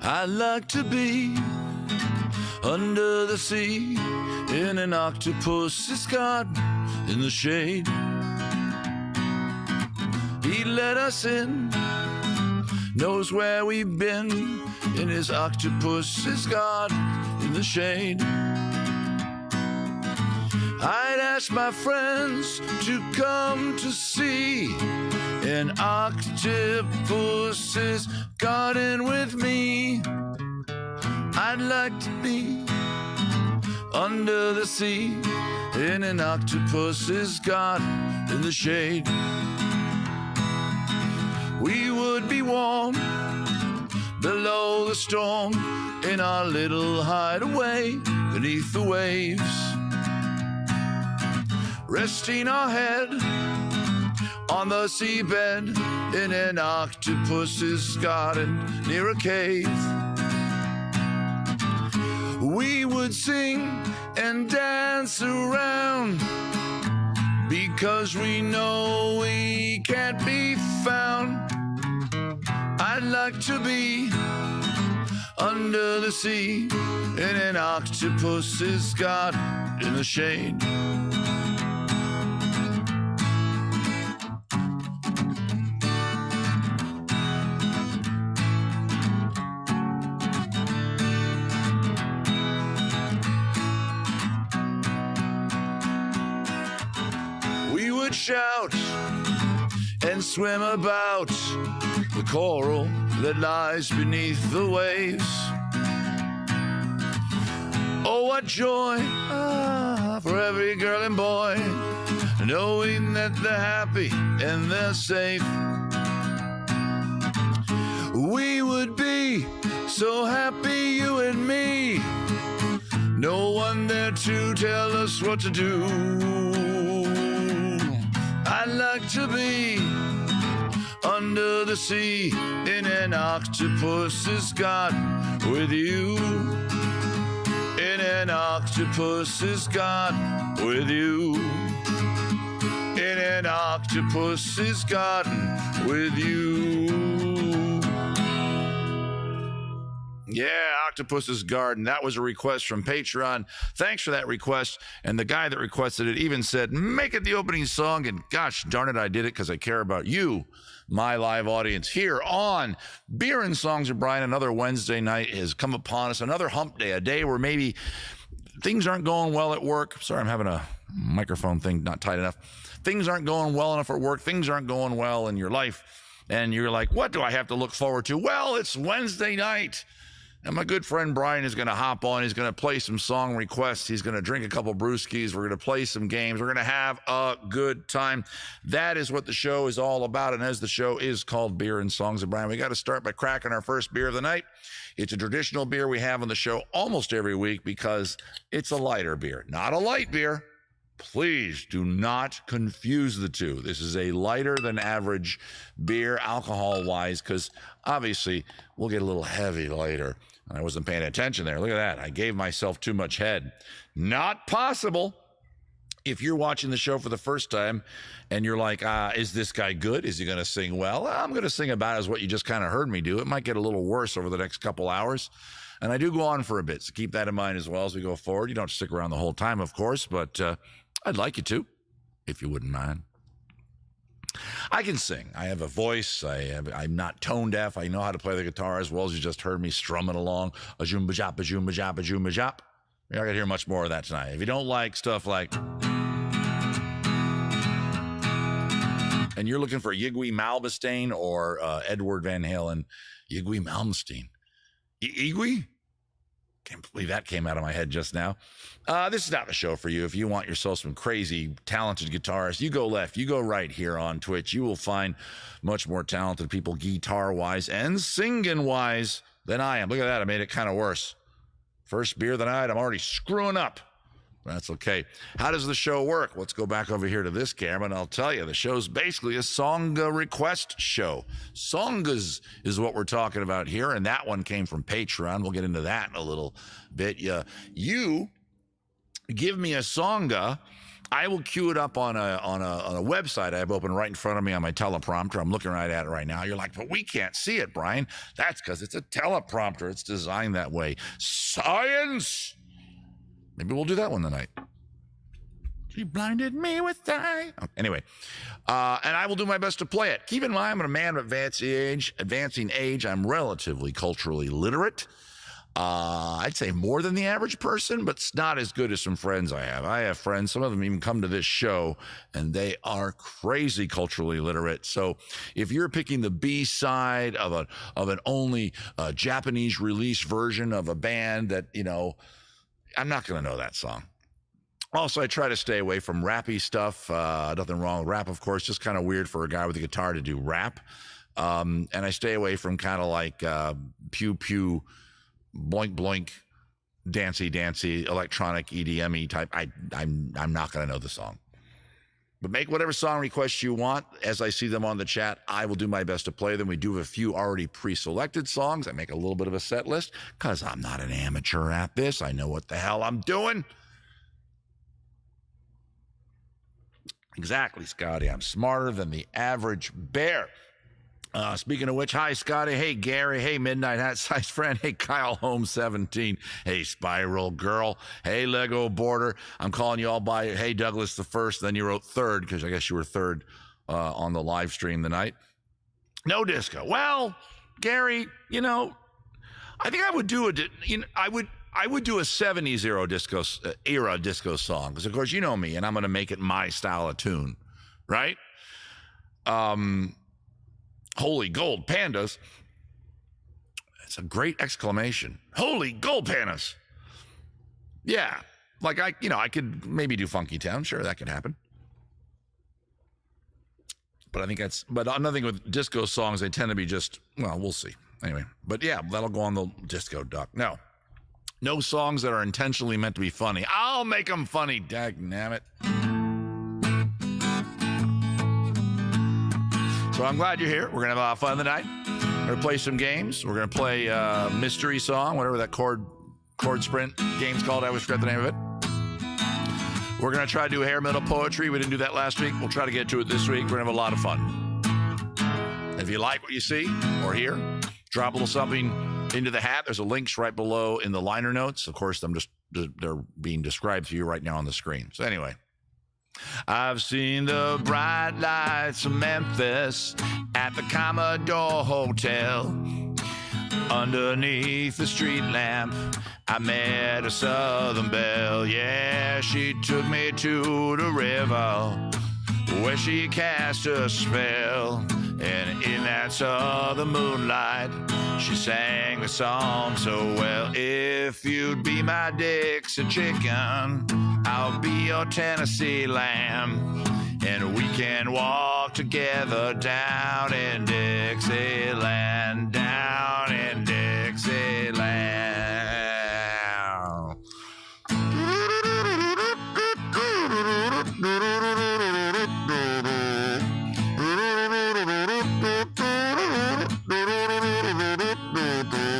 I'd like to be under the sea in an octopus's garden in the shade. He let us in, knows where we've been in his octopus's garden in the shade. I'd ask my friends to come to see an octopus's garden with me. I'd like to be under the sea in an octopus's garden in the shade. We would be warm below the storm in our little hideaway beneath the waves, resting our head on the seabed in an octopus's garden near a cave. We would sing and dance around because we know we can't be found. I'd like to be under the sea in an octopus's garden in the shade. We would shout and swim about the coral that lies beneath the waves. Oh, what joy for every girl and boy, knowing that they're happy and they're safe. We would be so happy, you and me, no one there to tell us what to do. I'd like to be under the sea in an octopus's garden with you. In an octopus's garden with you. In an octopus's garden with you. Yeah, Octopus's Garden. That was a request from Patreon. Thanks for that request. And the guy that requested it even said, make it the opening song. And gosh darn it, I did it because I care about you, my live audience, here on Beer and Songs of Brian. Another Wednesday night has come upon us. Another hump day, a day where maybe things aren't going well at work. Sorry, I'm having a microphone thing not tight enough. Things aren't going well enough at work. Things aren't going well in your life. And you're like, what do I have to look forward to? Well, it's Wednesday night. And my good friend Brian is going to hop on. He's going to play some song requests. He's going to drink a couple brewskis. We're going to play some games. We're going to have a good time. That is what the show is all about. And as the show is called Beer and Songs of Brian, we got to start by cracking our first beer of the night. It's a traditional beer we have on the show almost every week because it's a lighter beer, not a light beer. Please do not confuse the two. This is a lighter than average beer alcohol-wise because obviously we'll get a little heavy later. I wasn't paying attention there. Look at that. I gave myself too much head. Not possible. If you're watching the show for the first time and you're like, is this guy good? Is he going to sing well? I'm going to sing about as what you just kind of heard me do. It might get a little worse over the next couple hours. And I do go on for a bit, so keep that in mind as well as we go forward. You don't stick around the whole time, of course, but I'd like you to, if you wouldn't mind. I can sing. I have a voice. I'm not tone deaf. I know how to play the guitar as well as you just heard me strumming along. A zoom ba jop, a zoom ba jop, a zoom ba jop. You're not going to hear much more of that tonight. If you don't like stuff like, and you're looking for Yngwie Malmsteen or Edward Van Halen, Yngwie Malmsteen. Yngwie? Can't believe that came out of my head just now. This is not a show for you. If you want yourself some crazy, talented guitarists, you go left, you go right here on Twitch. You will find much more talented people guitar-wise and singing-wise than I am. Look at that. I made it kind of worse. First beer of the night, I'm already screwing up. That's okay. How does the show work? Let's go back over here to this camera, and I'll tell you, the show's basically a song request show. Songas is what we're talking about here, and that one came from Patreon. We'll get into that in a little bit. You give me a songa, I will cue it up on a website I have open right in front of me on my teleprompter. I'm looking right at it right now. You're like, but we can't see it, Brian. That's because it's a teleprompter. It's designed that way. Science! Maybe we'll do that one tonight. She blinded me with eye. Anyway, and I will do my best to play it. Keep in mind, I'm a man of advancing age. I'm relatively culturally literate. I'd say more than the average person, but it's not as good as some friends I have. I have friends, some of them even come to this show, and they are crazy culturally literate. So if you're picking the B side of an only Japanese release version of a band that, you know, I'm not going to know that song. Also, I try to stay away from rappy stuff. Nothing wrong with rap, of course. Just kind of weird for a guy with a guitar to do rap. And I stay away from kind of like pew pew, boink boink, dancey, electronic EDM-y type. I'm not going to know the song. But make whatever song requests you want. As I see them on the chat, I will do my best to play them. We do have a few already pre-selected songs. I make a little bit of a set list because I'm not an amateur at this. I know what the hell I'm doing. Exactly, Scotty. I'm smarter than the average bear. Speaking of which, hi, Scotty. Hey, Gary. Hey, Midnight Hat Size Friend. Hey, Kyle Holmes 17. Hey, Spiral Girl. Hey, Lego Border. I'm calling you all by, hey, Douglas the First. Then you wrote third because I guess you were third on the live stream tonight. No disco. Well, Gary, you know, I think I would do I would do a 70s era disco song because, of course, you know me, and I'm going to make it my style of tune, right? Holy gold pandas. It's a great exclamation. Holy gold pandas. Yeah. Like I could maybe do Funky Town. Sure, that could happen. But I think another thing with disco songs, they tend to be just, well, we'll see. Anyway, but yeah, that'll go on the disco duck. No songs that are intentionally meant to be funny. I'll make them funny, dagnammit. So I'm glad you're here. We're going to have a lot of fun tonight. We're going to play some games. We're going to play a mystery song, whatever that chord sprint game's called. I always forget the name of it. We're going to try to do hair metal poetry. We didn't do that last week. We'll try to get to it this week. We're going to have a lot of fun. If you like what you see or hear, drop a little something into the hat. There's a links right below in the liner notes. Of course, they're being described to you right now on the screen. So anyway. I've seen the bright lights of Memphis at the Commodore Hotel. Underneath the street lamp, I met a Southern belle. Yeah, she took me to the river where she cast a spell. And in that southern moonlight, she sang the song so well. If you'd be my Dixie chicken, I'll be your Tennessee lamb, and we can walk together down in Dixieland, down in Dixieland.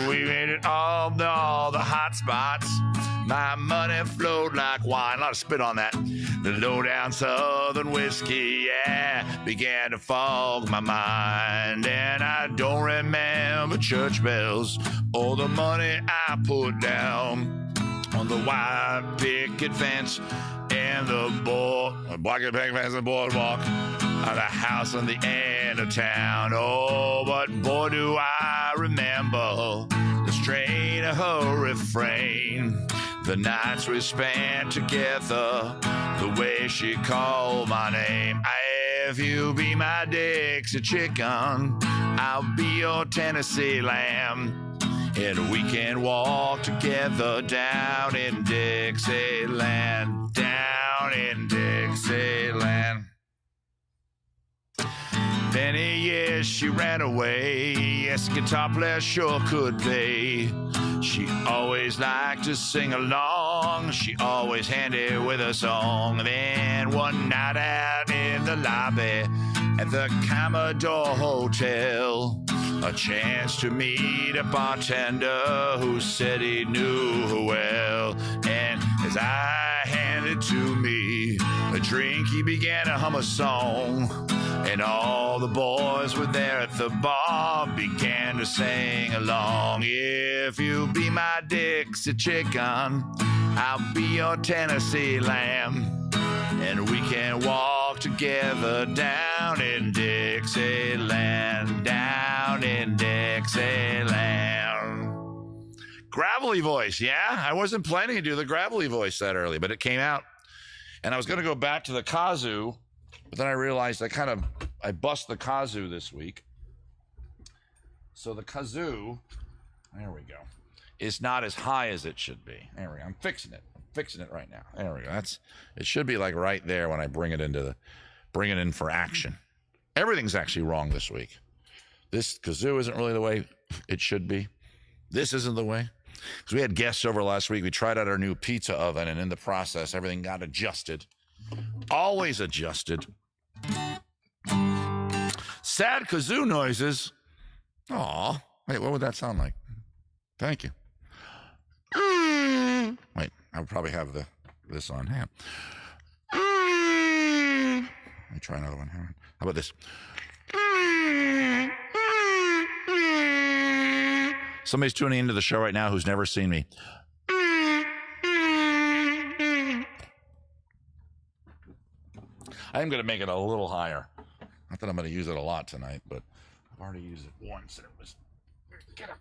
We made it all the hot spots. My money flowed like wine. A lot of spit on that. The low-down southern whiskey, yeah, began to fog my mind. And I don't remember church bells or the money I put down on the white picket fence and the black picket fence and the boardwalk of the house on the end of town. Oh, but boy, do I remember the strain of her refrain. The nights we spent together, the way she called my name. If you be my Dixie chicken, I'll be your Tennessee lamb, and we can walk together down in Dixieland, down in Dixieland. Many years she ran away. Yes, guitar player sure could play. She always liked to sing along. She always handy with a song. Then one night out in the lobby at the Commodore Hotel, a chance to meet a bartender who said he knew her well. And as I handed to me a drink, he began to hum a song. And all the boys were there at the bar began to sing along. If you be my Dixie chicken, I'll be your Tennessee lamb. And we can walk together down in Dixieland, down in Dixieland. Gravelly voice, yeah? I wasn't planning to do the gravelly voice that early, but it came out. And I was going to go back to the kazoo, but then I realized I bust the kazoo this week. So the kazoo, there we go, is not as high as it should be. There we go. I'm fixing it right now. There we go. It should be like right there when I bring it in for action. Everything's actually wrong this week. This kazoo isn't really the way it should be. This isn't the way. Because we had guests over last week. We tried out our new pizza oven, and in the process, everything got adjusted. Always adjusted. Sad kazoo noises. Aw. Wait, what would that sound like? Thank you. Wait, I would probably have this on. Hang on. Let me try another one. Hang on. How about this? Somebody's tuning into the show right now who's never seen me. I am going to make it a little higher. Not that I'm going to use it a lot tonight, but I've already used it once. And it was... Get up.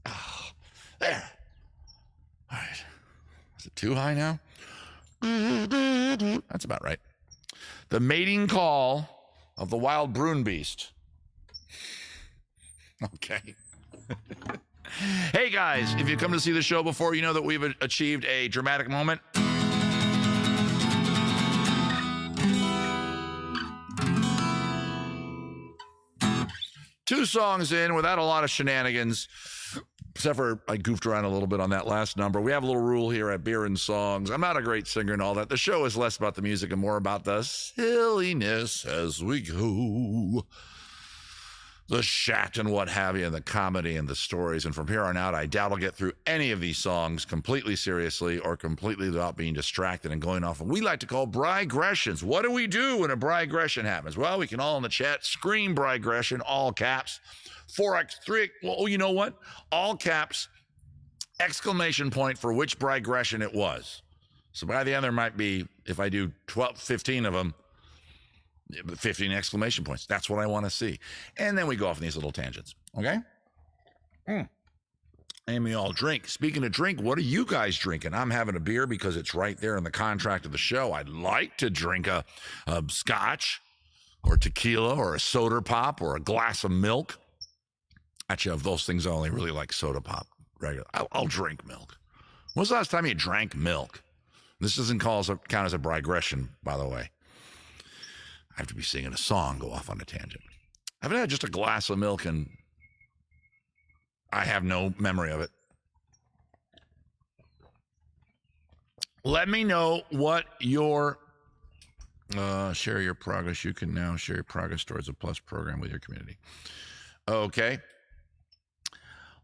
Oh, there. All right. Is it too high now? That's about right. The mating call of the wild Bruin beast. Okay. Hey guys, if you come to see the show before, you know that we've achieved a dramatic moment. Two songs in without a lot of shenanigans, except for I goofed around a little bit on that last number. We have a little rule here at Beer and Songs. I'm not a great singer and all that. The show is less about the music and more about the silliness as we go. The shat and what have you, and the comedy and the stories. And from here on out, I doubt I'll get through any of these songs completely seriously or completely without being distracted and going off what we like to call brigressions. What do we do when a brigression happens? Well, we can all in the chat scream brigression, all caps, 4x, 3, well, you know what? All caps, exclamation point for which brigression it was. So by the end, there might be, if I do 12, 15 of them, 15 exclamation points. That's what I want to see. And then we go off in these little tangents. Okay? And we all drink. Speaking of drink, what are you guys drinking? I'm having a beer because it's right there in the contract of the show. I'd like to drink a scotch or tequila or a soda pop or a glass of milk. Actually, of those things, I only really like soda pop. Regular. I'll drink milk. When was the last time you drank milk? This doesn't count as a brigression, by the way. I have to be singing a song, go off on a tangent. I haven't had just a glass of milk and I have no memory of it. Let me know what your share your progress. You can now share your progress towards a plus program with your community. Okay.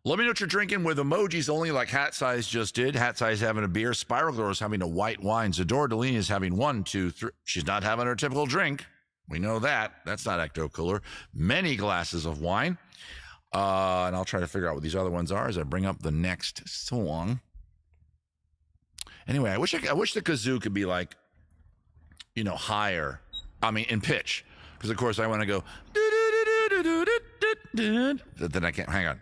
Let me know what you're drinking with emojis only, like Hat Size just did. Hat Size having a beer. Spiral Girl is having a white wine. Zadora Delaney is having 1, 2, 3. She's not having her typical drink. We know that. That's not ecto cooler. Many glasses of wine. And I'll try to figure out what these other ones are as I bring up the next song. Anyway, I wish the kazoo could be like, you know, higher. I mean, in pitch. Because, of course, I want to go. Then I can't. Hang on.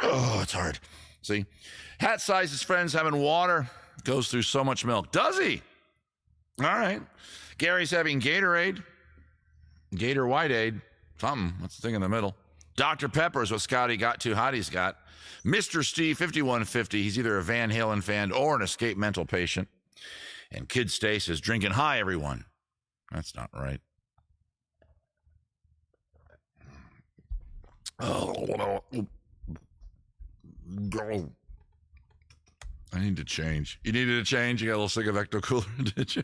Oh, it's hard. See? Hat Size's friends having water. Goes through so much milk. Does he? All right. Gary's having Gatorade. Gator Whiteade. Something. What's the thing in the middle? Dr. Pepper is what Scotty got too hotty's got. Mr. Steve 5150. He's either a Van Halen fan or an escaped mental patient. And Kid Stace is drinking high, everyone. That's not right. Oh, I need to change. You needed to change? You got a little sick of Ecto Cooler, did you?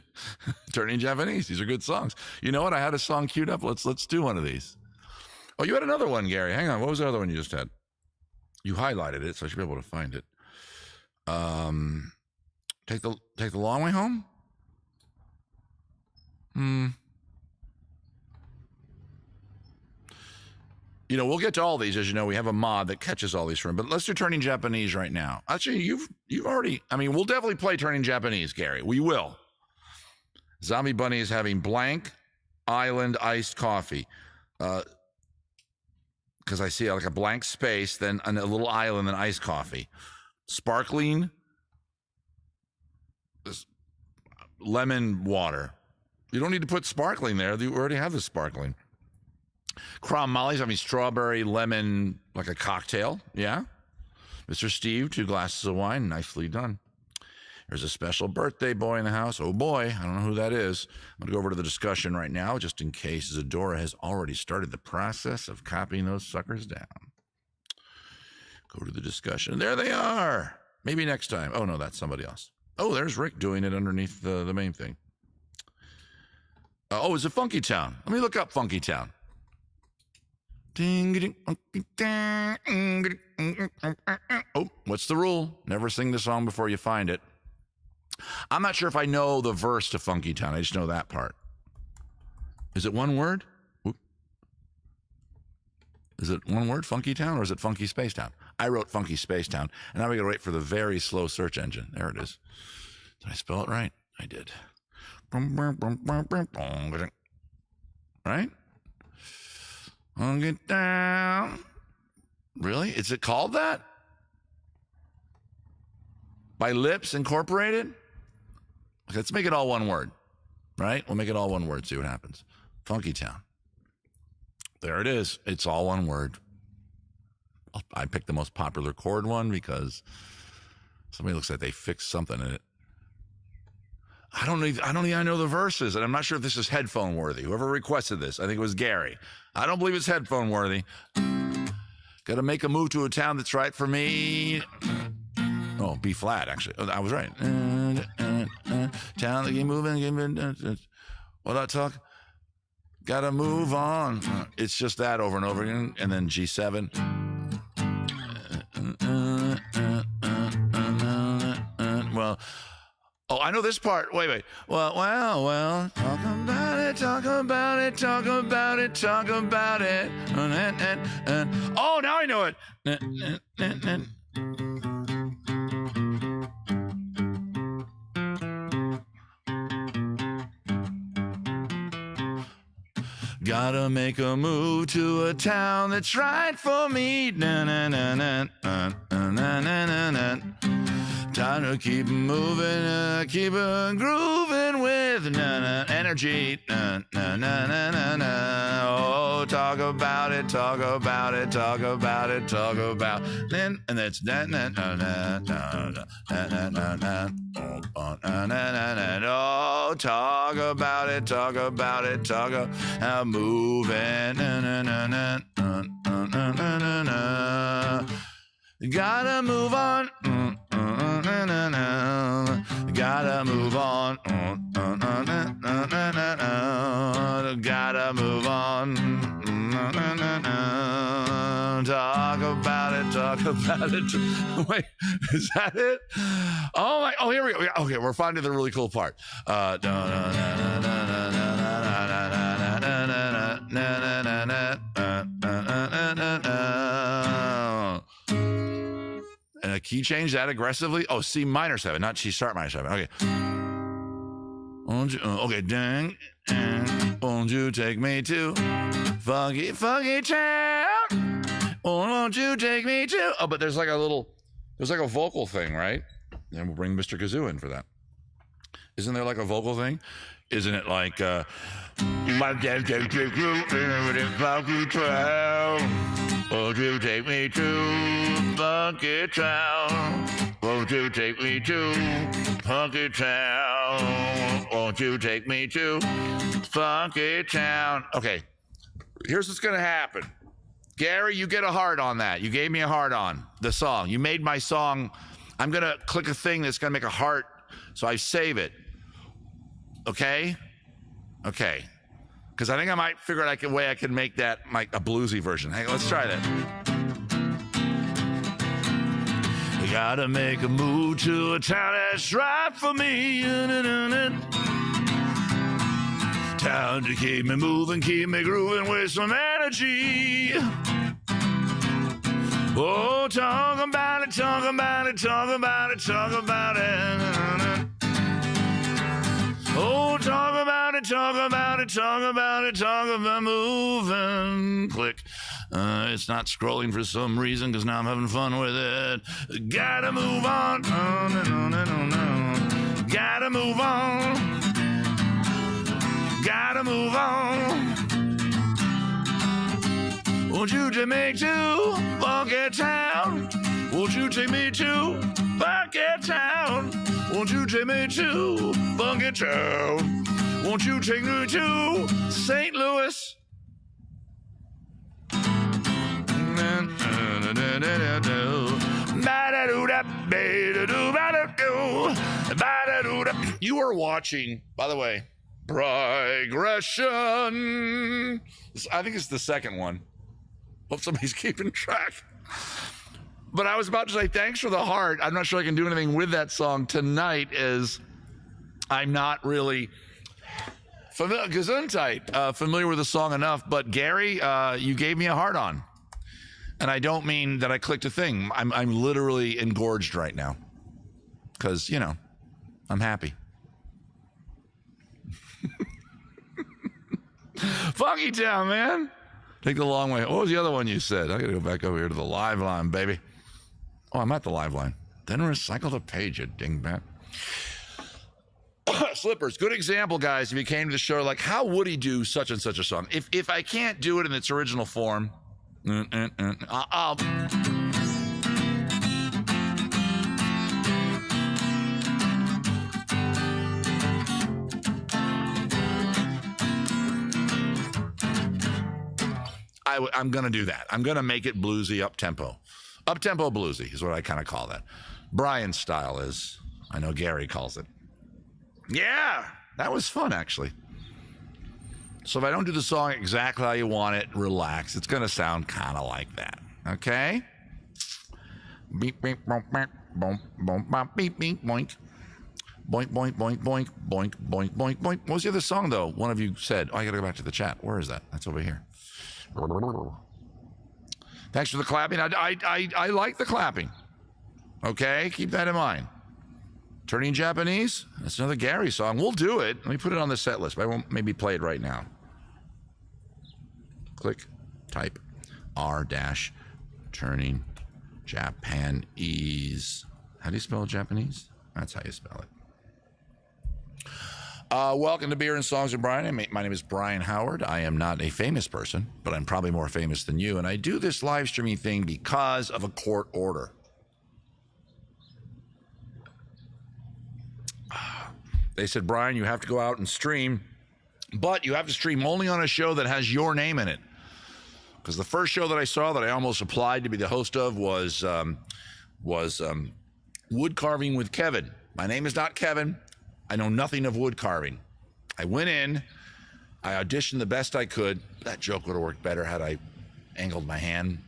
Turning Japanese. These are good songs. You know what? I had a song queued up. Let's do one of these. Oh, you had another one, Gary. Hang on. What was the other one you just had? You highlighted it, so I should be able to find it. Take the long way home? You know, we'll get to all these. As you know, we have a mod that catches all these from, but let's do Turning Japanese right now. Actually, you've already, I mean, we'll definitely play Turning Japanese, Gary. We will. Zombie Bunny is having blank island iced coffee. Because I see like a blank space, then a little island, then iced coffee. Sparkling lemon water. You don't need to put sparkling there. You already have the sparkling. Crom Molly's having strawberry lemon, like a cocktail. Yeah. Mr. Steve, 2 glasses of wine. Nicely done. There's a special birthday boy in the house. Oh boy, I don't know who that is. I'm going to go over to the discussion right now, just in case Zadora has already started the process of copying those suckers down. Go to the discussion. There they are. Maybe next time. Oh no, that's somebody else. Oh, there's Rick doing it underneath the main thing. Oh, it's a Funky Town. Let me look up Funky Town. Oh, what's the rule? Never sing the song before you find it. I'm not sure if I know the verse to Funky Town. I just know that part. Is it one word? Oop. Is it one word, Funky Town, or is it Funky Space Town? I wrote Funky Space Town, and now we gotta wait for the very slow search engine. There it is. Did I spell it right? I did. Right? Get down. Really? Is it called that? By Lips Incorporated? Okay, let's make it all one word. Right? We'll make it all one word, see what happens. Funky Town. There it is. It's all one word. I picked the most popular chord one because somebody looks like they fixed something in it. I don't even know the verses, and I'm not sure if this is headphone worthy. Whoever requested this, I think it was Gary. I don't believe it's headphone worthy. Got to make a move to a town that's right for me. Oh, B flat, actually. Oh, I was right. Town that keep moving. What I talk? Got to move on. It's just that over and over again, and then G7. Well. Oh, I know this part. Wait. Well. Talk about it, talk about it, talk about it, talk about it. Oh, now I know it. Gotta make a move to a town that's right for me. Time to keep moving, keep grooving with energy. Oh, talk about it, talk about it, talk about it, talk about. And that's oh, talk about it, talk about it, talk about moving. Gotta move on. Gotta move on. Gotta move on. Talk about it, talk about it. Wait, is that it? Oh my, oh, here we go. Okay, we're finding the really cool part. And a key change that aggressively. Oh, C minor 7, not C sharp minor 7. Okay. Okay, dang. Won't you take me to funky town? Won't you take me to? Oh, but there's like a vocal thing, right? And we'll bring Mr. Kazoo in for that. Isn't there like a vocal thing? Isn't it like, won't you take me to funky town? Won't you take me to funky town? Won't you take me to funky town? Won't you take me to funky town? Okay, here's what's gonna happen. Gary, you get a heart on that. You gave me a heart on the song. You made my song. I'm going to click a thing that's going to make a heart, so I save it. Okay? Okay. Because I think I might figure out a way I can make that a bluesy version. Hey, let's try that. You gotta make a move to a town that's right for me. Town to keep me moving, keep me grooving with some energy. Oh, talk about it, talk about it, talk about it, talk about it. Oh, talk about it, talk about it, talk about it, talk about moving. Click. It's not scrolling for some reason because now I'm having fun with it. Gotta move on. Gotta move on. Gotta move on. Won't you take me to Funky Town? Won't you take me to Funky Town? Won't you take me to Funky Town? Won't you take me to St. Louis? You are watching, by the way, Progression. I think it's the second one. Hope somebody's keeping track. But I was about to say thanks for the heart. I'm not sure I can do anything with that song tonight, as I'm not really familiar with the song enough. But Gary, you gave me a heart on. And I don't mean that I clicked a thing. I'm literally engorged right now. Because, I'm happy. Funky Town, man. Take the long way. What was the other one you said? I got to go back over here to the live line, baby. Oh, I'm at the live line. Then recycle the page, you dingbat. Slippers, good example, guys. If you came to the show, like, how would he do such and such a song? If I can't do it in its original form, I'll... I'm going to do that. I'm going to make it bluesy, up-tempo. Up-tempo bluesy is what I kind of call that. Brian's style is, I know Gary calls it. Yeah, that was fun, actually. So if I don't do the song exactly how you want it, relax. It's going to sound kind of like that, okay? Beep, beep, bonk, bonk, bonk, bonk, bonk, beep, beep, boink. Boink, boink, boink, boink, boink, boink, boink, boink. What was the other song, though? One of you said, I got to go back to the chat. Where is that? That's over here. Thanks for the clapping. I like the clapping. Okay, keep that in mind. Turning Japanese. That's another Gary song. We'll do it. Let me put it on the set list. But I won't maybe play it right now. Click, type, R-turning Japanese. How do you spell Japanese? That's how you spell it. Welcome to Beer and Songs with Brian. My name is Brian Howard. I am not a famous person, but I'm probably more famous than you. And I do this live streaming thing because of a court order. They said, Brian, you have to go out and stream, but you have to stream only on a show that has your name in it. Because the first show that I saw that I almost applied to be the host of was Wood Carving with Kevin. My name is not Kevin. I know nothing of wood carving. I went in, I auditioned the best I could. That joke would have worked better had I angled my hand.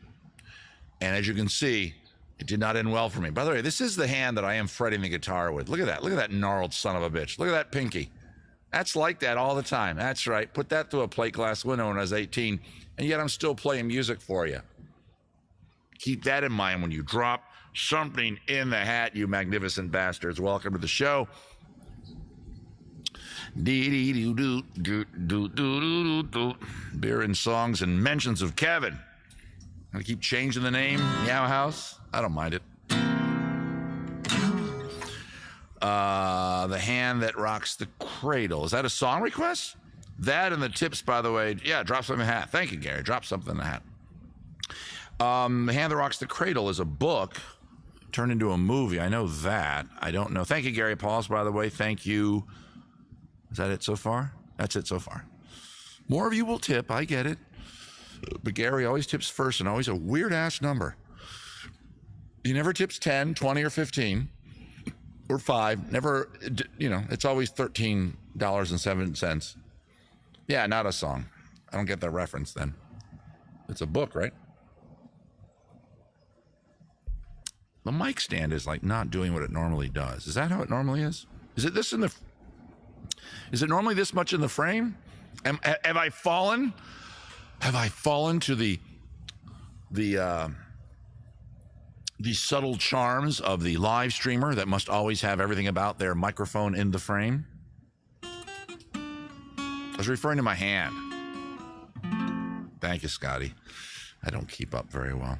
And as you can see, it did not end well for me. By the way, this is the hand that I am fretting the guitar with. Look at that. Look at that gnarled son of a bitch. Look at that pinky. That's like that all the time. That's right. Put that through a plate glass window when I was 18, and yet I'm still playing music for you. Keep that in mind when you drop something in the hat, you magnificent bastards. Welcome to the show. Beer and Songs and mentions of Kevin. I keep changing the name. Meow House. I don't mind it. The hand that rocks the cradle. Is that a song request? That and the tips, by the way. Yeah, drop something in the hat. Thank you, Gary. Drop something in the hat. The Hand That Rocks the Cradle is a book turned into a movie. I know that. I don't know. Thank you, Gary Pauls, by the way. Thank you. Is that it so far? That's it so far. More of you will tip. I get it. But Gary always tips first, and always a weird-ass number. He never tips 10, 20, or 15, or 5. Never, it's always $13.07. Yeah, not a song. I don't get that reference then. It's a book, right? The mic stand is like not doing what it normally does. Is that how it normally is? Is it normally this much in the frame? Have I fallen? Have I fallen to the subtle charms of the live streamer that must always have everything about their microphone in the frame? I was referring to my hand. Thank you, Scotty. I don't keep up very well.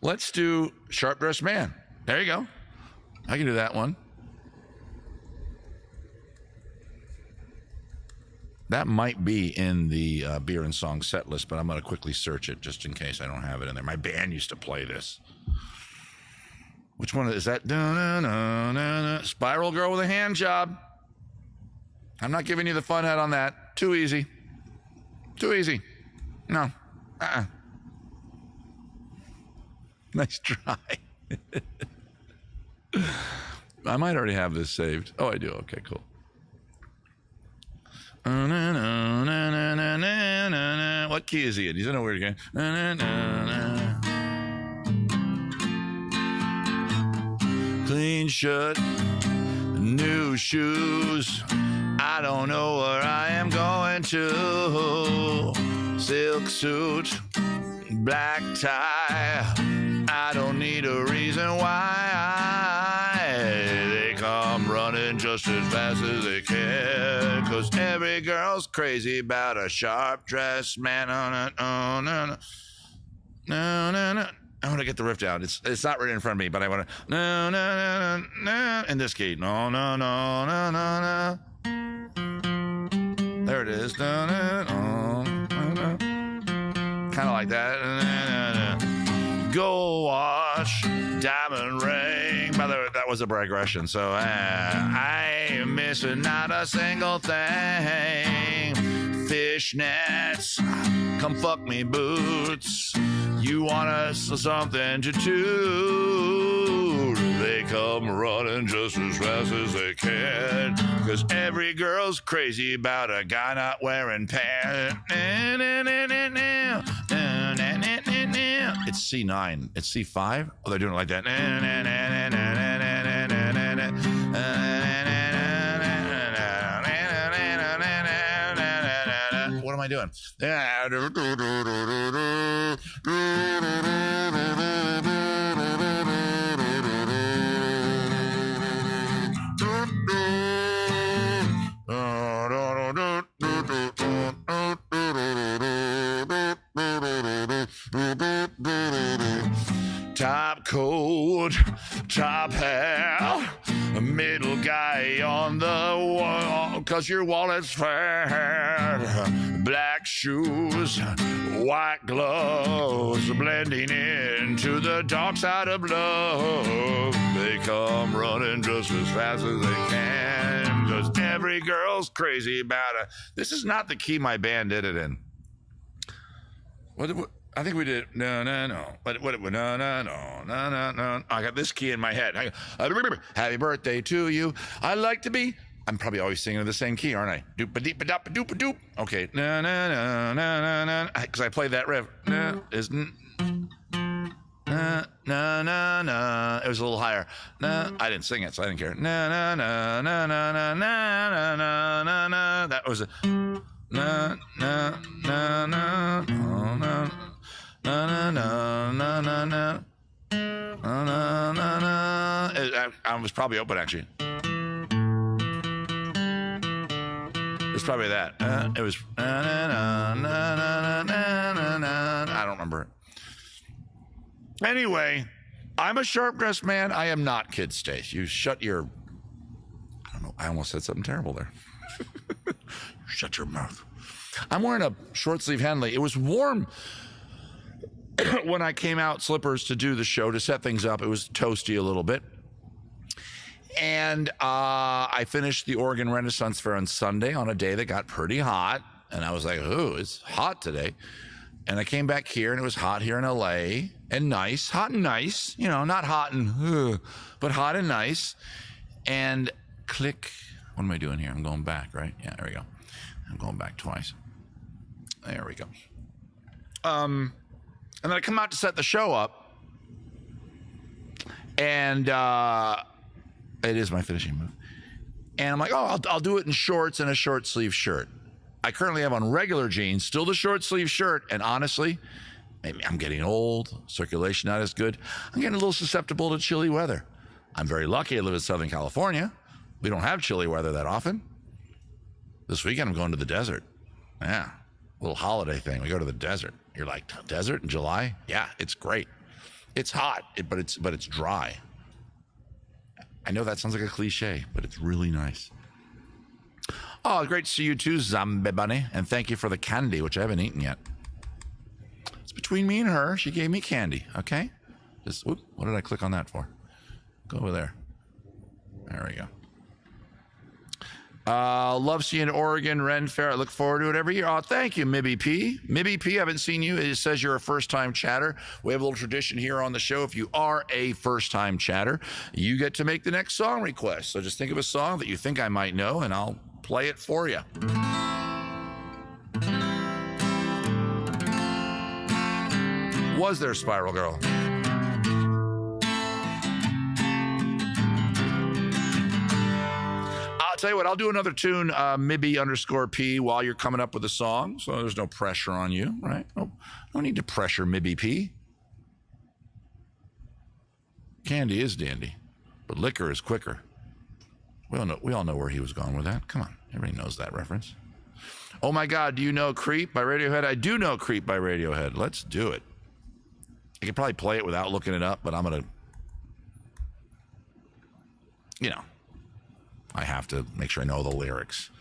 Let's do Sharp Dressed Man. There you go. I can do that one. That might be in the beer and song set list, but I'm going to quickly search it just in case I don't have it in there. My band used to play this. Which one is that? Spiral Girl with a Hand Job. I'm not giving you the fun hat on that. Too easy. Too easy. No. Nice try. I might already have this saved. Oh, I do. Okay, cool. What key is he in? He's in a weird game. Clean shirt, new shoes. I don't know where I am going to. Silk suit, black tie. I don't need a reason why. They come running just as fast as they can. 'Cause every girl's crazy about a sharp-dressed man. I want to get the riff down. It's not right in front of me, but I want to in this key. No. There it is. Kind of like that. Go watch Diamond Ring. By the way, that was a digression. So I ain't missing not a single thing. Fishnets, come fuck me boots. You want us something to do? They come running just as fast as they can. 'Cause every girl's crazy about a guy not wearing pants. It's C9. It's C5? Oh, they're doing it like that. What am I doing? Top coat, top hair, middle guy on the wall, 'cause your wallet's fat. Black shoes, white gloves, blending into the dark side of love. They come running just as fast as they can, 'cause every girl's crazy about it. This is not the key my band did it in. What I think we did no. But what no. I got this key in my head. Happy birthday to you. I like to be. I'm probably always singing the same key, aren't I? Doop-a-deep-a-dop-a-doop-a-doop. Okay. No. Because I played that riff. No. It was a little higher. No. I didn't sing it, so I didn't care. No. That was a no. I was probably open actually. It's probably that. It was. I don't remember it. Anyway, I'm a sharp-dressed man. I am not Kid Stace. You shut your. I don't know. I almost said something terrible there. Shut your mouth. I'm wearing a short sleeve Henley. It was warm when I came out slippers to do the show to set things up. It was toasty a little bit. And I finished the Oregon Renaissance Fair on Sunday on a day that got pretty hot. And I was like, oh, it's hot today. And I came back here, and it was hot here in LA, and nice, hot and nice, you know, not hot and, but hot and nice. And click. What am I doing here? I'm going back, right? Yeah, there we go. I'm going back twice. There we go. And then I come out to set the show up, and it is my finishing move. And I'm like, oh, I'll do it in shorts and a short sleeve shirt. I currently have on regular jeans, still the short sleeve shirt. And honestly, maybe I'm getting old, circulation not as good. I'm getting a little susceptible to chilly weather. I'm very lucky I live in Southern California. We don't have chilly weather that often. This weekend I'm going to the desert. Yeah, little holiday thing. We go to the desert. You're like, desert in July? Yeah, it's great. It's hot, but it's dry. I know that sounds like a cliche, but it's really nice. Oh, great to see you too, Zombie Bunny. And thank you for the candy, which I haven't eaten yet. It's between me and her. She gave me candy, okay? Just, whoop, what did I click on that for? Go over there. There we go. Love seeing Oregon Ren Fair. I look forward to it every year. Oh, thank you, Mibby P. Mibby P, I haven't seen you. It says you're a first-time chatter. We have a little tradition here on the show. If you are a first-time chatter, you get to make the next song request. So just think of a song that you think I might know, and I'll play it for you. Was there, Spiral Girl? I'll tell you what, I'll do another tune, Mibby_P, while you're coming up with a song, so there's no pressure on you, right? No need to pressure Mibby P. Candy is dandy, but liquor is quicker. We all know where he was going with that. Come on, everybody knows that reference. Oh my God, do you know Creep by Radiohead? I do know Creep by Radiohead. Let's do it. I could probably play it without looking it up, but I'm going to, you know, I have to make sure I know the lyrics.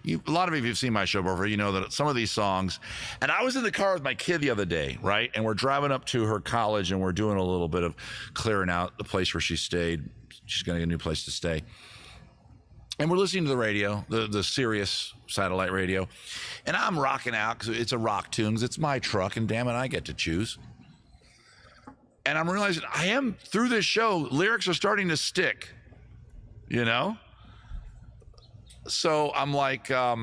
A lot of you have seen my show before. You know that some of these songs, and I was in the car with my kid the other day, right? And we're driving up to her college, and we're doing a little bit of clearing out the place where she stayed. She's going to get a new place to stay. And we're listening to the radio, the Sirius satellite radio. And I'm rocking out because it's a rock tune, because it's my truck, and damn it, I get to choose. And I'm realizing through this show, lyrics are starting to stick, you know? So I'm like, what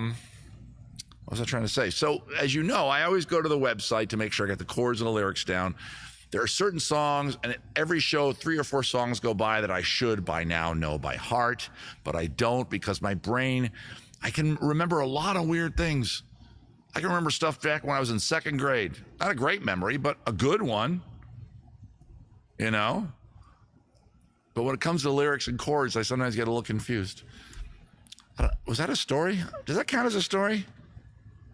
was I trying to say? So as you know, I always go to the website to make sure I got the chords and the lyrics down. There are certain songs, and at every show, 3 or 4 songs go by that I should by now know by heart, but I don't, because my brain, I can remember a lot of weird things. I can remember stuff back when I was in 2nd grade. Not a great memory, but a good one, you know? But when it comes to lyrics and chords, I sometimes get a little confused. Was that a story? Does that count as a story?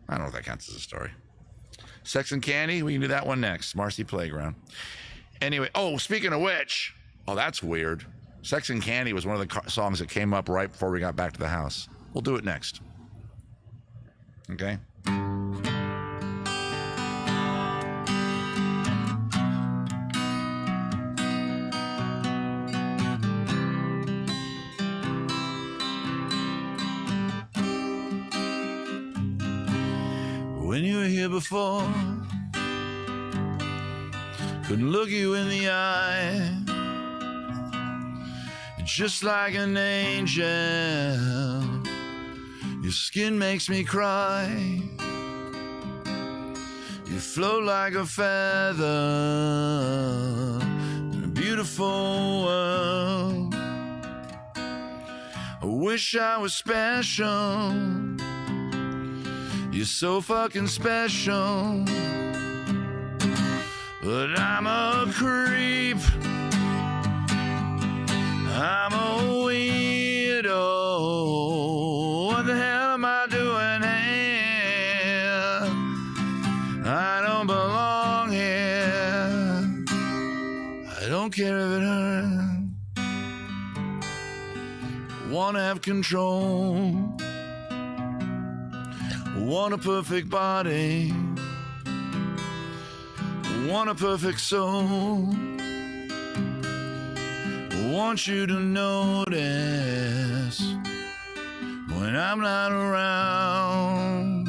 I don't know if that counts as a story. Sex and Candy, we can do that one next. Marcy Playground. Anyway, speaking of which, that's weird. Sex and Candy was one of the songs that came up right before we got back to the house. We'll do it next. Okay? When you were here before, couldn't look you in the eye, just like an angel, your skin makes me cry, you float like a feather in a beautiful world. I wish I was special, you're so fucking special, but I'm a creep, I'm a weirdo. What the hell am I doing here? I don't belong here. I don't care if it hurts. Wanna have control. Want a perfect body, want a perfect soul, want you to notice when I'm not around.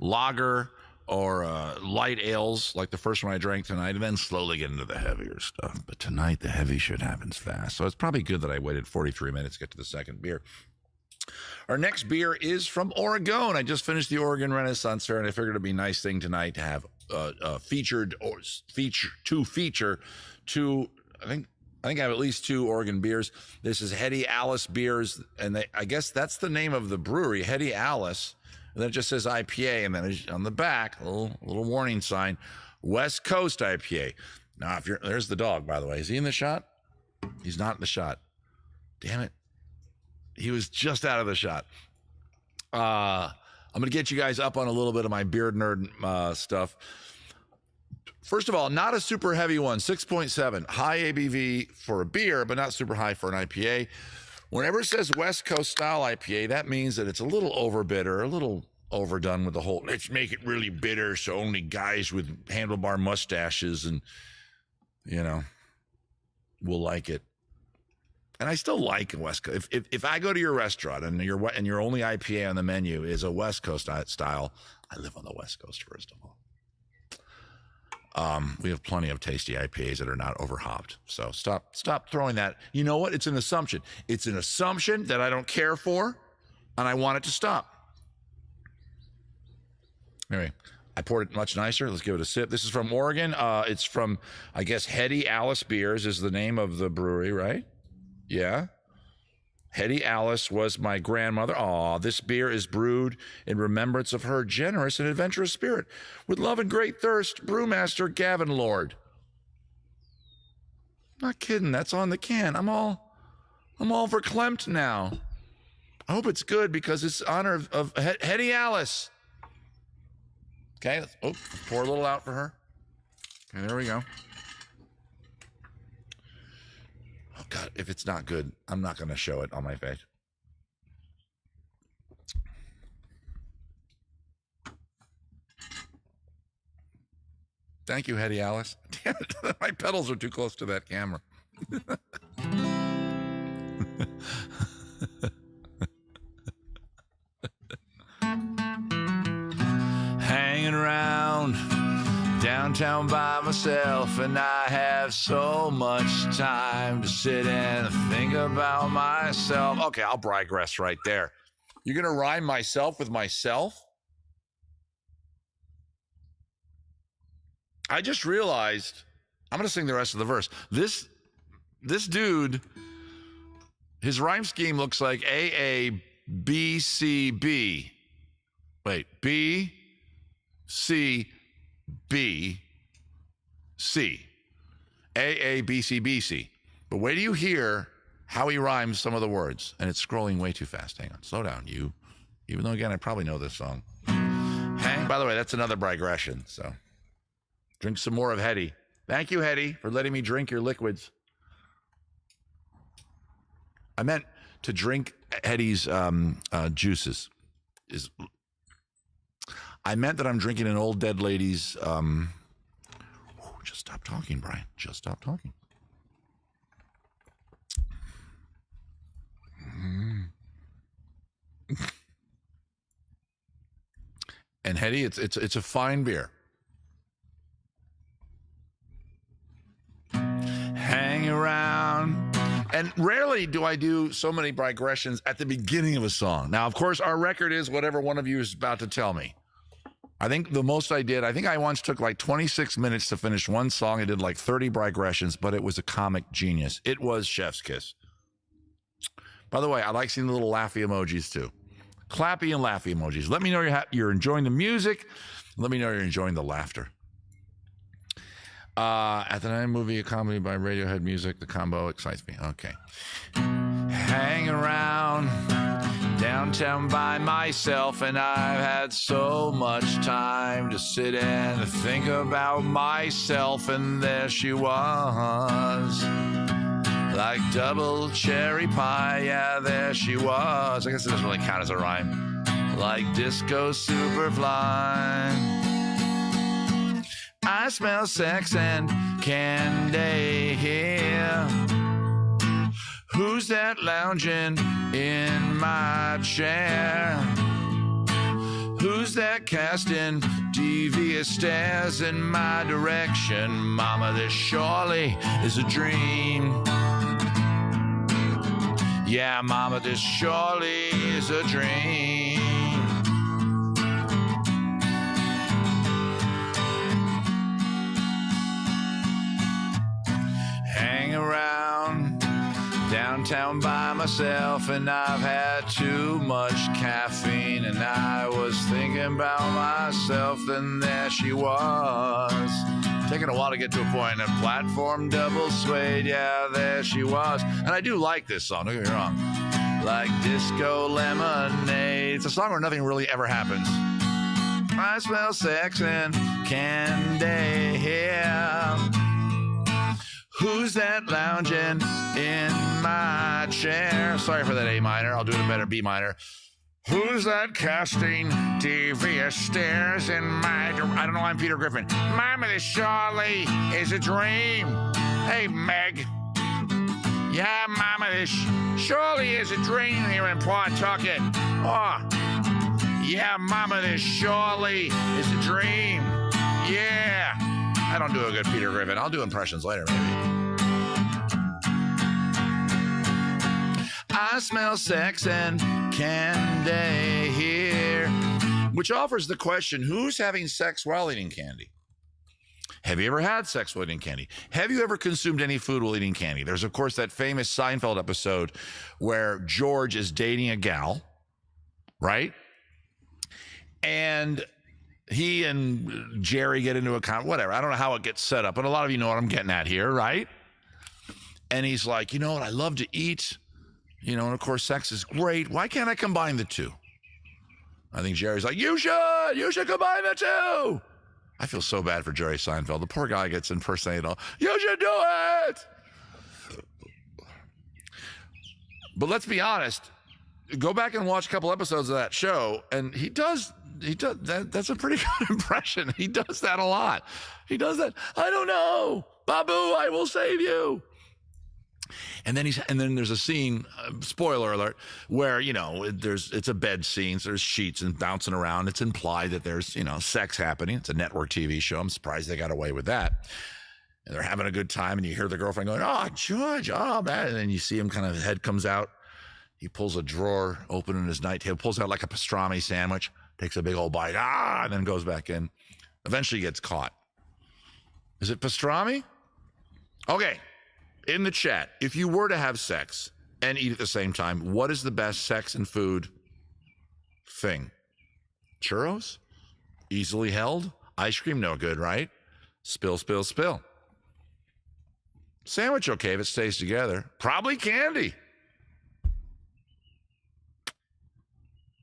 lager or light ales like the first one I drank tonight, and then slowly get into the heavier stuff. But tonight, the heavy shit happens fast. So it's probably good that I waited 43 minutes to get to the second beer. Our next beer is from Oregon. I just finished the Oregon Renaissance Fair, and I figured it'd be a nice thing tonight to have feature two. I think I have at least 2 Oregon beers. This is Hetty Alice Beers, and I guess that's the name of the brewery, Hetty Alice. And then it just says IPA, and then on the back, a little warning sign, West Coast IPA. Now, there's the dog, by the way. Is he in the shot? He's not in the shot. Damn it. He was just out of the shot. I'm going to get you guys up on a little bit of my beard nerd stuff. First of all, not a super heavy one, 6.7. High ABV for a beer, but not super high for an IPA. Whenever it says West Coast style IPA, that means that it's a little over bitter, a little overdone with the whole, let's make it really bitter so only guys with handlebar mustaches and, you know, will like it. And I still like West Coast. If I go to your restaurant and your only IPA on the menu is a West Coast style, I live on the West Coast, first of all. We have plenty of tasty IPAs that are not overhopped. So stop throwing that. You know what? It's an assumption. It's an assumption that I don't care for, and I want it to stop. Anyway, I poured it much nicer. Let's give it a sip. This is from Oregon. It's from, I guess, Hetty Alice Beers is the name of the brewery, right? Yeah. Hetty Alice was my grandmother. Aw, this beer is brewed in remembrance of her generous and adventurous spirit. With love and great thirst, brewmaster Gavin Lord. Not kidding, that's on the can. I'm all verklempt now. I hope it's good because it's in honor of Hetty Alice. Okay, let's pour a little out for her. Okay, there we go. Oh, God, if it's not good, I'm not going to show it on my face. Thank you, Hetty Alice. Damn it, my pedals are too close to that camera. Hanging around downtown by myself, and I have so much time to sit and think about myself. Okay, I'll digress right there. You're going to rhyme myself with myself? I just realized I'm going to sing the rest of the verse. This dude, his rhyme scheme looks like AABCB. Wait, B, C, B, C. AABCBC. But wait till you hear how he rhymes some of the words. And it's scrolling way too fast. Hang on. Slow down, you. Even though, again, I probably know this song. By the way, that's another digression. So drink some more of Hetty. Thank you, Hetty, for letting me drink your liquids. I meant to drink Hetty's juices. I meant that I'm drinking an old dead lady's. Just stop talking, Brian. Just stop talking. And Hetty, it's a fine beer. Hang around. And rarely do I do so many digressions at the beginning of a song. Now, of course, our record is whatever one of you is about to tell me. I think the most I think I once took like 26 minutes to finish one song. I did like 30 digressions, but it was a comic genius. It was chef's kiss. By the way, I like seeing the little laughy emojis too. Clappy and laughy emojis. Let me know you're enjoying the music. Let me know you're enjoying the laughter. At the night movie accompanied by Radiohead music, the combo excites me. Okay. Hang around downtown by myself, and I've had so much time to sit and think about myself, and there she was, like double cherry pie. Yeah, there she was. I guess it doesn't really count as a rhyme. Like disco superfly. I smell sex and candy here. Who's that lounging in my chair? Who's that casting devious stares in my direction? Mama, this surely is a dream. Yeah, mama, this surely is a dream. Hang around downtown by myself, and I've had too much caffeine, and I was thinking about myself, then there she was, Taking a while to get to a point. A platform double suede, yeah, there she was. And I do like this song, don't get me wrong. Like disco lemonade. It's a song where nothing really ever happens. I smell sex and candy here. Who's that lounging in my chair? Sorry for that A minor. I'll do it in better B minor. Who's that casting devious stares in my... I don't know, I'm Peter Griffin. Mama, this surely is a dream. Hey, Meg. Yeah, Mama, this surely is a dream here in Pawtucket. Oh, yeah, Mama, this surely is a dream. Yeah. I don't do a good Peter Griffin. I'll do impressions later, maybe. I smell sex and candy here, which offers the question, who's having sex while eating candy? Have you ever had sex while eating candy? Have you ever consumed any food while eating candy? There's, of course, that famous Seinfeld episode where George is dating a gal, right? And he and Jerry get into a whatever. I don't know how it gets set up, but a lot of you know what I'm getting at here, right? And he's like, you know what? I love to eat. You know, and of course, sex is great. Why can't I combine the two? I think Jerry's like, you should combine the two. I feel so bad for Jerry Seinfeld. The poor guy gets impersonated all. You should do it. But let's be honest. Go back and watch a couple episodes of that show, and he does that's a pretty good impression. He does that a lot. He does that. I don't know. Babu, I will save you. And then there's a scene, spoiler alert, where, you know, it's a bed scene, so there's sheets and bouncing around. It's implied that there's, you know, sex happening. It's a network TV show. I'm surprised they got away with that. And they're having a good time, and you hear the girlfriend going, oh, George, oh, man. And then you see him kind of, head comes out. He pulls a drawer open in his night table, pulls out like a pastrami sandwich, takes a big old bite, and then goes back in. Eventually gets caught. Is it pastrami? Okay. In the chat, if you were to have sex and eat at the same time, what is the best sex and food thing? Churros? Easily held? Ice cream, no good, right? Spill, spill, spill. Sandwich, okay, if it stays together. Probably candy.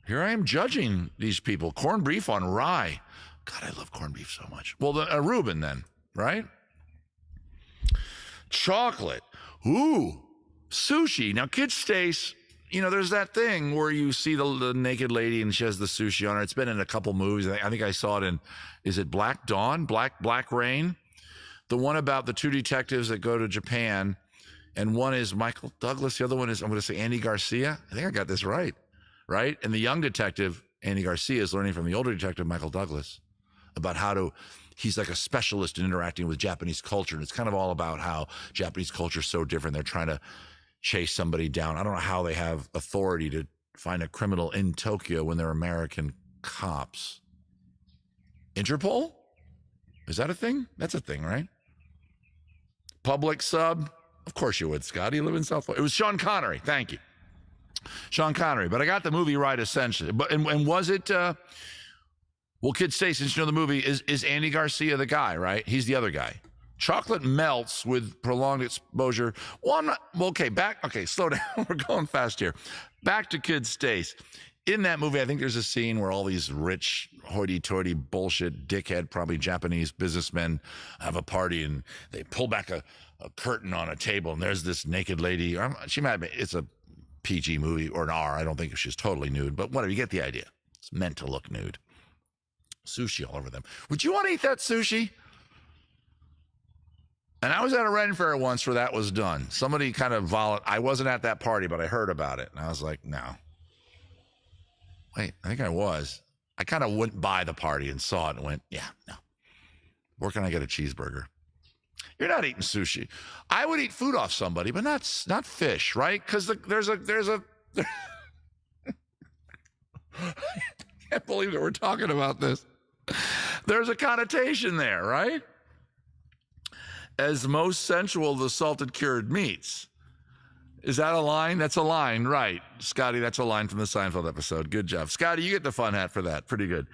Here I am judging these people. Corned beef on rye. God, I love corned beef so much. Well, a Reuben then, right? Chocolate. Ooh, sushi. Now, Kid Stace, you know, there's that thing where you see the naked lady and she has the sushi on her. It's been in a couple movies. I think I saw it in, is it Black Dawn? Black Rain? The one about the two detectives that go to Japan, and one is Michael Douglas. The other one is, I'm going to say Andy Garcia. I think I got this right? And the young detective, Andy Garcia, is learning from the older detective, Michael Douglas, about how to, he's like a specialist in interacting with Japanese culture. And it's kind of all about how Japanese culture is so different. They're trying to chase somebody down. I don't know how they have authority to find a criminal in Tokyo when they're American cops. Interpol? Is that a thing? That's a thing, right? Public sub? Of course you would, Scott. You live in South Florida. It was Sean Connery. Thank you. Sean Connery. But I got the movie right, essentially. But and was it... well, Kid Stace, since you know the movie, is Andy Garcia the guy, right? He's the other guy. Chocolate melts with prolonged exposure. Well, I'm not... Well, okay, slow down. We're going fast here. Back to Kid Stace. In that movie, I think there's a scene where all these rich, hoity-toity, bullshit, dickhead, probably Japanese businessmen have a party, and they pull back a curtain on a table, and there's this naked lady. She might be, it's a PG movie, or an R. I don't think she's totally nude, but whatever, you get the idea. It's meant to look nude. Sushi all over them. Would you want to eat that sushi? And I was at a Ren Fair once where that was done. Somebody kind of I wasn't at that party, but I heard about it. And I was like, no. Wait, I think I was. I kind of went by the party and saw it and went, yeah, no. Where can I get a cheeseburger? You're not eating sushi. I would eat food off somebody, but not fish, right? Because there's a I can't believe that we're talking about this. There's a connotation there, right? As most sensual, the salted cured meats. Is that a line? That's a line, right. Scotty, that's a line from the Seinfeld episode. Good job. Scotty, you get the fun hat for that. Pretty good.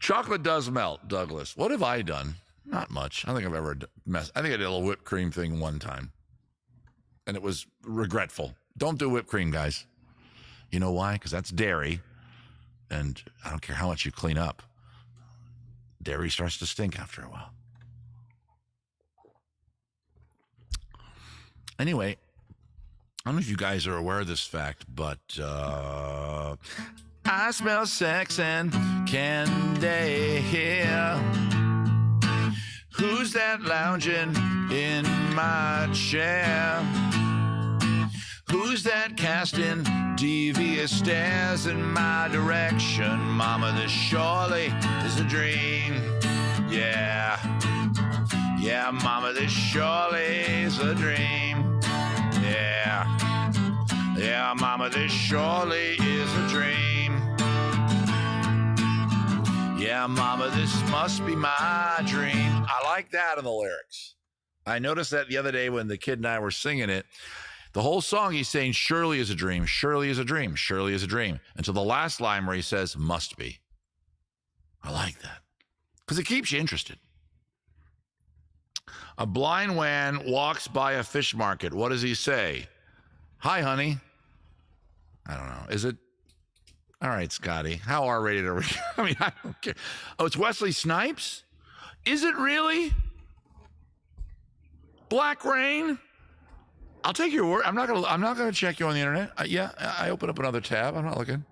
Chocolate does melt, Douglas. What have I done? Not much. I don't think I've ever messed. I think I did a little whipped cream thing one time, and it was regretful. Don't do whipped cream, guys. You know why? Because that's dairy, and I don't care how much you clean up. Dairy starts to stink after a while. Anyway, I don't know if you guys are aware of this fact, but I smell sex and candy here. Who's that lounging in my chair? Who's that casting devious stares in my direction? Mama, this surely is a dream. Yeah. Yeah, mama, this surely is a dream. Yeah. Yeah, mama, this surely is a dream. Yeah, mama, this must be my dream. I like that in the lyrics. I noticed that the other day when the kid and I were singing it. The whole song he's saying, surely is a dream, surely is a dream, surely is a dream. Until the last line where he says, must be. I like that. Because it keeps you interested. A blind man walks by a fish market. What does he say? Hi, honey. I don't know. Is it? All right, Scotty. How R-rated are we? I mean, I don't care. Oh, it's Wesley Snipes? Is it really? Black Rain? I'll take your word. I'm not gonna check you on the internet. Yeah, I open up another tab. I'm not looking.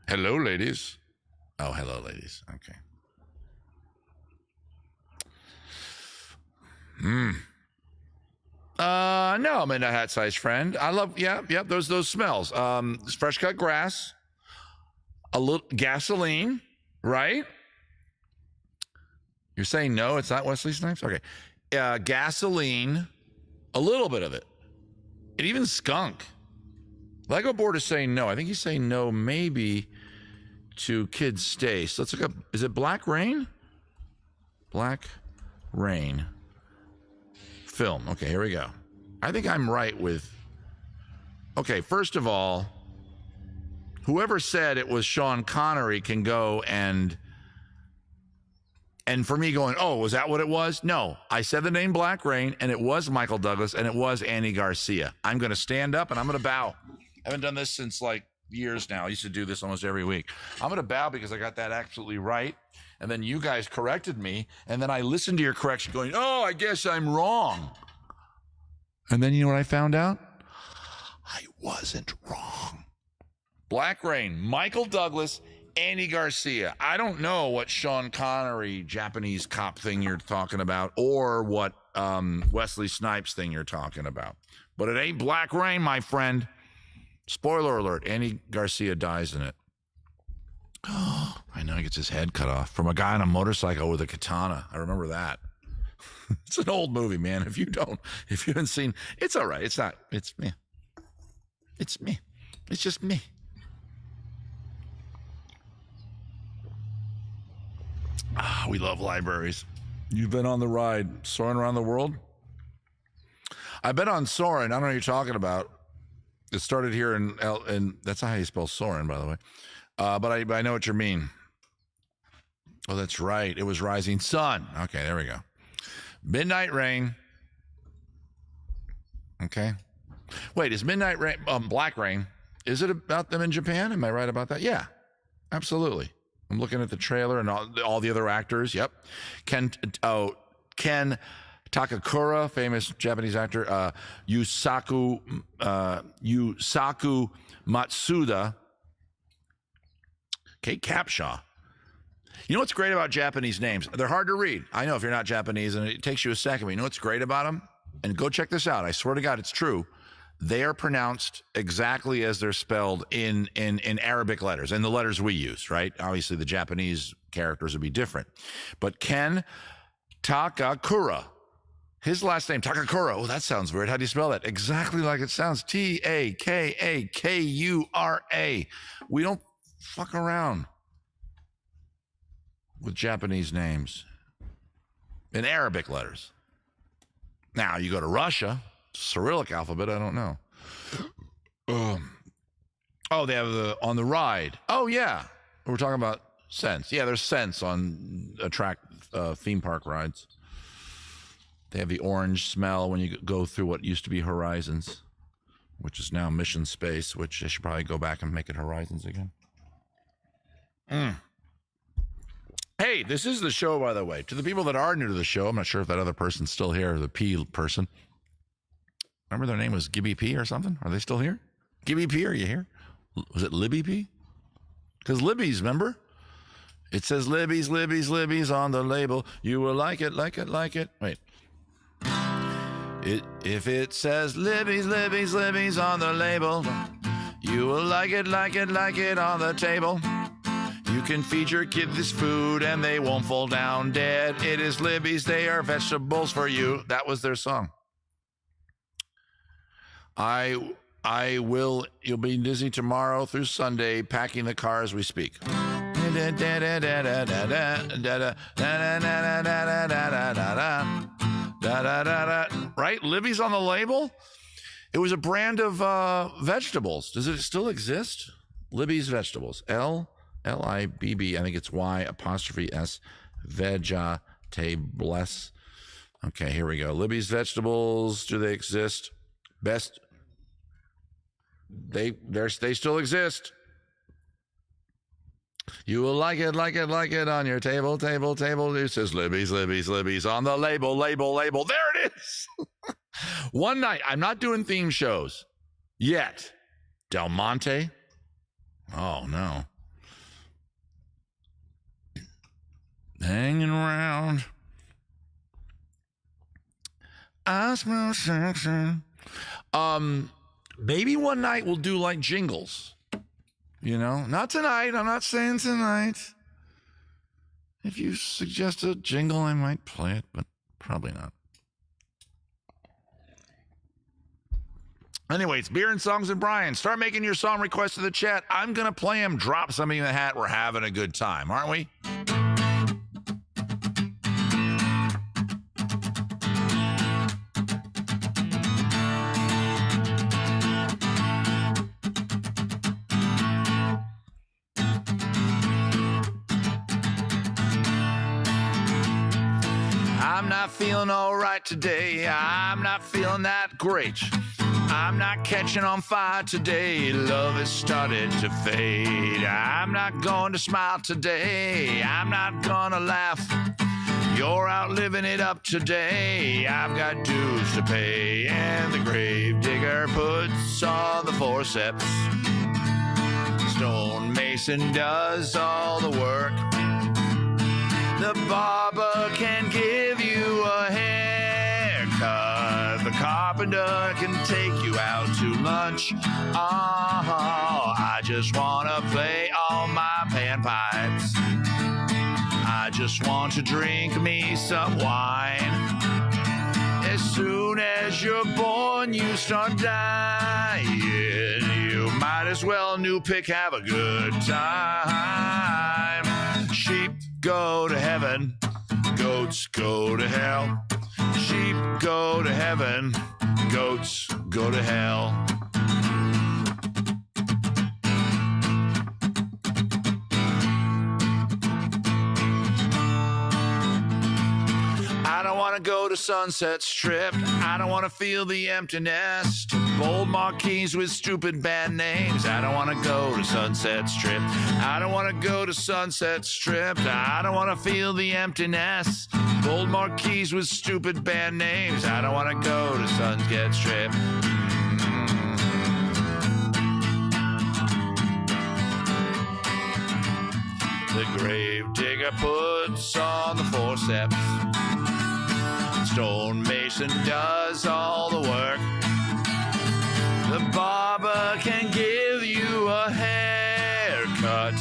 Hello, ladies. Oh, hello, ladies. Okay. No, I'm in a hat-sized friend. I love, yep, those smells. Fresh cut grass, a little gasoline, right? You're saying no, it's not Wesley Snipes? Okay. Gasoline, a little bit of it. And even skunk. Lego Board is saying no. I think he's saying no maybe to Kids Stay. So let's look up, is it Black Rain? Black Rain. Film. Okay, here we go. I think I'm right with... Okay, first of all, whoever said it was Sean Connery can go and for me going, oh, was that what it was? No, I said the name Black Rain, and it was Michael Douglas, and it was Andy Garcia. I'm going to stand up, and I'm going to bow. I haven't done this since, like, years now. I used to do this almost every week. I'm going to bow because I got that absolutely right, and then you guys corrected me, and then I listened to your correction going, oh, I guess I'm wrong. And then you know what I found out? I wasn't wrong. Black Rain, Michael Douglas, Andy Garcia. I don't know what Sean Connery Japanese cop thing you're talking about or what Wesley Snipes thing you're talking about. But it ain't Black Rain, my friend. Spoiler alert, Andy Garcia dies in it. Oh, I know he gets his head cut off from a guy on a motorcycle with a katana. I remember that. It's an old movie, man. If you haven't seen, it's all right. It's not, it's me. It's me. It's just me. We love libraries. You've been on the ride, Soaring Around the World? I've been on Soarin'. I don't know what you're talking about. It started here in that's not how you spell Soarin', by the way. But I know what you mean. Oh, that's right. It was Rising Sun. Okay, there we go. Midnight Rain. Okay. Wait, is Midnight Rain, Black Rain, is it about them in Japan? Am I right about that? Yeah, absolutely. I'm looking at the trailer and all the other actors. Yep. Ken Takakura, famous Japanese actor. Yusaku Matsuda. Kate Capshaw. You know what's great about Japanese names? They're hard to read. I know if you're not Japanese and it takes you a second, but you know what's great about them? And go check this out. I swear to God, it's true. They are pronounced exactly as they're spelled in Arabic letters, and the letters we use, right? Obviously, the Japanese characters would be different. But Ken Takakura, his last name, Takakura. Oh, that sounds weird. How do you spell that? Exactly like it sounds. Takakura. We don't fuck around with Japanese names in Arabic letters. Now, you go to Russia, Cyrillic alphabet, I don't know. Oh, they have on the ride. Oh, yeah. We're talking about Scents. Yeah, there's scents on theme park rides. They have the orange smell when you go through what used to be Horizons, which is now Mission Space, which they should probably go back and make it Horizons again. Hey, this is the show, by the way. To the people that are new to the show, I'm not sure if that other person's still here, the P person. Remember their name was Gibby P or something? Are they still here? Gibby P, are you here? Was it Libby P? Because Libby's, remember? It says Libby's, Libby's, Libby's on the label. You will like it, like it, like it. Wait. If it says Libby's, Libby's, Libby's on the label, you will like it, like it, like it on the table. You can feed your kid this food and they won't fall down dead. It is Libby's, they are vegetables for you. That was their song. I will, you'll be busy tomorrow through Sunday packing the car as we speak. Right? Libby's on the label? It was a brand of vegetables. Does it still exist? Libby's Vegetables. L-I-B-B, I think it's Y''S, Vegetables. Okay, here we go. Libby's Vegetables, do they exist? Best, they still exist. You will like it, like it, like it on your table, table, table. It says Libby's, Libby's, Libby's on the label, label, label. There it is. One night, I'm not doing theme shows yet. Del Monte. Oh, no. Hanging around. I smell sexy. Maybe one night we'll do like jingles. You know, not tonight. I'm not saying tonight. If you suggest a jingle, I might play it, but probably not. Anyway, it's Beer and Songs and Brian. Start making your song requests in the chat. I'm going to play them. Drop something in the hat. We're having a good time, aren't we? I'm not feeling all right today. I'm not feeling that great. I'm not catching on fire today. Love has started to fade. I'm not going to smile today. I'm not gonna laugh. You're out living it up today. I've got dues to pay. And the grave digger puts on the forceps. Stone mason does all the work. The barber can give you a haircut. The carpenter can take you out to lunch. Oh, I just want to play all my panpipes. I just want to drink me some wine. As soon as you're born, you start dying. You might as well new pick, have a good time. Sheep go to heaven, goats go to hell. Sheep go to heaven, goats go to hell. I don't want to go to Sunset Strip. I don't want to feel the emptiness. Bold marquees with stupid band names. I don't want to go to Sunset Strip. I don't want to go to Sunset Strip. I don't want to feel the emptiness. Bold marquees with stupid band names. I don't want to go to Sunset Strip. The grave digger puts on the forceps. Stone mason does all the work. The barber can give you a haircut.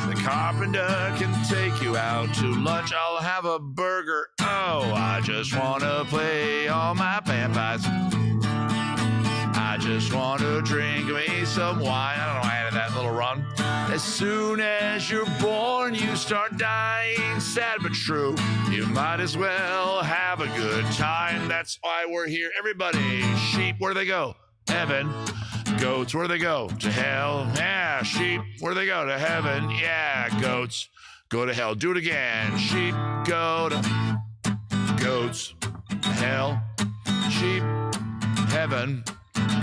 The carpenter can take you out to lunch. I'll have a burger. Oh, I just want to play all my panpipes. I just want to drink me some wine. I don't know why I added that little run. As soon as you're born, you start dying. Sad but true. You might as well have a good time. That's why we're here. Everybody, sheep, where do they go? Heaven. Goats, where do they go? To hell. Yeah, sheep, where do they go? To heaven. Yeah, goats go to hell. Do it again. Sheep go to goats, hell. Sheep, heaven,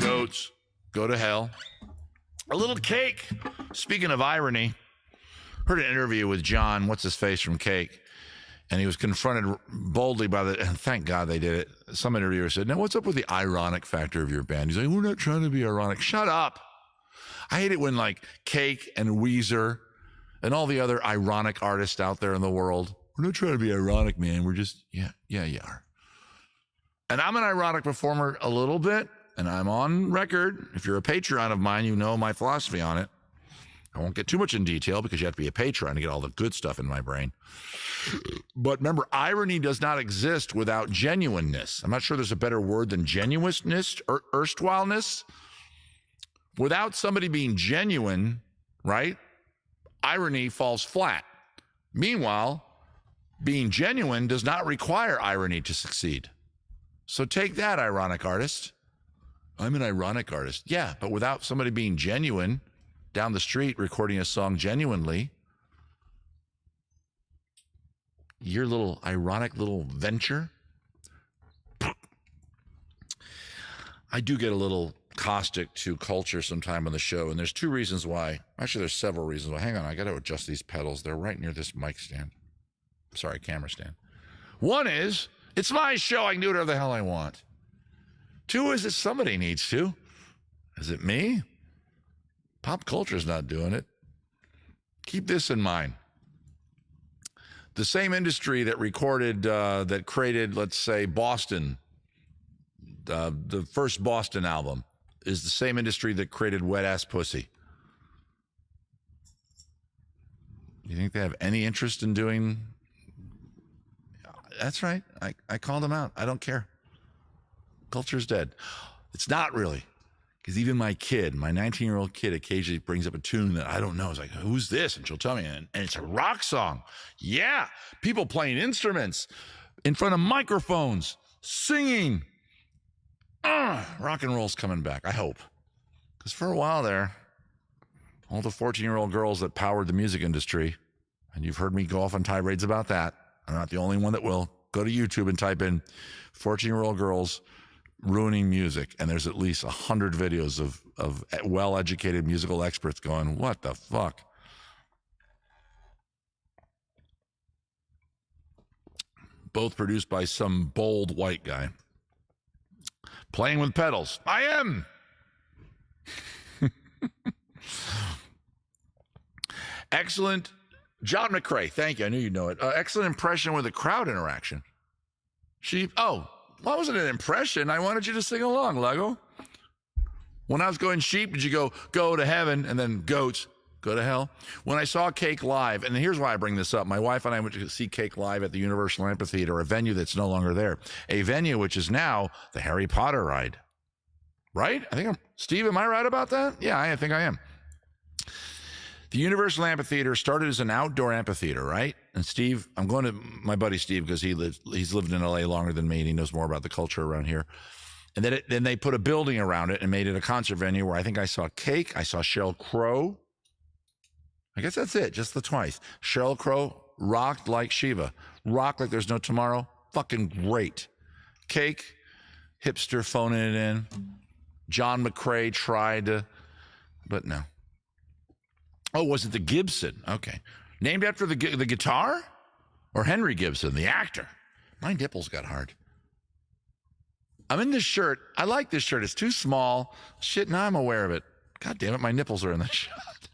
goats, go to hell. A little Cake. Speaking of irony, heard an interview with John, what's his face from Cake, and he was confronted boldly by and thank God they did it. Some interviewer said, now what's up with the ironic factor of your band? He's like, we're not trying to be ironic. Shut up. I hate it when like Cake and Weezer and all the other ironic artists out there in the world, we're not trying to be ironic, man. We're just, yeah, you are. And I'm an ironic performer a little bit, and I'm on record. If you're a Patreon of mine, you know my philosophy on it. I won't get too much in detail because you have to be a patron to get all the good stuff in my brain. But remember, irony does not exist without genuineness. I'm not sure there's a better word than genuineness or erstwhileness. Without somebody being genuine, right, irony falls flat. Meanwhile, being genuine does not require irony to succeed. So take that, ironic artist. I'm an ironic artist. Yeah, but without somebody being genuine down the street recording a song genuinely, your little ironic little venture. I do get a little caustic to culture sometime on the show, and there's two reasons why. Actually, there's several reasons why. Hang on, I got to adjust these pedals. They're right near this mic stand. Sorry, camera stand. One is, it's my show. I can do whatever the hell I want. Two is that somebody needs to. Is it me? Pop culture's not doing it. Keep this in mind. The same industry that recorded, that created, let's say, Boston, the first Boston album, is the same industry that created Wet Ass Pussy. You think they have any interest in doing? That's right. I called them out. I don't care. Culture's dead. It's not really. Because even my kid, my 19-year-old kid, occasionally brings up a tune that I don't know. It's like, who's this? And she'll tell me. And it's a rock song. Yeah. People playing instruments in front of microphones, singing. Rock and roll's coming back, I hope. Because for a while there, all the 14-year-old girls that powered the music industry, and you've heard me go off on tirades about that. I'm not the only one that will. Go to YouTube and type in 14-year-old girls ruining music, and there's at least 100 videos of well-educated musical experts going, what the fuck? Both produced by some bold white guy. Playing with pedals. I am! Excellent. John McCrae, thank you. I knew you'd know it. Excellent impression with a crowd interaction. Well, wasn't an impression. I wanted you to sing along, Lego. When I was going sheep, did you go to heaven, and then goats, go to hell? When I saw Cake live, and here's why I bring this up. My wife and I went to see Cake live at the Universal Amphitheater, a venue that's no longer there. A venue which is now the Harry Potter ride. Right? Steve, am I right about that? Yeah, I think I am. The Universal Amphitheater started as an outdoor amphitheater, right? And Steve, I'm going to my buddy Steve because he's lived in LA longer than me and he knows more about the culture around here. And then they put a building around it and made it a concert venue where I think I saw Cake, I saw Sheryl Crow. I guess that's it, just the twice. Sheryl Crow rocked like Shiva. Rocked like there's no tomorrow. Fucking great. Cake, hipster phoning it in. John McCrae tried to, but no. Oh, was it the Gibson? Okay. Named after the guitar? Or Henry Gibson, the actor? My nipples got hard. I'm in this shirt. I like this shirt. It's too small. Shit, now I'm aware of it. God damn it, my nipples are in the shot.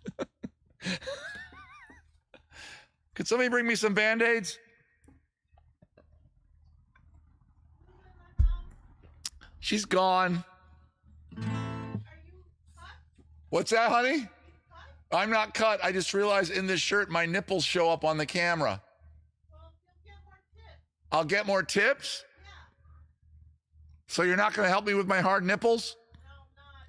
Could somebody bring me some Band-Aids? She's gone. What's that, honey? I'm not cut. I just realized in this shirt, my nipples show up on the camera. Well, you'll get more tips. I'll get more tips? Yeah. So you're not going to help me with my hard nipples? No, not.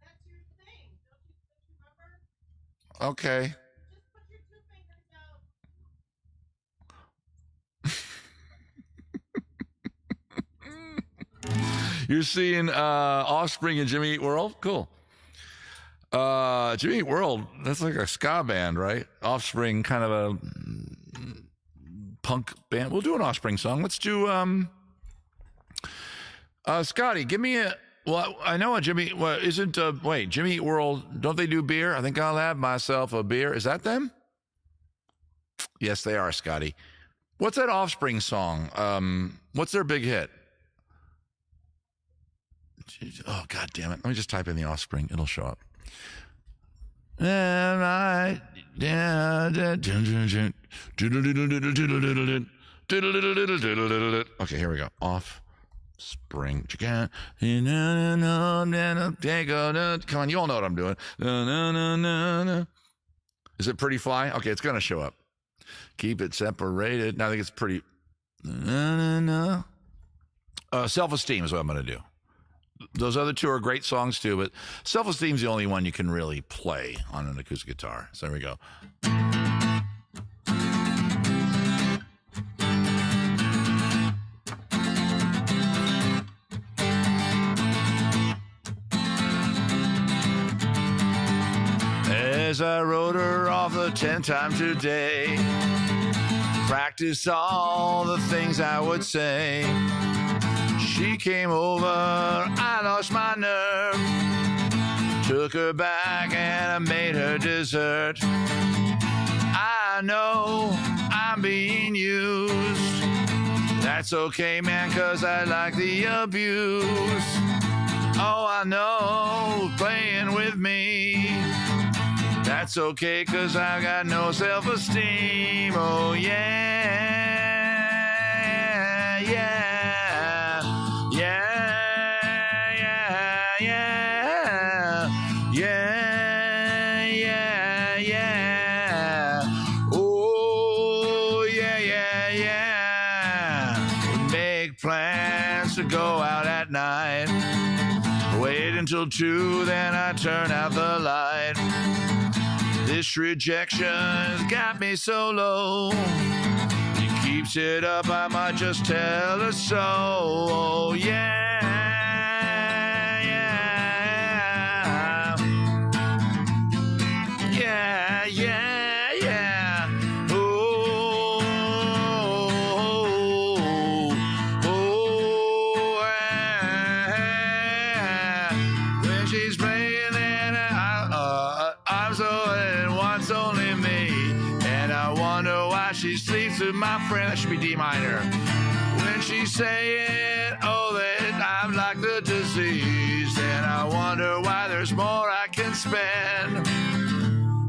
That's your thing. Don't you remember? Okay. Just put your 2 fingers out. You're seeing Offspring and Jimmy Eat World? Cool. Jimmy Eat World, that's like a ska band, right? Offspring, kind of a punk band. We'll do an Offspring song. Let's do Scotty, give me a. Well, I know a Jimmy. Well, isn't wait, Jimmy Eat World? Don't they do beer? I think I'll have myself a beer. Is that them? Yes, they are, Scotty. What's that Offspring song? What's their big hit? Jeez, oh, God damn it! Let me just type in the Offspring. It'll show up. Okay, here we go. Offspring. Come on, you all know what I'm doing. Is it Pretty Fly? Okay, it's gonna show up. Keep it separated. I think it's pretty. Self-Esteem is what I'm gonna do. Those other two are great songs too, but Self-Esteem's the only one you can really play on an acoustic guitar. So there we go. As I rode her off the 10th time today, practiced all the things I would say. She came over, I lost my nerve. Took her back and I made her dessert. I know I'm being used. That's okay, man, 'cause I like the abuse. Oh, I know, playing with me. That's okay, 'cause I've got no self-esteem. Oh, yeah, yeah. To go out at night, wait until 2, then I turn out the light. This rejection's got me so low. He keeps it up, I might just tell her so. Oh, yeah, yeah, yeah, yeah, yeah. Oh, when she's playing, then I'm so it wants only me, and I wonder why she sleeps with my friend. That should be D minor. When she's saying, oh, that I'm like the disease, then I wonder why there's more I can spend.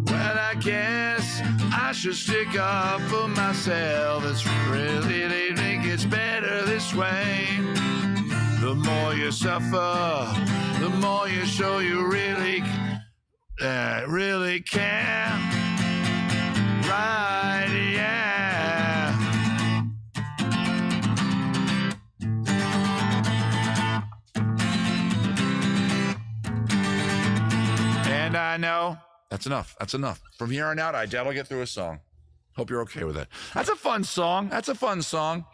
Well, I guess I should stick up for myself. It's really, they think it's better this way. The more you suffer, the more you show you really care. Right, yeah. And I know that's enough. That's enough. From here on out, I doubt I'll get through a song. Hope you're okay with that. That's a fun song. That's a fun song.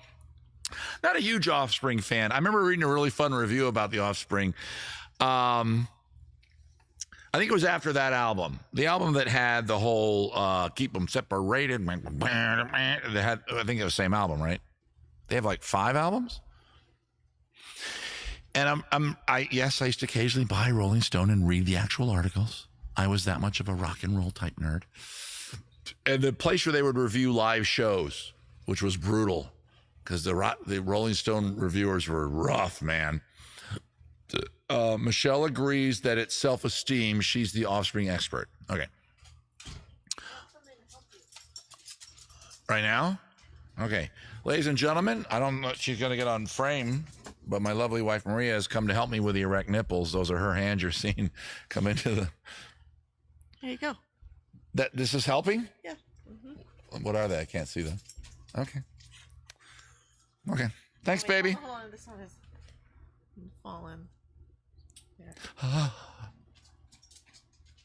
Not a huge Offspring fan. I remember reading a really fun review about the Offspring. I think it was after that album. The album that had the whole keep them separated. They had, I think it was the same album, right? They have like 5 albums. And yes, I used to occasionally buy Rolling Stone and read the actual articles. I was that much of a rock and roll type nerd. And the place where they would review live shows, which was brutal, because the Rolling Stone reviewers were rough, man. Michelle agrees that it's self-esteem. She's the Offspring expert. Okay. Right now? Okay. Ladies and gentlemen, I don't know if she's going to get on frame, but my lovely wife Maria has come to help me with the erect nipples. Those are her hands you're seeing come into the... There you go. This is helping? Yeah. Mm-hmm. What are they? I can't see them. Okay. Okay. Thanks, baby. Hold on. This one is fallen. There.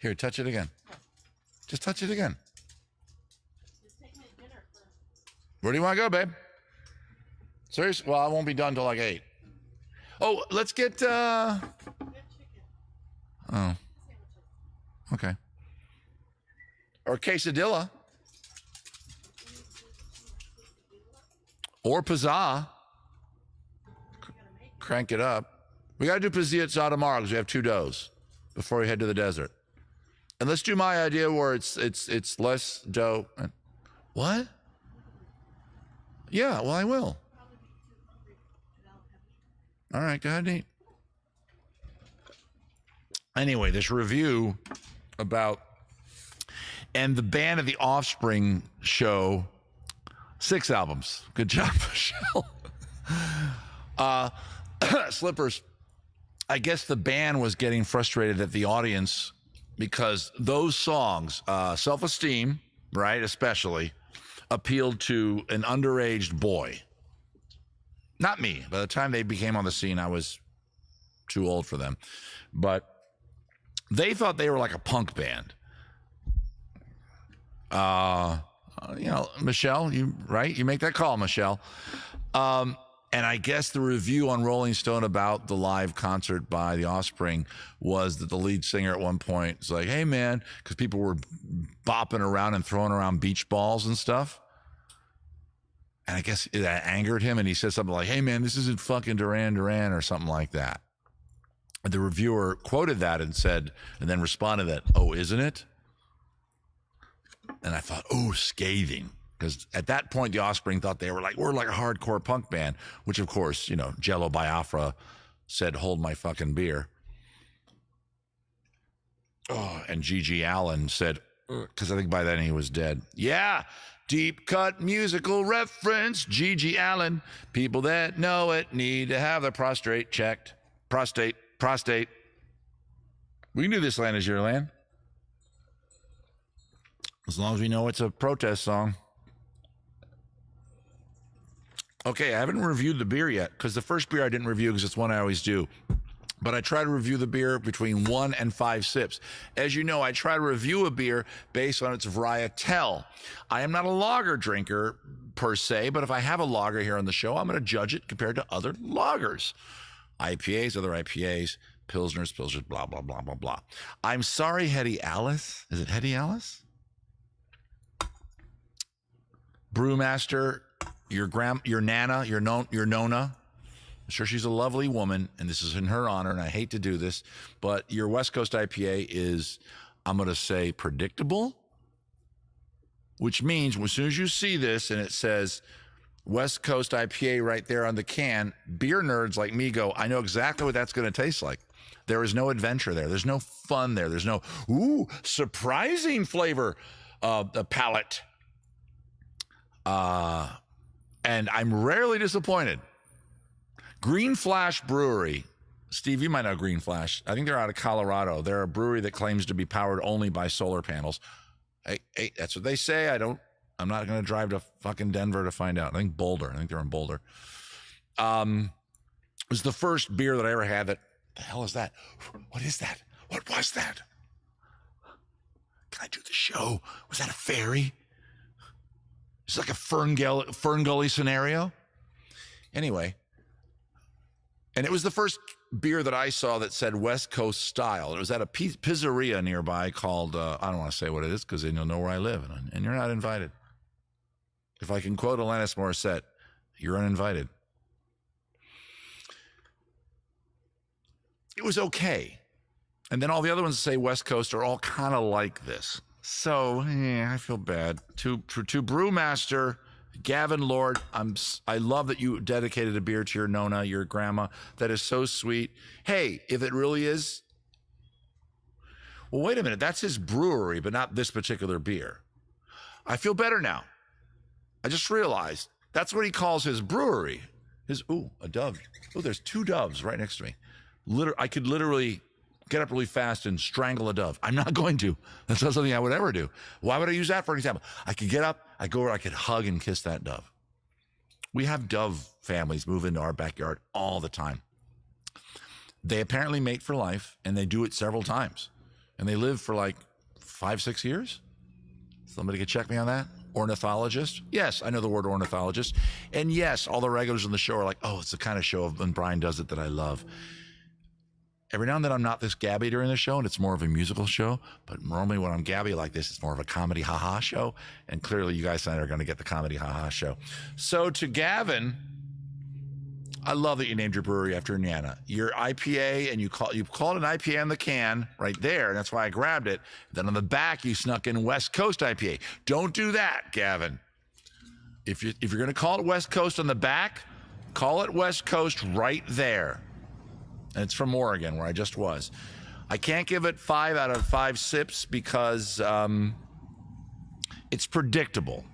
Here, touch it again. Just touch it again. Just take me to dinner first. Where do you want to go, babe? Seriously? Well, I won't be done till like 8. Oh, let's get... Good chicken. Oh. or quesadilla, or pizzazz. Crank it up. We got to do pizzazz tomorrow because we have 2 doughs before we head to the desert. And let's do my idea where it's less dough. What? Yeah, well, I will. All right, go ahead and eat. Anyway, this review about, and the band of the Offspring show, 6 albums. Good job, Michelle. Slippers. I guess the band was getting frustrated at the audience because those songs, Self-Esteem, right, especially, appealed to an underage boy. Not me. By the time they became on the scene, I was too old for them. But they thought they were like a punk band. Michelle, you make that call, Michelle. And I guess the review on Rolling Stone about the live concert by The Offspring was that the lead singer at one point was like, hey, man, because people were bopping around and throwing around beach balls and stuff. And I guess it angered him, and he said something like, hey, man, this isn't fucking Duran Duran or something like that. And the reviewer quoted that and said, and then responded that, oh, isn't it? And I thought, oh, scathing. Because at that point, the Offspring thought we're like a hardcore punk band, which, of course, Jello Biafra said, hold my fucking beer. Oh, and G.G. Allen said, because I think by then he was dead. Yeah, deep cut musical reference, G.G. Allen. People that know it need to have their prostate checked. Prostate. We can do this land is your land. As long as we know it's a protest song. Okay, I haven't reviewed the beer yet, because the first beer I didn't review because it's one I always do. But I try to review the beer between 1 and 5 sips. As you know, I try to review a beer based on its varietal. I am not a lager drinker per se, but if I have a lager here on the show, I'm going to judge it compared to other lagers. IPAs, other IPAs, Pilsners, blah, blah, blah, blah, blah. I'm sorry, Hetty Alice. Is it Hetty Alice? Brewmaster, your Nana, your Nona. I'm sure she's a lovely woman, and this is in her honor, and I hate to do this, but your West Coast IPA is, I'm going to say, predictable, which means as soon as you see this and it says West Coast IPA right there on the can, beer nerds like me go, I know exactly what that's going to taste like. There is no adventure there. There's no fun there. There's no, surprising flavor palette. And I'm rarely disappointed. Green Flash Brewery. Steve, you might know Green Flash. I think they're out of Colorado. They're a brewery that claims to be powered only by solar panels. Hey, that's what they say. I'm not going to drive to fucking Denver to find out. I think they're in Boulder. It was the first beer that I ever had that, the hell is that? What is that? What was that? Can I do the show? Was that a fairy? It's like a Fern Gully scenario. Anyway. And it was the first beer that I saw that said West Coast style. It was at a pizzeria nearby called, I don't want to say what it is because then you'll know where I live, and you're not invited. If I can quote Alanis Morissette, you're uninvited. It was okay. And then all the other ones that say West Coast are all kind of like this. So, I feel bad. To Brewmaster, Gavin Lord, I love that you dedicated a beer to your Nona, your grandma. That is so sweet. Hey, if it really is, well, wait a minute. That's his brewery, but not this particular beer. I feel better now. I just realized that's what he calls his brewery. A dove. There's 2 doves right next to me. I could literally get up really fast and strangle a dove. I'm not going to. That's not something I would ever do. Why would I use that for an example? I could get up, I go over, I could hug and kiss that dove. We have dove families move into our backyard all the time. They apparently mate for life, and they do it several times. And they live for like 5-6 years. Somebody could check me on that? Ornithologist? Yes, I know the word ornithologist. And yes, all the regulars on the show are like, oh, it's the kind of show when Brian does it that I love. Every now and then I'm not this gabby during the show, and it's more of a musical show. But normally when I'm gabby like this, it's more of a comedy ha-ha show. And clearly you guys tonight are going to get the comedy ha-ha show. So to Gavin, I love that you named your brewery after Nana. Your IPA, and you called an IPA on the can right there, and that's why I grabbed it. Then on the back, you snuck in West Coast IPA. Don't do that, Gavin. If you're going to call it West Coast on the back, call it West Coast right there. And it's from Oregon, where I just was. I can't give it 5 out of 5 sips because it's predictable.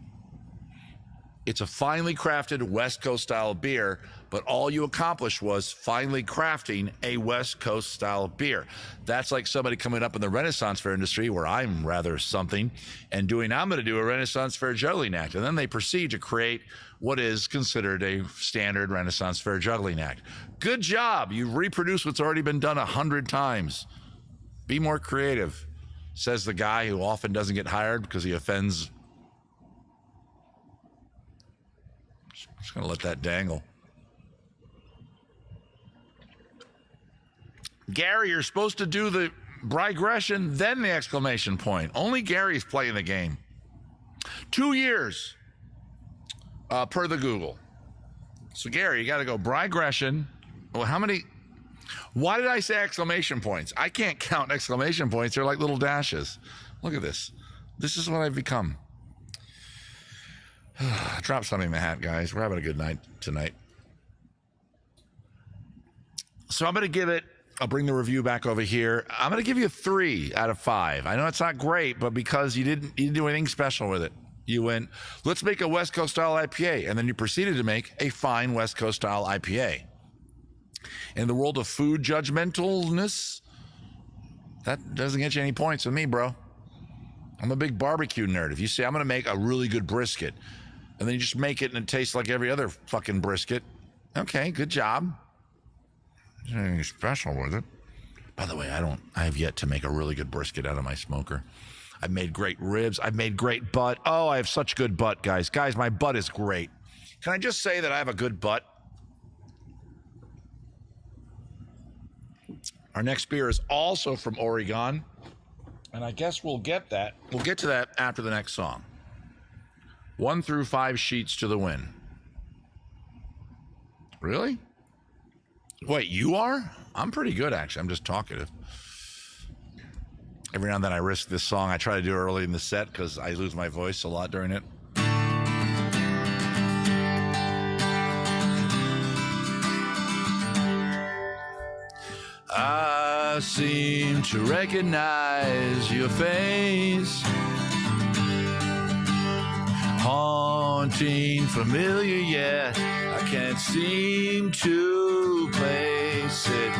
It's a finely crafted West Coast style beer, but all you accomplished was finally crafting a West Coast style beer. That's like somebody coming up in the Renaissance Fair industry, where I'm rather something, and I'm going to do a Renaissance Fair juggling act. And then they proceed to create what is considered a standard Renaissance Fair juggling act. Good job. You reproduced what's already been done 100 times. Be more creative, says the guy who often doesn't get hired because he offends. Just going to let that dangle. Gary, you're supposed to do the brigression, then the exclamation point. Only Gary's playing the game. 2 years per the Google. So, Gary, you got to go brigression. Well, how many? Why did I say exclamation points? I can't count exclamation points. They're like little dashes. Look at this. This is what I've become. Drop something in the hat, guys. We're having a good night tonight. So I'm going to give it, I'll bring the review back over here. I'm going to give you 3 out of 5. I know it's not great, but because you didn't do anything special with it. You went, let's make a West Coast style IPA. And then you proceeded to make a fine West Coast style IPA. In the world of food judgmentalness, that doesn't get you any points with me, bro. I'm a big barbecue nerd. If you say I'm going to make a really good brisket, and then you just make it and it tastes like every other fucking brisket, okay, good job. There's anything special with it. By the way, I have yet to make a really good brisket out of my smoker. I've made great ribs. I've made great butt. Oh, I have such good butt, guys. Guys, my butt is great. Can I just say that I have a good butt? Our next beer is also from Oregon, and I guess we'll get that. We'll get to that after the next song. 1 through 5 sheets to the win. Really? Wait, you are? I'm pretty good, actually. I'm just talkative. Every now and then I risk this song. I try to do it early in the set because I lose my voice a lot during it. I seem to recognize your face, haunting, familiar, yet I can't seem to place it.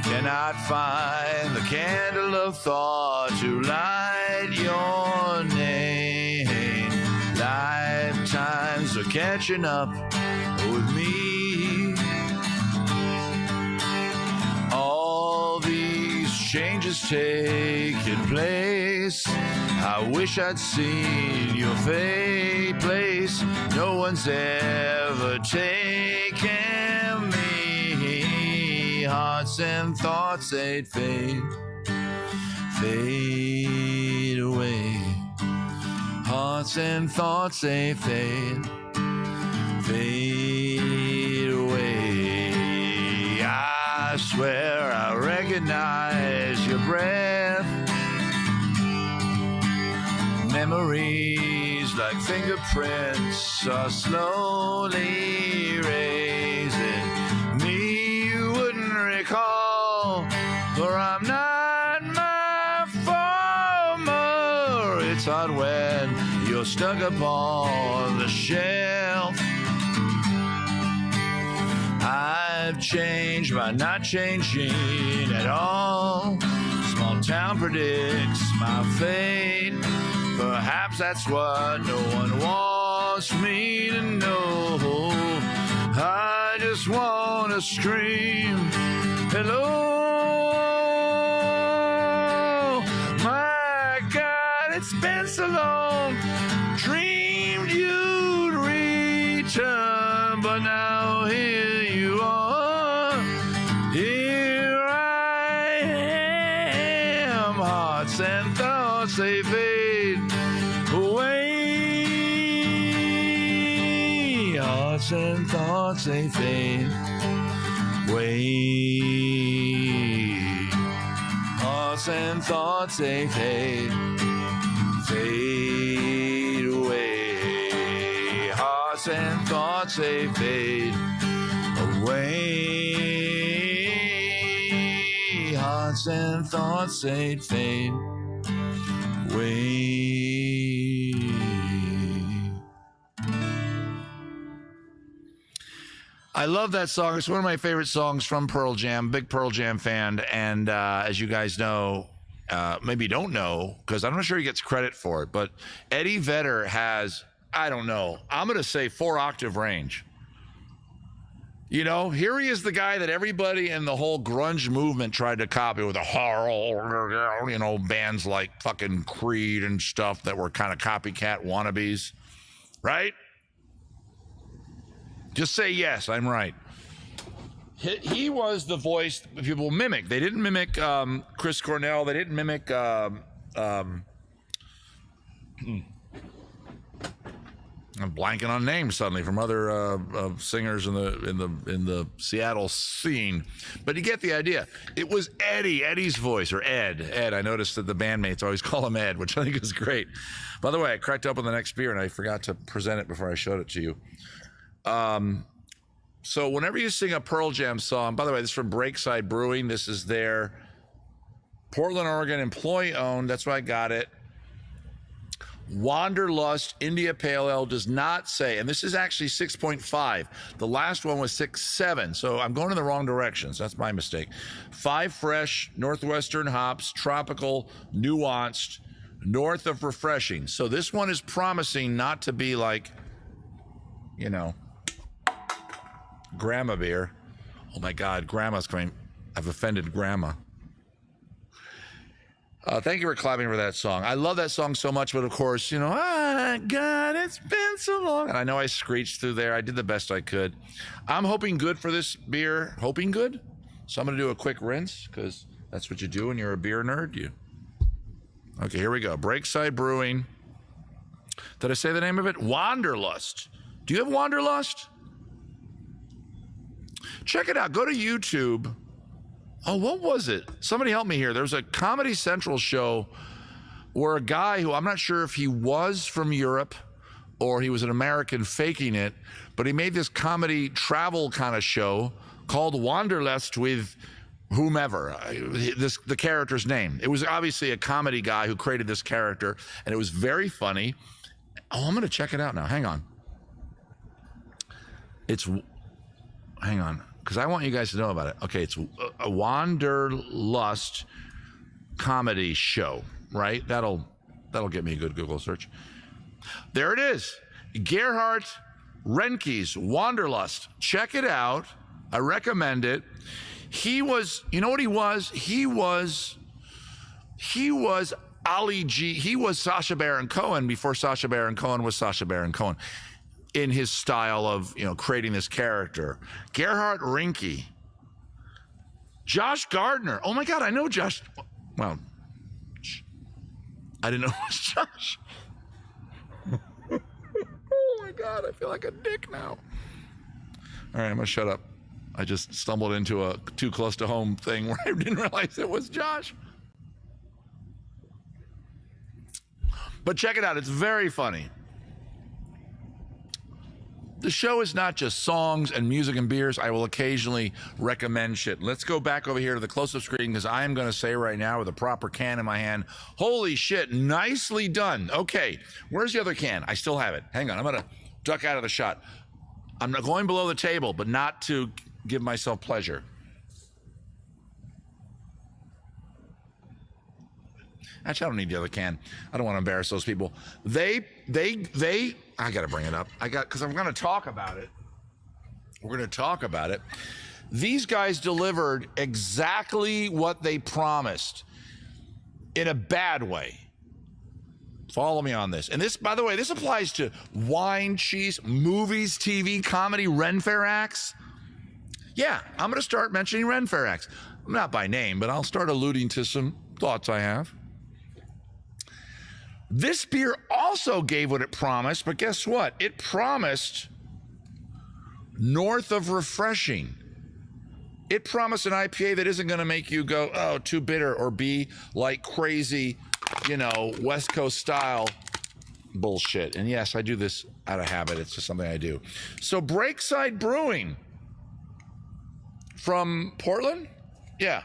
Cannot find the candle of thought to light your name. Lifetimes are catching up with me. All these changes taking place. I wish I'd seen your place. No one's ever taken me. Hearts and thoughts, they'd fade away. Hearts and thoughts, they fade away. I swear I recognize your breath. Memories like fingerprints are slowly erasing me. You wouldn't recall, for I'm not my former. It's hard when you're stuck upon the shelf. I've changed by not changing at all. Small town predicts my fate. Perhaps that's what no one wants me to know. I just want to scream, hello. My God, it's been so long. Dreamed you'd return, but now here you are. Here I Hearts and thoughts, they fade away. Hearts and thoughts, they fade away. Hearts and thoughts, they fade away. Hearts and thoughts, they fade away. I love that song. It's one of my favorite songs from Pearl Jam. Big Pearl Jam fan. And as you guys know, maybe don't know, because I'm not sure he gets credit for it, but Eddie Vedder has, I don't know, I'm going to say 4-octave range. You know, here he is, the guy that everybody in the whole grunge movement tried to copy with you know, bands like fucking Creed and stuff that were kind of copycat wannabes, right? Just say yes, I'm right. He was the voice people mimic. They didn't mimic Chris Cornell. They didn't mimic I'm blanking on names suddenly from other singers in the Seattle scene, but you get the idea. It was Eddie's voice, or Ed. I noticed that the bandmates always call him Ed, which I think is great. By the way, I cracked up on the next beer and I forgot to present it before I showed it to you. So whenever you sing a Pearl Jam song, by the way, this is from Breakside Brewing. This is their Portland, Oregon, employee-owned. That's why I got it. Wanderlust India Pale Ale does not say, and this is actually 6.5. The last one was 6.7, so I'm going in the wrong directions. That's my mistake. 5 fresh, Northwestern hops, tropical, nuanced, north of refreshing. So this one is promising not to be like, you know, grandma beer. Oh my God, grandma's coming. I've offended grandma. Thank you for clapping for that song. I love that song so much, but of course, you know, God, it's been so long. And I know I screeched through there. I did the best I could. I'm hoping good for this beer. Hoping good? So I'm going to do a quick rinse, because that's what you do when you're a beer nerd. Okay, here we go. Breakside Brewing. Did I say the name of it? Wanderlust. Do you have Wanderlust? Check it out. Go to YouTube. Oh, what was it? Somebody help me here. There was a Comedy Central show where a guy who, I'm not sure if he was from Europe or he was an American faking it, but he made this comedy travel kind of show called Wanderlust with whomever, the character's name. It was obviously a comedy guy who created this character, and it was very funny. Oh, I'm going to check it out now. Hang on. Hang on, because I want you guys to know about it. Okay, it's a Wanderlust comedy show, right? That'll get me a good Google search. There it is. Gerhard Renke's Wanderlust. Check it out. I recommend it. He was, you know what he was? He was Ali G. He was Sacha Baron Cohen before Sacha Baron Cohen was Sacha Baron Cohen, in his style of, you know, creating this character. Gerhard Renke. Josh Gardner. Oh my God, I know Josh. Well, I didn't know it was Josh. Oh my God, I feel like a dick now. All right, I'm gonna shut up. I just stumbled into a too close to home thing where I didn't realize it was Josh. But check it out, it's very funny. The show is not just songs and music and beers. I will occasionally recommend shit. Let's go back over here to the close-up screen, because I am going to say right now with a proper can in my hand, holy shit, nicely done. Okay, where's the other can? I still have it. Hang on, I'm going to duck out of the shot. I'm not going below the table, but not to give myself pleasure. Actually, I don't need the other can. I don't want to embarrass those people. I got to bring it up. Because I'm going to talk about it. We're going to talk about it. These guys delivered exactly what they promised in a bad way. Follow me on this. And this, by the way, this applies to wine, cheese, movies, TV, comedy, Ren Fair acts. Yeah, I'm going to start mentioning Ren Fair acts. Not by name, but I'll start alluding to some thoughts I have. This beer also gave what it promised, but guess what? It promised north of refreshing. It promised an IPA that isn't going to make you go, oh, too bitter, or be like crazy, West Coast style bullshit. And yes, I do this out of habit. It's just something I do. So Breakside Brewing from Portland, yeah.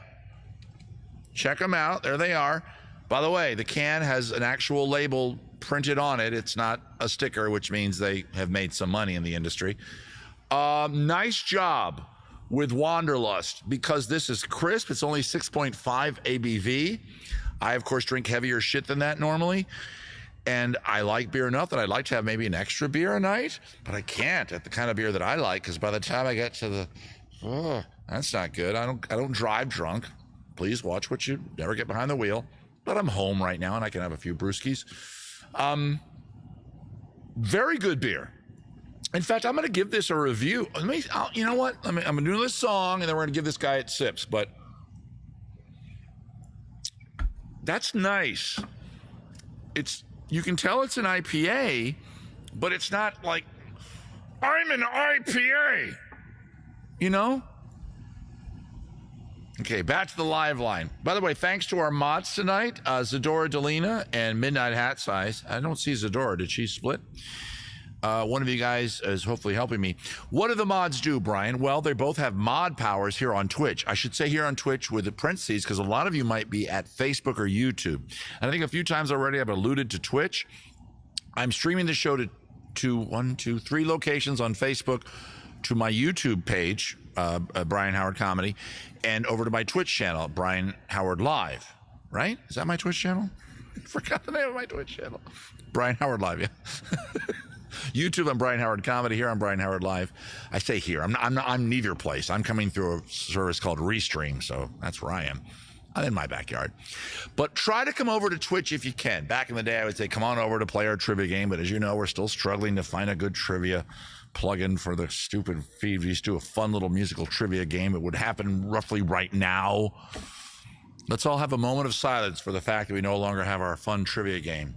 Check them out. There they are. By the way, the can has an actual label printed on it. It's not a sticker, which means they have made some money in the industry. Nice job with Wanderlust, because this is crisp. It's only 6.5 ABV. I, of course, drink heavier shit than that normally. And I like beer enough that I'd like to have maybe an extra beer a night, but I can't at the kind of beer that I like, because by the time I get to the, that's not good. I don't drive drunk. Please watch what you never get behind the wheel. But I'm home right now and I can have a few brewskis. Very good beer. In fact, I'm going to give this a review. You know what? I'm going to do this song and then we're going to give this guy its sips. But that's nice. You can tell it's an IPA, but it's not like, I'm an IPA. Okay, back to the live line. By the way, thanks to our mods tonight, Zadora Delina and Midnight Hat Size. I don't see Zadora. Did she split? One of you guys is hopefully helping me. What do the mods do, Brian? Well, they both have mod powers here on Twitch. I should say here on Twitch with the parentheses, because a lot of you might be at Facebook or YouTube. And I think a few times already I've alluded to Twitch. I'm streaming the show to 3 locations on Facebook, to my YouTube page, Brian Howard Comedy, and over to my Twitch channel, Brian Howard Live. Right? Is that my Twitch channel? I forgot the name of my Twitch channel. Brian Howard Live, yeah. YouTube, I'm Brian Howard Comedy. Here, I'm Brian Howard Live. I say here. I'm neither place. I'm coming through a service called Restream, so that's where I am. I'm in my backyard. But try to come over to Twitch if you can. Back in the day, I would say come on over to play our trivia game, but as you know, we're still struggling to find a good trivia plug-in for the stupid feed. We used to do a fun little musical trivia game. It would happen roughly right now. Let's all have a moment of silence for the fact that we no longer have our fun trivia game.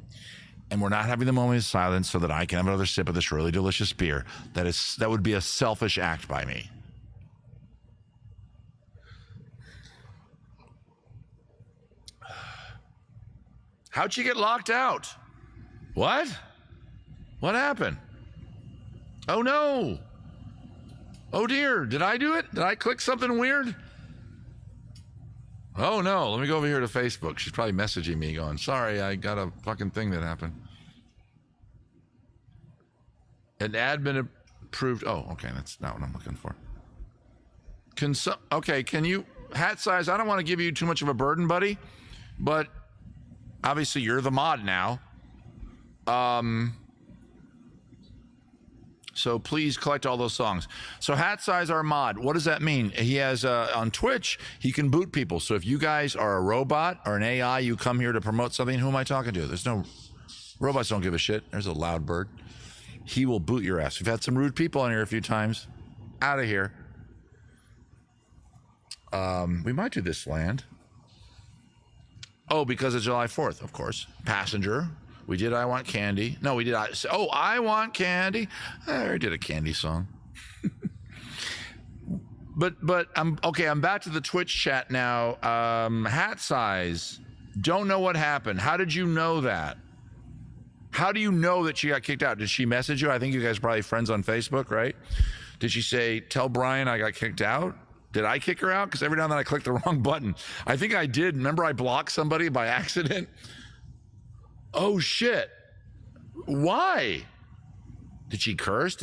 And we're not having the moment of silence so that I can have another sip of this really delicious beer. That would be a selfish act by me. How'd you get locked out? What? What happened? Oh no. Oh dear, did I do it? Did I click something weird? Oh no, let me go over here to Facebook. She's probably messaging me going, sorry, I got a fucking thing that happened. An admin approved. Oh, okay, that's not what I'm looking for. Okay, can you, Hat Size, I don't want to give you too much of a burden, buddy, but obviously you're the mod now. So please collect all those songs. So Hat Size, our mod, what does that mean? He has, on Twitch, he can boot people. So if you guys are a robot or an AI, you come here to promote something, who am I talking to? There's no, robots don't give a shit. There's a loud bird. He will boot your ass. We've had some rude people on here a few times. Out of here. We might do this land. Oh, because of July 4th, of course. Passenger. We did I Want Candy. No, we did I Want Candy. I already did a candy song. but I'm okay, I'm back to the Twitch chat now. Hat Size. Don't know what happened. How did you know that? How do you know that she got kicked out? Did she message you? I think you guys are probably friends on Facebook, right? Did she say, tell Brian I got kicked out? Did I kick her out? Because every now and then I clicked the wrong button. I think I did. Remember I blocked somebody by accident? Oh, shit. Why? Did she curse?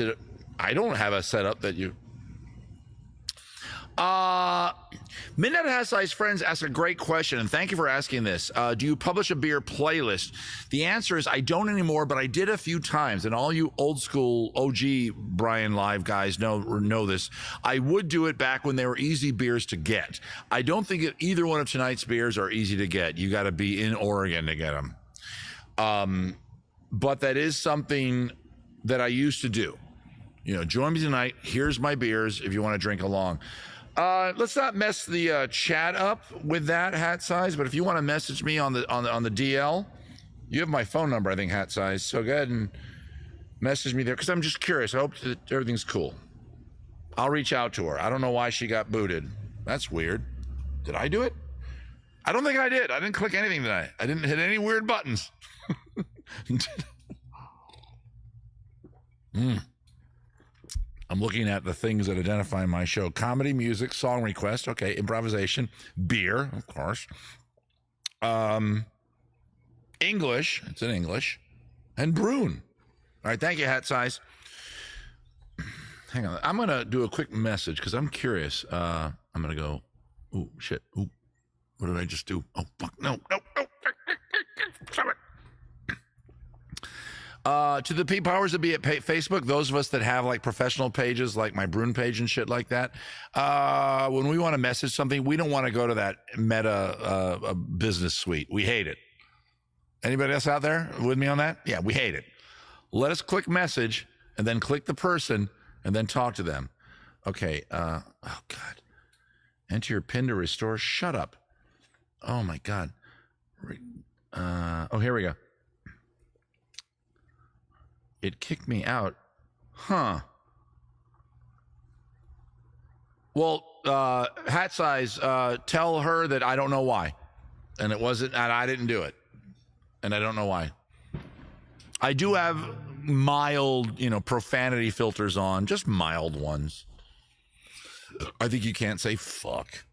I don't have a setup that you... Midnight Hat Size Friends asked a great question, and thank you for asking this. Do you publish a beer playlist? The answer is I don't anymore, but I did a few times, and all you old school OG Brian Live guys know this. I would do it back when they were easy beers to get. I don't think either one of tonight's beers are easy to get. You got to be in Oregon to get them. But that is something that I used to do. You know, join me tonight. Here's my beers if you want to drink along. Let's not mess the chat up with that, Hat Size. But if you want to message me on the DL, you have my phone number, I think, Hat Size. So go ahead and message me there because I'm just curious. I hope that everything's cool. I'll reach out to her. I don't know why she got booted. That's weird. Did I do it? I don't think I did. I didn't click anything tonight. I didn't hit any weird buttons. I'm looking at the things that identify my show. Comedy, music, song request. Okay, improvisation. Beer, of course. English. It's in English. And Brune. All right, thank you, Hat Size. Hang on. I'm going to do a quick message because I'm curious. I'm going to go, ooh, shit. Ooh, what did I just do? Oh, fuck. No. Stop it. To the powers that be at Facebook, those of us that have like professional pages like my Brune page and shit like that, when we want to message something, we don't want to go to that meta business suite. We hate it. Anybody else out there with me on that? Yeah, we hate it. Let us click message and then click the person and then talk to them. Okay. Oh, God. Enter your PIN to restore. Shut up. Oh, my God. Oh, here we go. It kicked me out. Huh. Well, Hat Size, tell her that I don't know why. And it wasn't, and I didn't do it. And I don't know why. I do have mild, profanity filters on, just mild ones. I think you can't say fuck.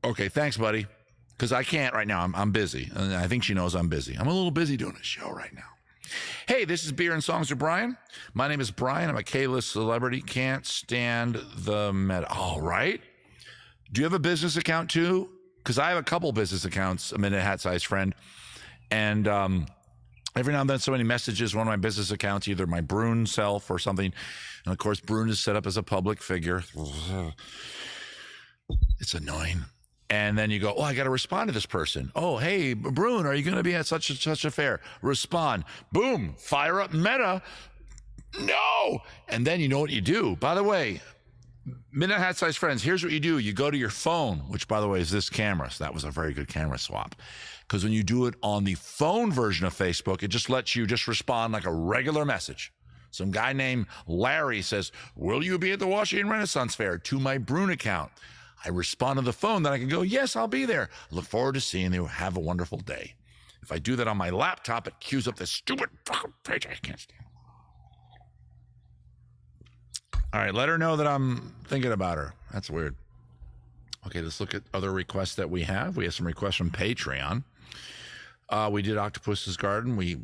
Okay, thanks, buddy. Because I can't right now. I'm busy. And I think she knows I'm busy. I'm a little busy doing a show right now. Hey, this is Beer and Songs with Brian. My name is Brian. I'm a K-list celebrity. Can't stand the meta. All right. Do you have a business account too? Because I have a couple business accounts. I'm in a Hat Size friend. And every now and then somebody messages one of my business accounts, either my Brune self or something. And of course, Brune is set up as a public figure. It's annoying. And then you go, oh, I got to respond to this person. Oh, hey, Brune, are you going to be at such and such a fair? Respond. Boom. Fire up Meta. No. And then you know what you do. By the way, Midnight Hat Size friends, here's what you do. You go to your phone, which, by the way, is this camera. So that was a very good camera swap. Because when you do it on the phone version of Facebook, it just lets you just respond like a regular message. Some guy named Larry says, will you be at the Washington Renaissance Fair? To my Brune account. I respond to the phone, then I can go, yes, I'll be there. I look forward to seeing you. Have a wonderful day. If I do that on my laptop, it queues up this stupid fucking page I can't stand. All right, let her know that I'm thinking about her. That's weird. Okay, let's look at other requests that we have. We have some requests from Patreon. We did Octopus's Garden. We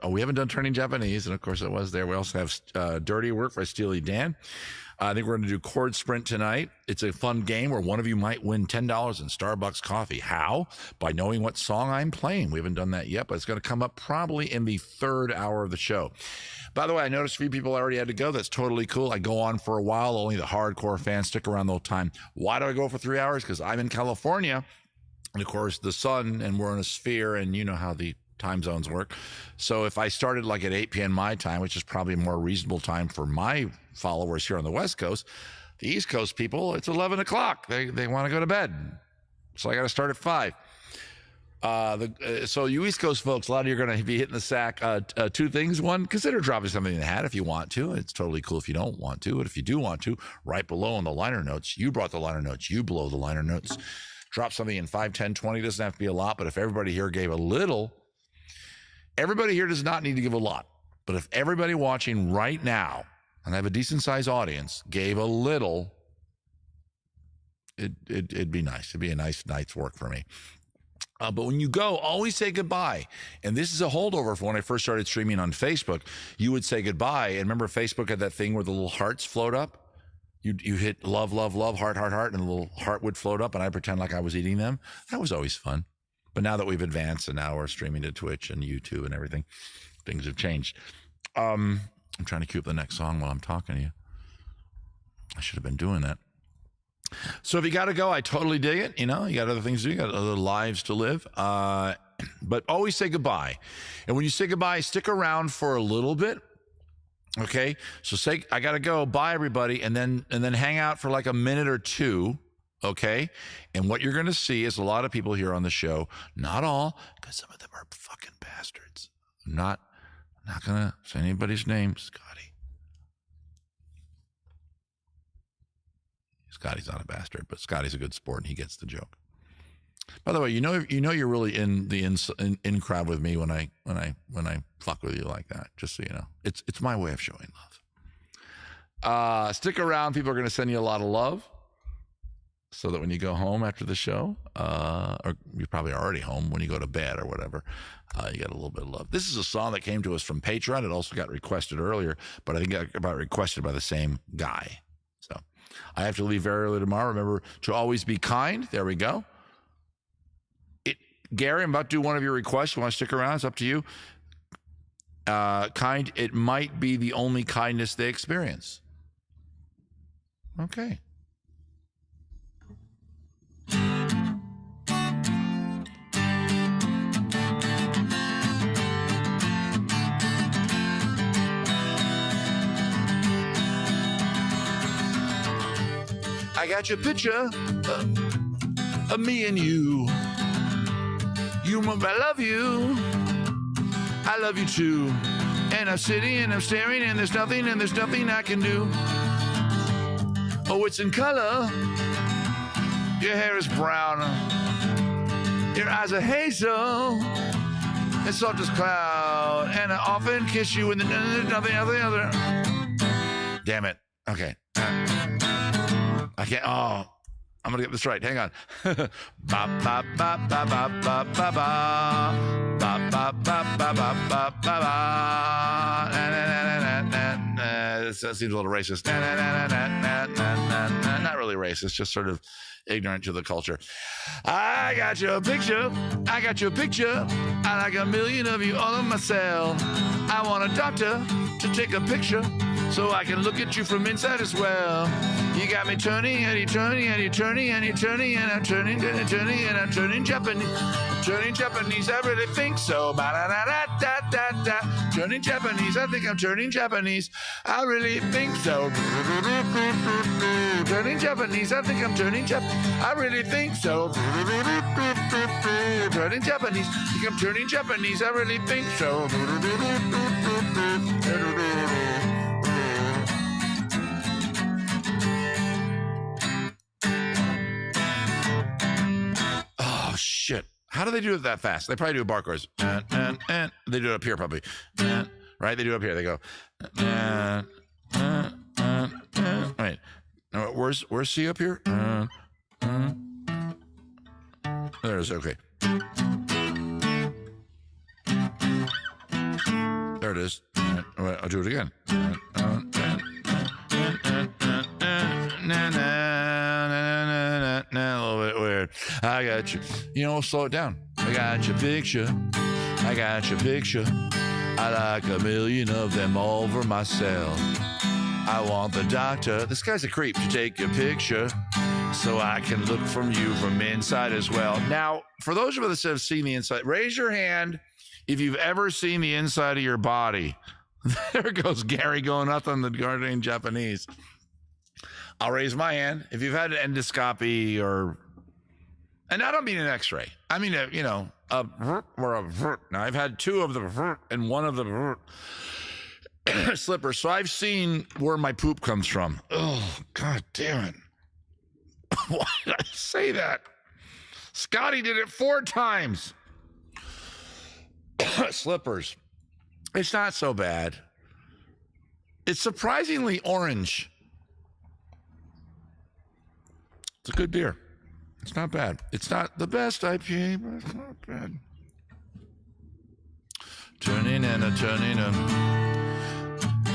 haven't done Turning Japanese, and of course it was there. We also have Dirty Work by Steely Dan. I think we're going to do Chord Sprint tonight. It's a fun game where one of you might win $10 in Starbucks coffee. How? By knowing what song I'm playing. We haven't done that yet, but it's going to come up probably in the third hour of the show. By the way, I noticed a few people already had to go. That's totally cool. I go on for a while. Only the hardcore fans stick around the whole time. Why do I go for 3 hours? Because I'm in California. And of course, the sun, and we're in a sphere, and you know how the time zones work. So if I started like at 8 p.m. my time, which is probably a more reasonable time for my followers here on the West Coast, the East Coast people, it's 11 o'clock. They want to go to bed. So I got to start at 5. So you East Coast folks, a lot of you are going to be hitting the sack. 2 things. One, consider dropping something in the hat if you want to. It's totally cool if you don't want to. But if you do want to, right below in the liner notes, you brought the liner notes, you blow the liner notes. Drop something in 5, 10, 20. Doesn't have to be a lot, but if everybody here gave a little, everybody here does not need to give a lot. But if everybody watching right now, and I have a decent sized audience, gave a little, it'd be nice. It'd be a nice night's work for me. But when you go, always say goodbye. And this is a holdover from when I first started streaming on Facebook. You would say goodbye. And remember, Facebook had that thing where the little hearts float up? You hit love, love, love, heart, heart, heart, and a little heart would float up, and I pretend like I was eating them. That was always fun. But now that we've advanced, and now we're streaming to Twitch and YouTube and everything, things have changed. I'm trying to cue up the next song while I'm talking to you. I should have been doing that. So if you got to go, I totally dig it. You got other things to do. You got other lives to live. But always say goodbye. And when you say goodbye, stick around for a little bit. Okay, so say I gotta go. Bye, everybody, and then hang out for like a minute or two. Okay, and what you're gonna see is a lot of people here on the show. Not all, because some of them are fucking bastards. I'm not gonna say anybody's name, Scotty. Scotty's not a bastard, but Scotty's a good sport and he gets the joke. By the way, you know you're really in the in crowd with me when I fuck with you like that. Just so you know, it's my way of showing love. Stick around. People are going to send you a lot of love, so that when you go home after the show, or you're probably already home when you go to bed or whatever, you get a little bit of love. This is a song that came to us from Patreon. It also got requested earlier, but I think it got requested by the same guy. So I have to leave very early tomorrow. Remember to always be kind. There we go. Gary, I'm about to do one of your requests. You want to stick around? It's up to you. Kind, it might be the only kindness they experience. Okay. I got your picture of me and you. You remember I love you. I love you too. And I'm sitting and I'm staring and there's nothing I can do. Oh, it's in color. Your hair is brown. Your eyes are hazel. And soft as cloud. And I often kiss you and there's nothing other. Damn it. Okay. I can't. Oh. I'm going to get this right. Hang on. Ba ba ba ba ba ba ba ba ba ba ba ba ba ba ba. That seems a little racist. Not really racist, just sort of ignorant to the culture. I got your picture. I got your picture. I like a million of you all on my cell. I want a doctor to take a picture so I can look at you from inside as well. You got me turning and you're turning and you're turning and you're turning and I'm turning and I'm turning and I'm turning Japanese. I'm turning Japanese, I really think so. Ba-da-da-da-da-da-da. Turning Japanese, I think I'm turning Japanese. I really think so. Turning Japanese, I think I'm turning Japanese. I really think so. Turning Japanese, I think I'm turning Japanese. I really think so. Oh, shit. How do they do it that fast? They probably do bar chords. And they do it up here probably. Right? They do it up here. They go. Wait. No, where's C up here? There it is. Okay. There it is. I'll do it again. A little bit weird. I got you. You know, slow it down. I got your picture. I got your picture. I like a million of them all over my cell. I want the doctor, this guy's a creep, to take your picture so I can look from you from inside as well. Now, for those of us that have seen the inside, raise your hand if you've ever seen the inside of your body. There goes Gary going up on the Guardian Japanese. I'll raise my hand. If you've had an endoscopy or, and I don't mean an x-ray. I mean, a or a now I've had two of the and one of the slippers. So I've seen where my poop comes from. Oh, God damn it. Why did I say that? Scotty did it 4 times. Slippers. It's not so bad. It's surprisingly orange. It's a good beer. It's not bad. It's not the best IPA, but it's not bad. Turning and a turning and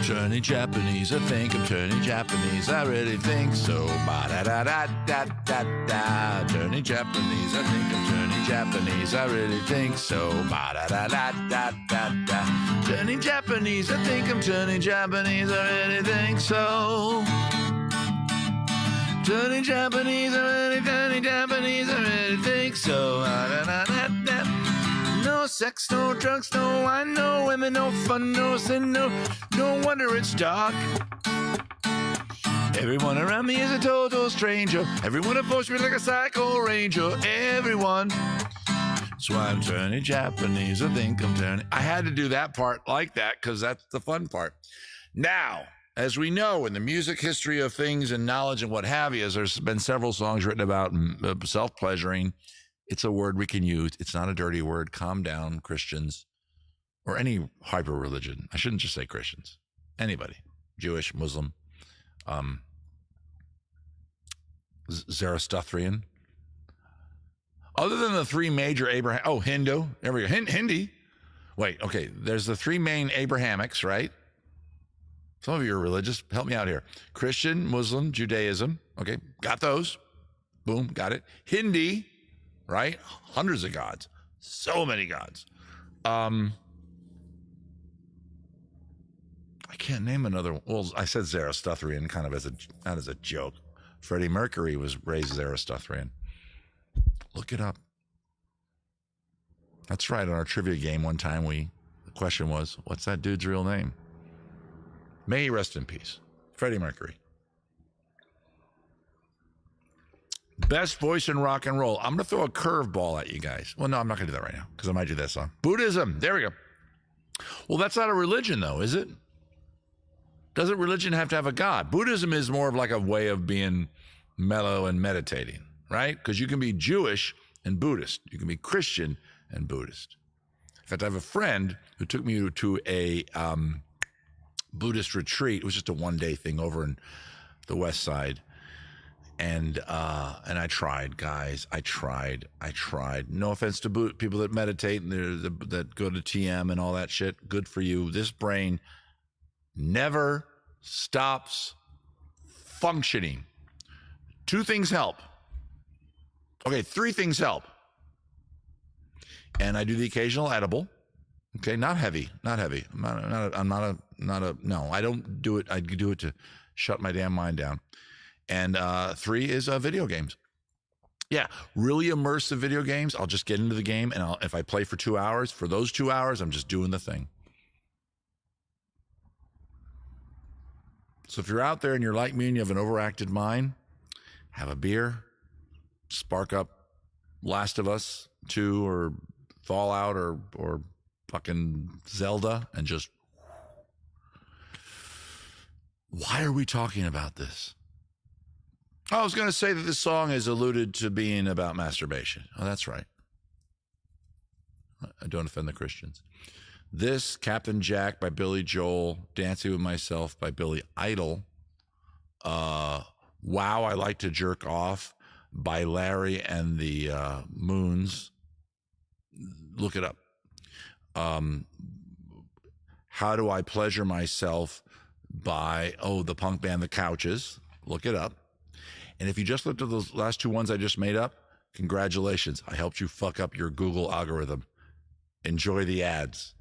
turning Japanese. I think I'm turning Japanese. I really think so. Ba-da-da-da-da-da-da. Turning Japanese. I think I'm turning Japanese. I really think so. Ba-da-da-da-da-da-da. Turning Japanese. I think I'm turning Japanese. I really think so. Turning Japanese, I'm really turning Japanese, I really think so. No sex, no drugs, no wine, no women, no fun, no sin, no wonder it's dark. Everyone around me is a total stranger. Everyone approaches me like a psycho ranger. Everyone. That's why I'm turning Japanese. I think I'm turning. I had to do that part like that because that's the fun part. Now, As we know in the music history of things and knowledge and what have you, there's been several songs written about self-pleasuring. It's a word we can use. It's not a dirty word. Calm down, Christians, or any hyper-religion. I shouldn't just say Christians. Anybody, Jewish, Muslim, Zoroastrian. Other than the three major Hindu. There we go. Hindi. Wait, okay. There's the three main Abrahamics, right? Some of you are religious. Help me out here. Christian, Muslim, Judaism. Okay, got those. Boom, got it. Hindi, right? Hundreds of gods. So many gods. I can't name another one. Well, I said Zoroastrian kind of not as a joke. Freddie Mercury was raised Zoroastrian. Look it up. That's right. On our trivia game one time, the question was, what's that dude's real name? May he rest in peace. Freddie Mercury. Best voice in rock and roll. I'm going to throw a curveball at you guys. Well, no, I'm not going to do that right now because I might do that song. Buddhism. There we go. Well, that's not a religion, though, is it? Doesn't religion have to have a god? Buddhism is more of like a way of being mellow and meditating, right? Because you can be Jewish and Buddhist. You can be Christian and Buddhist. In fact, I have a friend who took me to a Buddhist retreat. It was just a one-day thing over in the West Side. And I tried, guys. I tried. No offense to people that meditate and that go to TM and all that shit. Good for you. This brain never stops functioning. Two things help. Okay, three things help. And I do the occasional edible. Okay, not heavy. No, I don't do it. I do it to shut my damn mind down. And three is video games. Yeah, really immersive video games. I'll just get into the game, and if I play for 2 hours, for those 2 hours, I'm just doing the thing. So if you're out there and you're like me and you have an overactive mind, have a beer, spark up Last of Us 2 or Fallout or fucking Zelda, and just, why are we talking about this? I was going to say that this song is alluded to being about masturbation. Oh, that's right. I don't offend the Christians. This, Captain Jack by Billy Joel, Dancing with Myself by Billy Idol, Wow, I Like to Jerk Off by Larry and the Moons. Look it up. How Do I Pleasure Myself by, the punk band The Couches. Look it up. And if you just looked at those last two ones I just made up, congratulations. I helped you fuck up your Google algorithm. Enjoy the ads.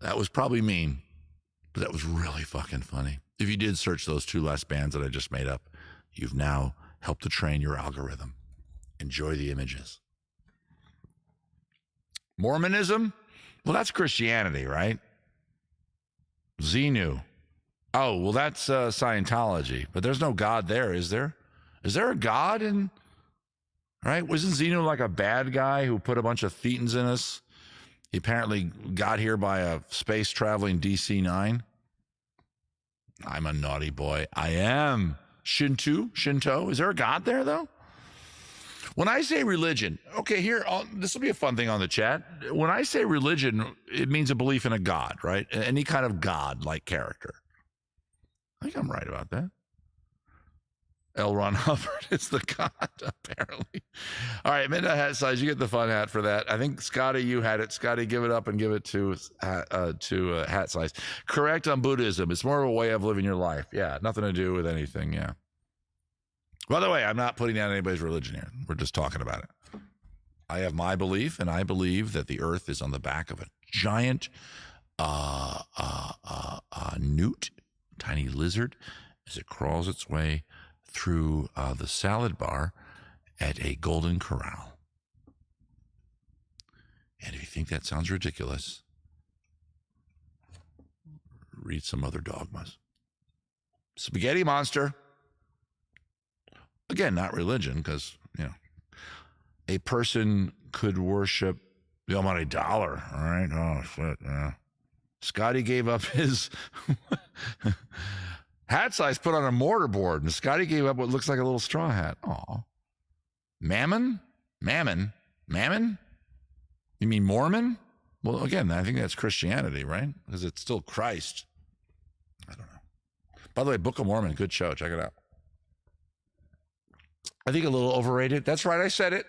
That was probably mean, but that was really fucking funny. If you did search those two last bands that I just made up, you've now helped to train your algorithm. Enjoy the images. Mormonism? Well, that's Christianity, right? Xenu. Oh, well, that's Scientology. But there's no God there, is there? Is there a God in... Right? Wasn't Xenu like a bad guy who put a bunch of thetans in us? He apparently got here by a space-traveling DC-9. I'm a naughty boy. I am. Shinto? Is there a God there, though? When I say religion, okay, here, this will be a fun thing on the chat. When I say religion, it means a belief in a God, right? Any kind of God-like character. I think I'm right about that. L. Ron Hubbard is the God, apparently. All right, Midnight Hat Size, you get the fun hat for that. I think, Scotty, you had it. Scotty, give it up and give it to Hat Size. Correct on Buddhism. It's more of a way of living your life. Yeah, nothing to do with anything, yeah. By the way, I'm not putting down anybody's religion here. We're just talking about it. I have my belief, and I believe that the earth is on the back of a giant newt, tiny lizard, as it crawls its way through the salad bar at a Golden Corral. And if you think that sounds ridiculous, read some other dogmas. Spaghetti Monster. Again, not religion, because, a person could worship The almighty dollar. All right. Oh, shit. Yeah. Scotty gave up his hat size put on a mortarboard, and Scotty gave up what looks like a little straw hat. Aw. Mammon? Mammon? Mammon? You mean Mormon? Well, again, I think that's Christianity, right? Because it's still Christ. I don't know. By the way, Book of Mormon, good show. Check it out. I think a little overrated. That's right. I said it.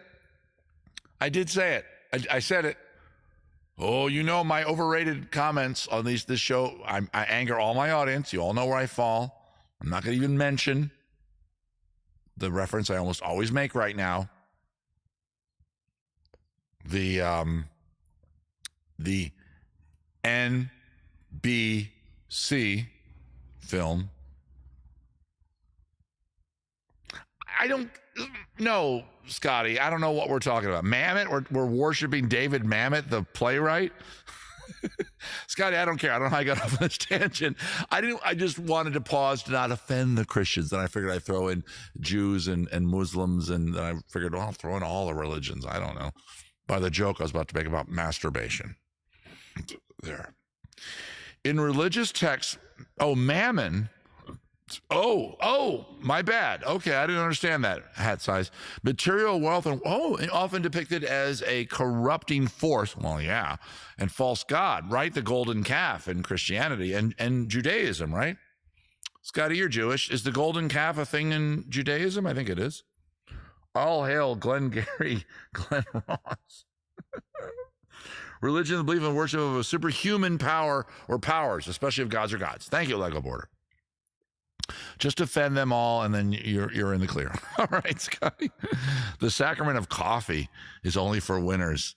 I did say it. I said it. Oh, you know my overrated comments on this show. I anger all my audience. You all know where I fall. I'm not going to even mention the reference I almost always make right now. The NBC film. I don't know, Scotty. I don't know what we're talking about. Mamet? We're worshiping David Mamet, the playwright? Scotty, I don't care. I don't know how I got off on this tangent. I just wanted to pause to not offend the Christians. Then I figured I'd throw in Jews and Muslims, and then I figured, well, I'll throw in all the religions. I don't know. By the joke I was about to make about masturbation. There. In religious texts, mammon. Oh, my bad. Okay, I didn't understand that hat size. Material wealth and often depicted as a corrupting force. Well, yeah, and false god, right? The golden calf in Christianity and Judaism, right? Scotty, you're Jewish. Is the golden calf a thing in Judaism? I think it is. All hail Glenn Ross. Religion, the belief and worship of a superhuman power or powers, especially if gods are gods. Thank you, Lego Border. Just offend them all, and then you're in the clear. All right, Scotty. The sacrament of coffee is only for winners.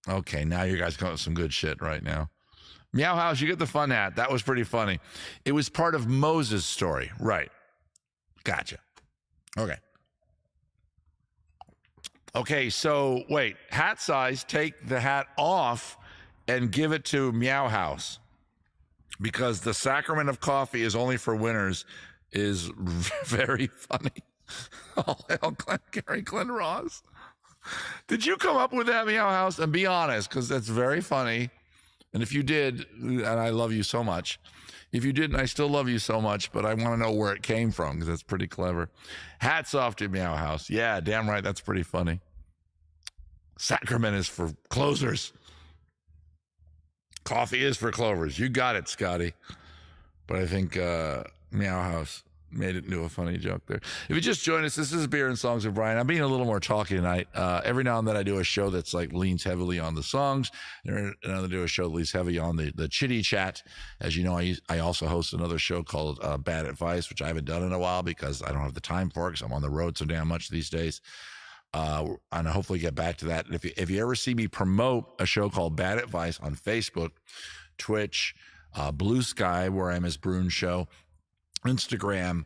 Okay, now you guys come up with some good shit right now. Meow House, you get the fun hat. That was pretty funny. It was part of Moses' story. Right. Gotcha. Okay, so wait. Hat size, take the hat off and give it to Meow House. Because the sacrament of coffee is only for winners is very funny. Oh, hell, Glenn Ross. Did you come up with that, Meow House? And be honest, because that's very funny. And if you did, and I love you so much. If you didn't, I still love you so much, but I want to know where it came from, because that's pretty clever. Hats off to Meow House. Yeah, damn right, that's pretty funny. Sacrament is for closers. Coffee is for clovers. You got it, Scotty. But I think Meow House made it into a funny joke there. If you just joined us, this is Beer and Songs with Brian. I'm being a little more talky tonight. Every now and then I do a show that's like leans heavily on the songs. And I do a show that leans heavily on the chitty chat. As you know, I also host another show called Bad Advice, which I haven't done in a while because I don't have the time for it because I'm on the road so damn much these days. And hopefully get back to that. And if you ever see me promote a show called Bad Advice on Facebook, Twitch, Blue Sky, where I'm as Brune Show, Instagram,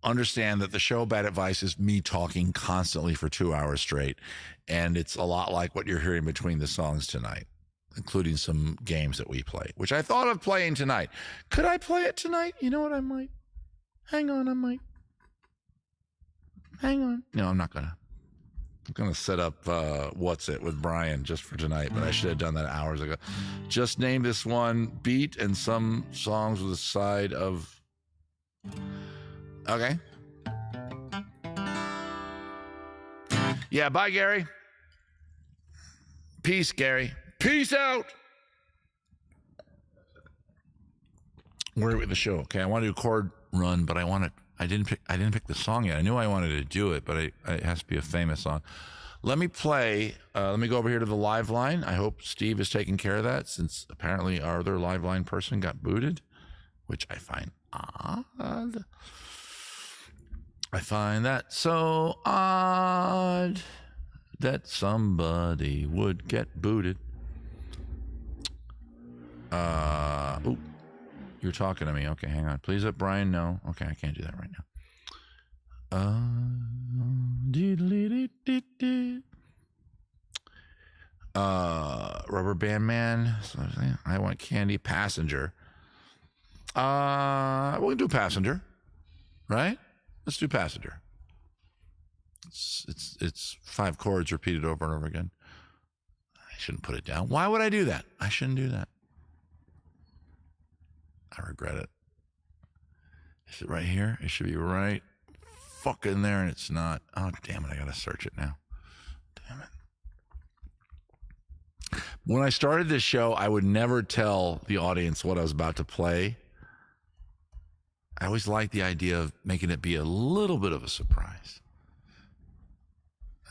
understand that the show Bad Advice is me talking constantly for 2 hours straight. And it's a lot like what you're hearing between the songs tonight, including some games that we play, which I thought of playing tonight. Could I play it tonight? You know what? I might. Hang on, I might. Hang on. No, I'm not going to. I'm going to set up What's It with Brian just for tonight, but I should have done that hours ago. Just name this one beat and some songs with a side of... Okay. Yeah, bye, Gary. Peace, Gary. Peace out. Where are we at the show? Okay, I want to do chord run, but I didn't pick the song yet. I knew I wanted to do it, but it has to be a famous song. Let me play. Let me go over here to the live line. I hope Steve is taking care of that, since apparently our other live line person got booted, which I find odd. I find that so odd that somebody would get booted. Ooh. You're talking to me. Okay, hang on. Please let Brian know. Okay, I can't do that right now. Rubber Band Man. I want candy. Passenger. We can do Passenger, right? Let's do Passenger. It's 5 chords repeated over and over again. shouldn't put it down. Why would I do that? I shouldn't do that. I regret it. Is it right here? It should be right fucking there, and it's not. Oh, damn it. I got to search it now. Damn it. When I started this show, I would never tell the audience what I was about to play. I always liked the idea of making it be a little bit of a surprise.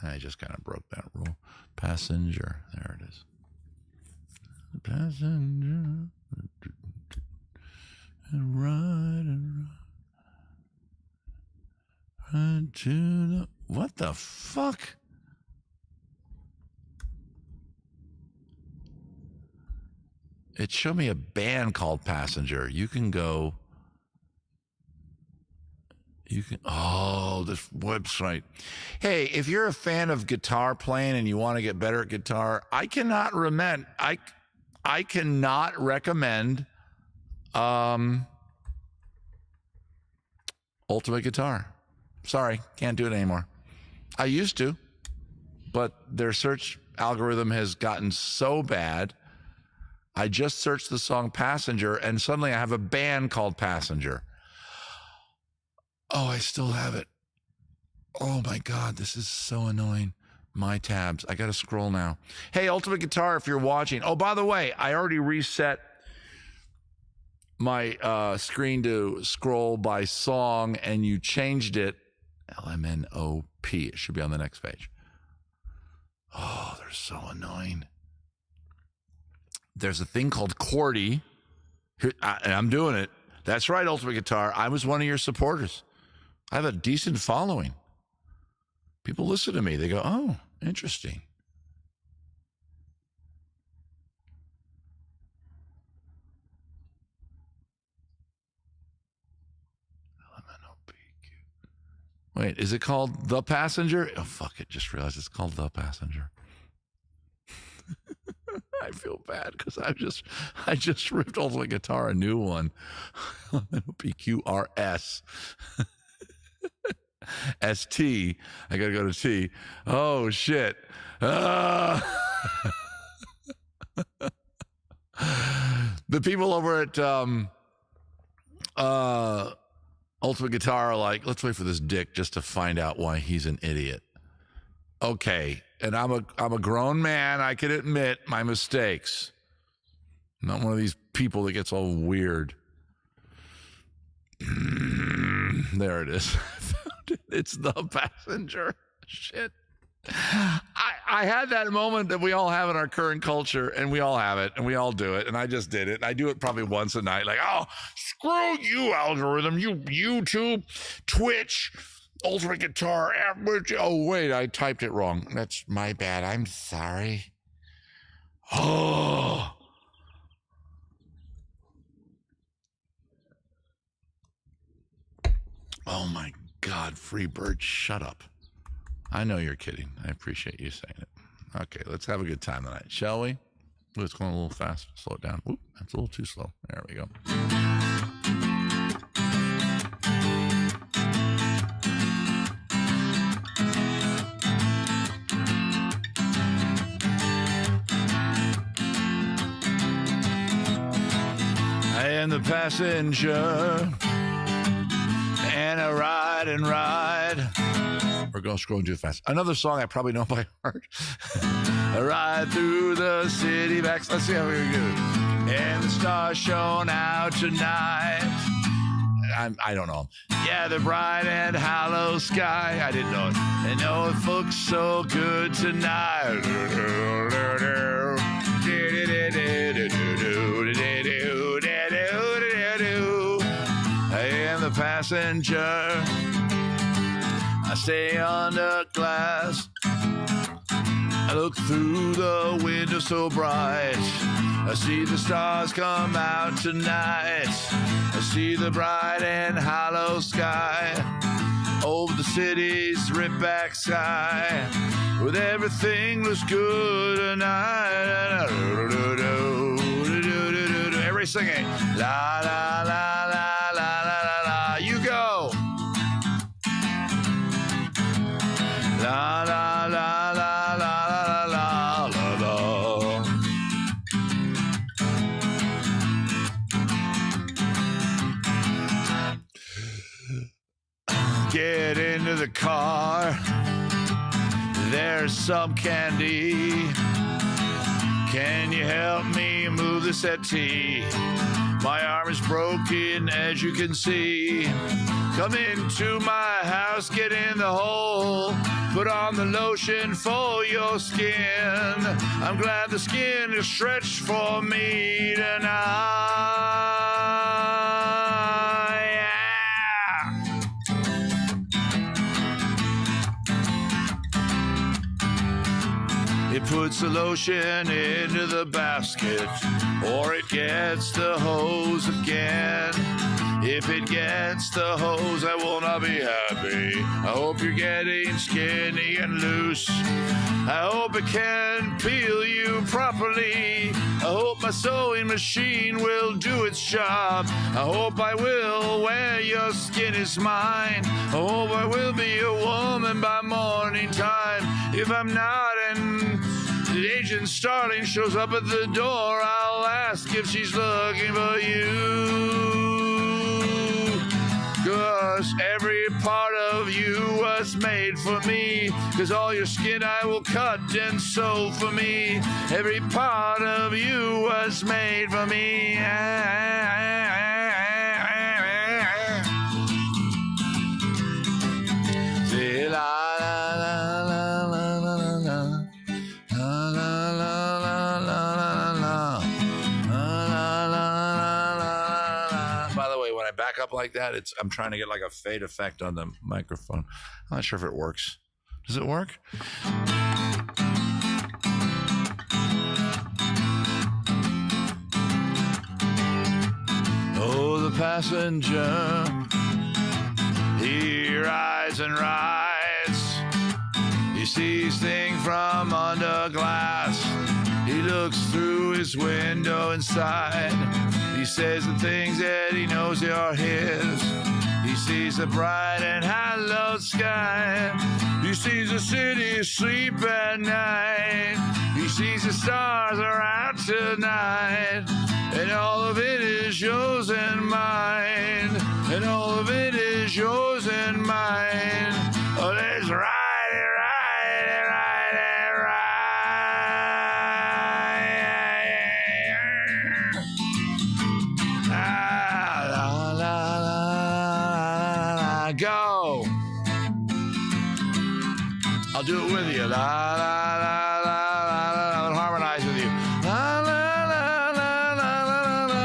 I just kind of broke that rule. Passenger. There it is. Passenger. And ride to the... What the fuck? It showed me a band called Passenger. You can go... this website. Hey, if you're a fan of guitar playing and you want to get better at guitar, I cannot recommend Ultimate Guitar. Sorry, can't do it anymore. I used to, but their search algorithm has gotten so bad. I just searched the song Passenger, and suddenly I have a band called Passenger. Oh, I still have it. Oh my God, this is so annoying. My tabs. I got to scroll now. Hey, Ultimate Guitar, if you're watching. Oh, by the way, I already reset my screen to scroll by song, and you changed it. LMNOP. It should be on the next page. Oh, they're so annoying. There's a thing called Cordy, and I'm doing it. That's right, Ultimate Guitar. I was one of your supporters. I have a decent following. People listen to me. They go, oh, interesting. Wait, is it called The Passenger? Oh, fuck it. Just realized it's called The Passenger. I feel bad because I just ripped Ultimate Guitar a new one. PQRS. ST. I got to go to T. Oh, shit. The people over at Ultimate Guitar are like, let's wait for this dick just to find out why he's an idiot. Okay. And I'm a grown man. I can admit my mistakes. I'm not one of these people that gets all weird. There it is. It's The Passenger. Shit. I had that moment that we all have in our current culture, and we all have it, and we all do it, and I just did it. I do it probably once a night, like, oh, screw you, algorithm, you YouTube, Twitch, Ultimate Guitar, average. Oh, wait, I typed it wrong. That's my bad. I'm sorry. Oh. Oh, my God, Freebird, shut up. I know you're kidding. I appreciate you saying it. Okay, let's have a good time tonight, shall we? Ooh, it's going a little fast. Slow it down. Ooh, that's a little too slow. There we go. I am the passenger, and I ride and ride. We're going scrolling too fast. Another song I probably know by heart. I ride through the city back. Let's see how we do. And the stars shone out tonight. I don't know. Yeah, the bright and hollow sky. I didn't know it. And oh, it looks so good tonight. I am the passenger. I stay under glass. I look through the window so bright. I see the stars come out tonight. I see the bright and hollow sky over the city's ripped back sky, with everything looks good tonight. Everybody singing. La la la la la la la la. You go. La la la la la la la la la. the car. There's some candy. Can you help me move the settee? My arm is broken, as you can see. Come into my house, get in the hole. Put on the lotion for your skin. I'm glad the skin is stretched for me tonight. Yeah. It puts the lotion into the basket, or it gets the hose again. If it gets the hose, I will not be happy. I hope you're getting skinny and loose. I hope it can peel you properly. I hope my sewing machine will do its job. I hope I will wear your skin is mine. I hope I will be a woman by morning time. If I'm not, and the Agent Starling shows up at the door, I'll ask if she's looking for you. 'Cause every part of you was made for me. 'Cause all your skin I will cut and sew for me. Every part of you was made for me. Say la la la la la la la. La la la la la la la. By the way, when I back up like that, I'm trying to get like a fade effect on the microphone. I'm not sure if it works. Does it work? Oh, the passenger, he rides and rides. He sees things from under glass. He looks through his window inside. He says the things that he knows are his. He sees the bright and hallowed sky. He sees the city sleep at night. He sees the stars are out tonight. And all of it is yours and mine. And all of it is yours and mine. Oh, let's ride it, ride it, ride it, ride it. La, la, la, la, go. I'll do it with you. La, la, la, la, la, la. I'll harmonize with you. La, la, la, la, la, la, la, la.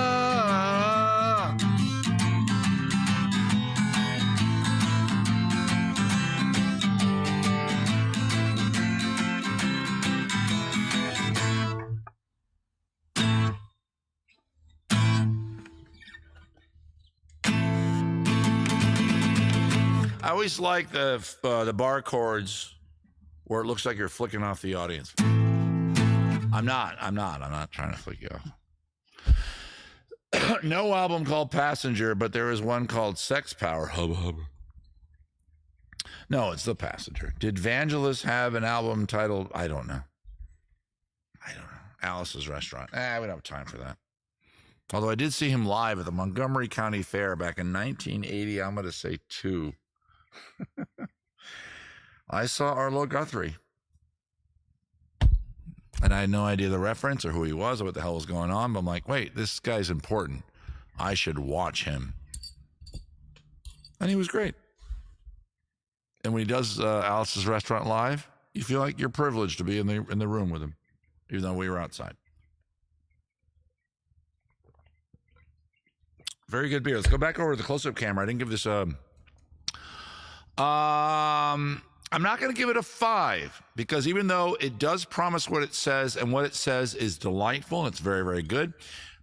I always like the bar chords where it looks like you're flicking off the audience. I'm not trying to flick you off. No album called Passenger, but there is one called Sex Power. Hubba hubba. No, it's The Passenger. Did Vangelis have an album titled, I don't know. Alice's Restaurant. We don't have time for that. Although I did see him live at the Montgomery County Fair back in 1980. I'm going to say 2. I saw Arlo Guthrie. And I had no idea the reference or who he was or what the hell was going on. But I'm like, wait, this guy's important. I should watch him. And he was great. And when he does Alice's Restaurant live, you feel like you're privileged to be in the room with him, even though we were outside. Very good beer. Let's go back over to the close-up camera. I didn't give this I'm not going to give it a 5 because even though it does promise what it says, and what it says is delightful and it's very, very good,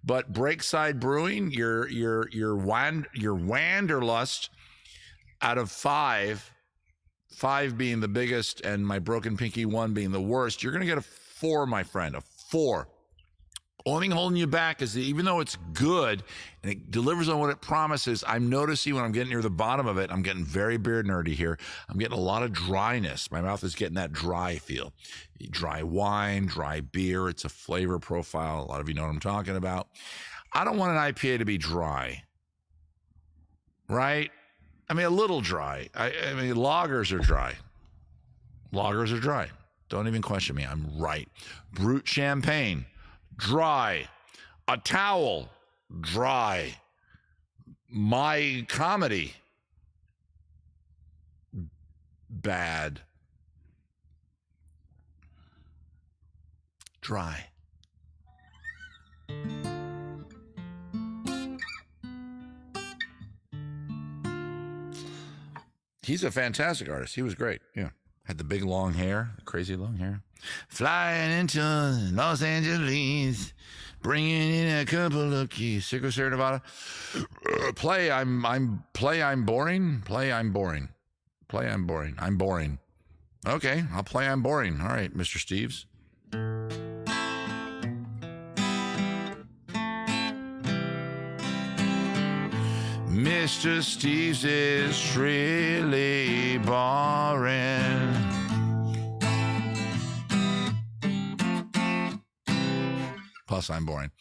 but Breakside Brewing, your Wanderlust out of 5 being the biggest and my Broken Pinky 1 being the worst, you're going to get a 4, my friend, a 4. Only thing holding you back is that even though it's good and it delivers on what it promises, I'm noticing when I'm getting near the bottom of it, I'm getting very beer nerdy here. I'm getting a lot of dryness. My mouth is getting that dry feel. Dry wine, dry beer. It's a flavor profile. A lot of you know what I'm talking about. I don't want an IPA to be dry, right? I mean, a little dry. I mean, lagers are dry. Lagers are dry. Don't even question me. I'm right. Brut champagne, dry. A towel, dry. My comedy, bad. Dry. He's a fantastic artist. He was great. Yeah. Had the big long hair, crazy long hair. Flying into Los Angeles, bringing in a couple of keys. Secret Sierra Nevada. Play, I'm boring. Play, I'm boring. Play, I'm boring. I'm boring. Okay, I'll play I'm boring. All right, Mr. Steves. Mr. Steve's is really boring. Plus, I'm boring.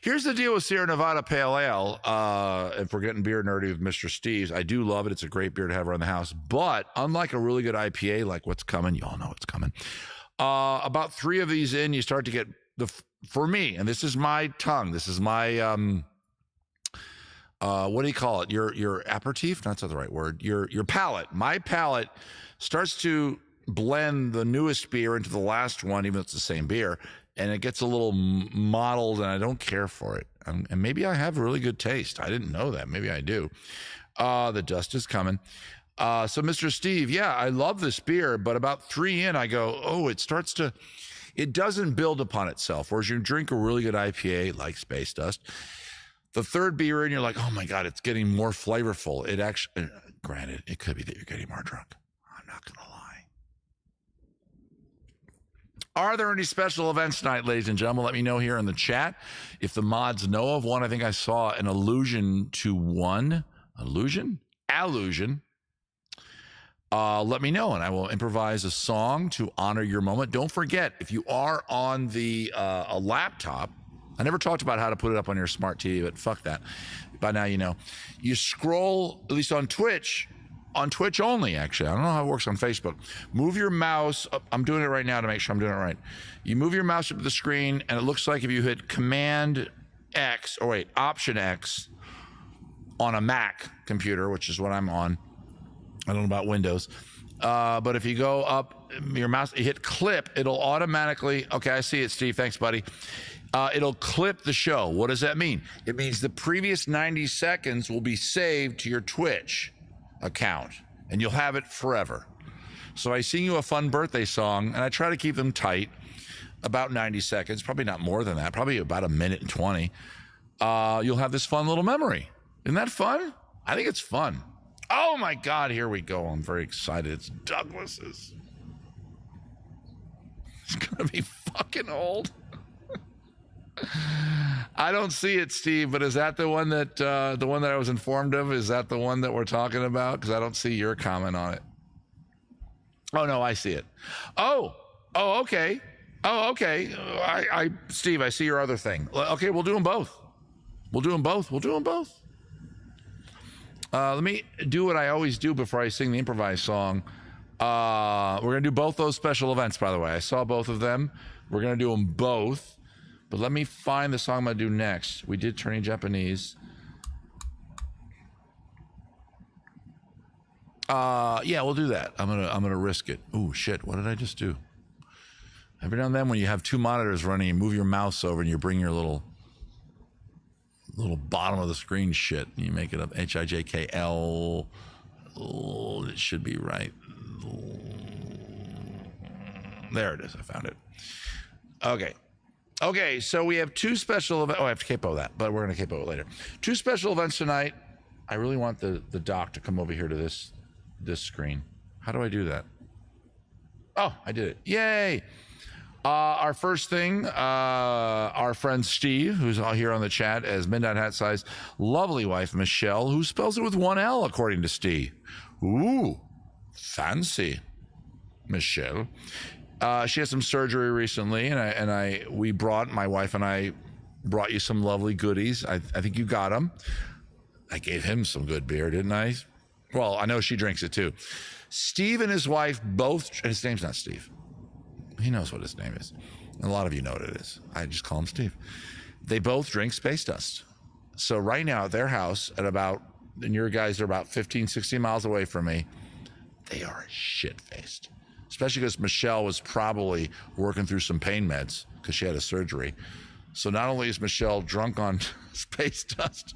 Here's the deal with Sierra Nevada Pale Ale. If we're getting beer nerdy with Mr. Steve's, I do love it. It's a great beer to have around the house. But unlike a really good IPA, like what's coming, you all know what's coming. About 3 of these in, you start to get for me, and this is my tongue. This is my what do you call it? Your aperitif? That's not the right word. Your palate. My palate starts to blend the newest beer into the last one, even though it's the same beer, and it gets a little mottled, and I don't care for it. And maybe I have really good taste. I didn't know that. Maybe I do. The dust is coming. So, Mr. Steve, yeah, I love this beer, but about 3 in, I go, oh, it doesn't build upon itself. Whereas you drink a really good IPA like Space Dust, the 3rd beer in, you're like, oh my God, it's getting more flavorful. It actually, granted, it could be that you're getting more drunk. I'm not going to lie. Are there any special events tonight, ladies and gentlemen? Let me know here in the chat. If the mods know of one, I think I saw an allusion to one. Allusion? Let me know, and I will improvise a song to honor your moment. Don't forget, if you are on a laptop, I never talked about how to put it up on your smart TV, but fuck that. By now you know. You scroll, at least on Twitch only, actually. I don't know how it works on Facebook. Move your mouse up. I'm doing it right now to make sure I'm doing it right. You move your mouse up to the screen, and it looks like if you hit Option X on a Mac computer, which is what I'm on. I don't know about Windows. But if you go up your mouse, you hit clip, it'll automatically, okay, I see it, Steve. Thanks, buddy. It'll clip the show. What does that mean? It means the previous 90 seconds will be saved to your Twitch account, and you'll have it forever. So I sing you a fun birthday song, and I try to keep them tight, about 90 seconds, probably not more than that, probably about 1:20. You'll have this fun little memory. Isn't that fun? I think it's fun. Oh my God, here we go. I'm very excited. It's Douglas's. It's gonna be fucking old. I don't see it, Steve, but is that the one that I was informed of? Is that the one that we're talking about? Because I don't see your comment on it. Oh no, I see it. Oh, okay. Oh, okay. Steve, I see your other thing. Okay, we'll do them both. Let me do what I always do before I sing the improvised song. We're going to do both those special events, by the way. I saw both of them. We're going to do them both. But let me find the song I'm going to do next. We did Turning Japanese. Yeah, we'll do that. I'm gonna risk it. Oh shit, what did I just do? Every now and then when you have 2 monitors running, you move your mouse over and you bring your little bottom of the screen shit and you make it up HIJKL. Oh, it should be right. There it is. I found it. Okay, so we have 2 special events. Oh, I have to capo that, but we're going to capo it later. 2 special events tonight. I really want the doc to come over here to this screen. How do I do that? Oh, I did it. Yay! Our first thing, our friend Steve, who's here on the chat as Midnight Hat Size, lovely wife Michelle, who spells it with 1 L according to Steve. Ooh, fancy, Michelle. She had some surgery recently, and my wife and I brought you some lovely goodies. I think you got them. I gave him some good beer, didn't I? Well, I know she drinks it too. Steve and his wife both, his name's not Steve. He knows what his name is. And a lot of you know what it is. I just call him Steve. They both drink Space Dust. So right now at their house at about, and your guys are about 15, 16 miles away from me, they are shit-faced. Especially because Michelle was probably working through some pain meds because she had a surgery. So not only is Michelle drunk on Space Dust,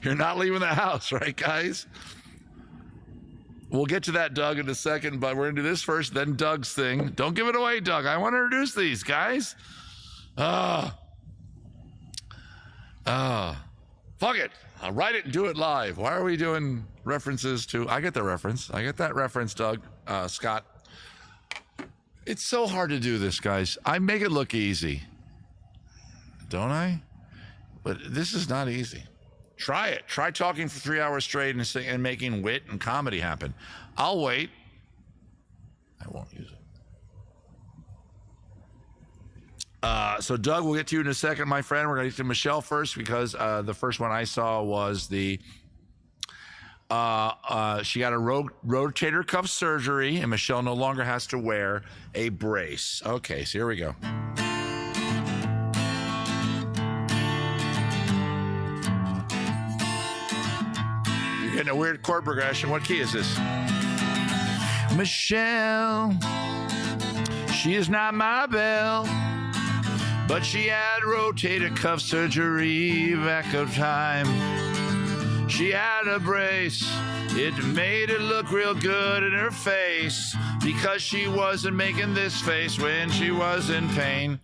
you're not leaving the house, right, guys? We'll get to that, Doug, in a second, but we're going to do this first, then Doug's thing. Don't give it away, Doug. I want to introduce these, guys. Fuck it. I'll write it and do it live. Why are we doing references to... I get the reference. I get that reference, Doug. Scott. It's so hard to do this, guys. I make it look easy. Don't I? But this is not easy. Try it. Try talking for 3 hours straight and making wit and comedy happen. I'll wait. I won't use it. So Doug, we'll get to you in a second, my friend. We're going to get to Michelle first because the first one I saw was the she got a rotator cuff surgery, and Michelle no longer has to wear a brace. Okay, so here we go. You're getting a weird chord progression. What key is this? Michelle, she is not my belle, but she had rotator cuff surgery back of time. She had a brace, it made it look real good in her face, because she wasn't making this face when she was in pain.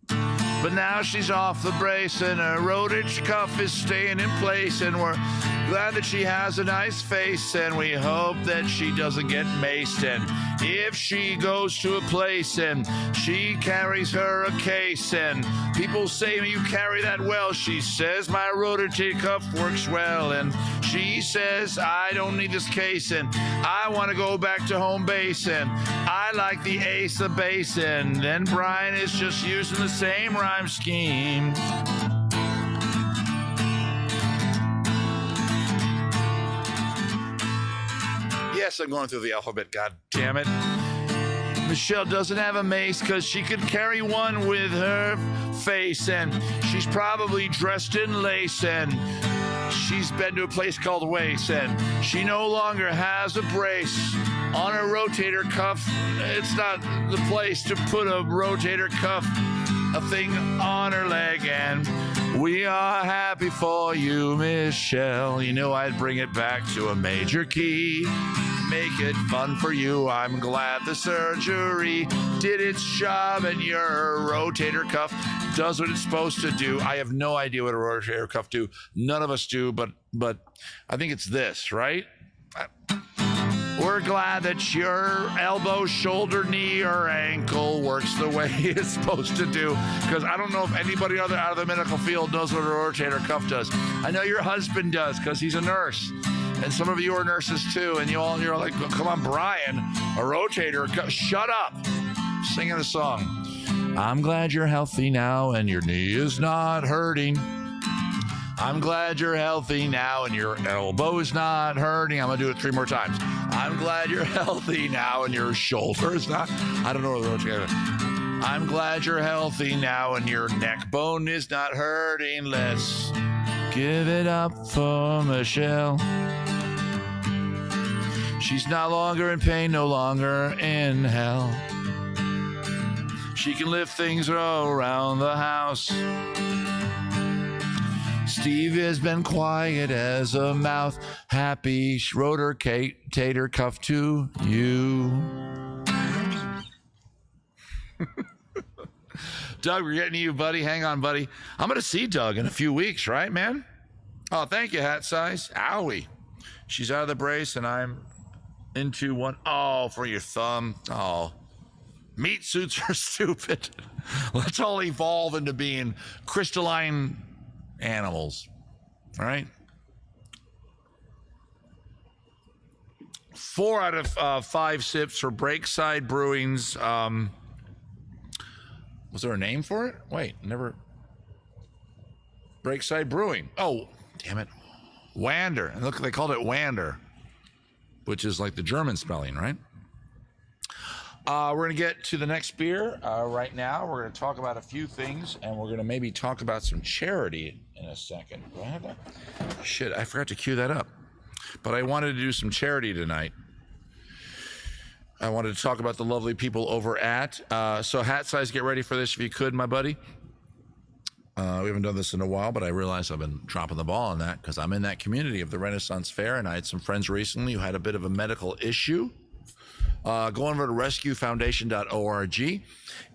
But now she's off the brace and her rotator cuff is staying in place, and we're glad that she has a nice face, and we hope that she doesn't get maced. And if she goes to a place and she carries her a case and people say, you carry that well, she says, my rotator cuff works well. And she says, I don't need this case, and I want to go back to home base, and I like the ace of base. And then Brian is just using the same rhyme scheme. Yes, I'm going through the alphabet, god damn it. Michelle doesn't have a mace because she could carry one with her face, and she's probably dressed in lace, and she's been to a place called Wace, and she no longer has a brace on her rotator cuff. It's not the place to put a rotator cuff, a thing on her leg, and we are happy for you, Michelle. You know I'd bring it back to a major key, make it fun for you. I'm glad the surgery did its job and your rotator cuff does what it's supposed to do. I have no idea what a rotator cuff do. None of us do, but I think it's this, right? We're glad that your elbow, shoulder, knee, or ankle works the way it's supposed to do, because I don't know if anybody out of the medical field knows what a rotator cuff does. I know your husband does because he's a nurse, and some of you are nurses too, and you're like, come on, Brian, a rotator cuff. Shut up. Singing a song. I'm glad you're healthy now and your knee is not hurting. I'm glad you're healthy now and your elbow is not hurting. I'm going to do it 3 more times. I'm glad you're healthy now and your shoulder is not... I don't know what the I'm glad you're healthy now and your neck bone is not hurting. Let's give it up for Michelle. She's no longer in pain, no longer in hell. She can lift things around the house. Steve has been quiet as a mouse. Happy rotator cuff to you. Doug, we're getting to you, buddy. Hang on, buddy. I'm going to see Doug in a few weeks, right, man? Oh, thank you, hat size. Owie. She's out of the brace, and I'm into one. Oh, for your thumb. Oh. Meat suits are stupid. Let's all evolve into being crystalline animals. All right? 4 out of 5 sips for Breakside Brewing's. Was there a name for it? Wait, never. Breakside Brewing. Oh, damn it. Wander. And look, they called it Wander. which is like the German spelling, right? We're going to get to the next beer right now. We're going to talk about a few things, and we're going to maybe talk about some charity in a second. Do I have that? Shit, I forgot to cue that up. But I wanted to do some charity tonight. I wanted to talk about the lovely people over at, so Hat Size, get ready for this if you could, my buddy. We haven't done this in a while, but I realize I've been dropping the ball on that because I'm in that community of the Renaissance Fair, and I had some friends recently who had a bit of a medical issue. Go over to rescuefoundation.org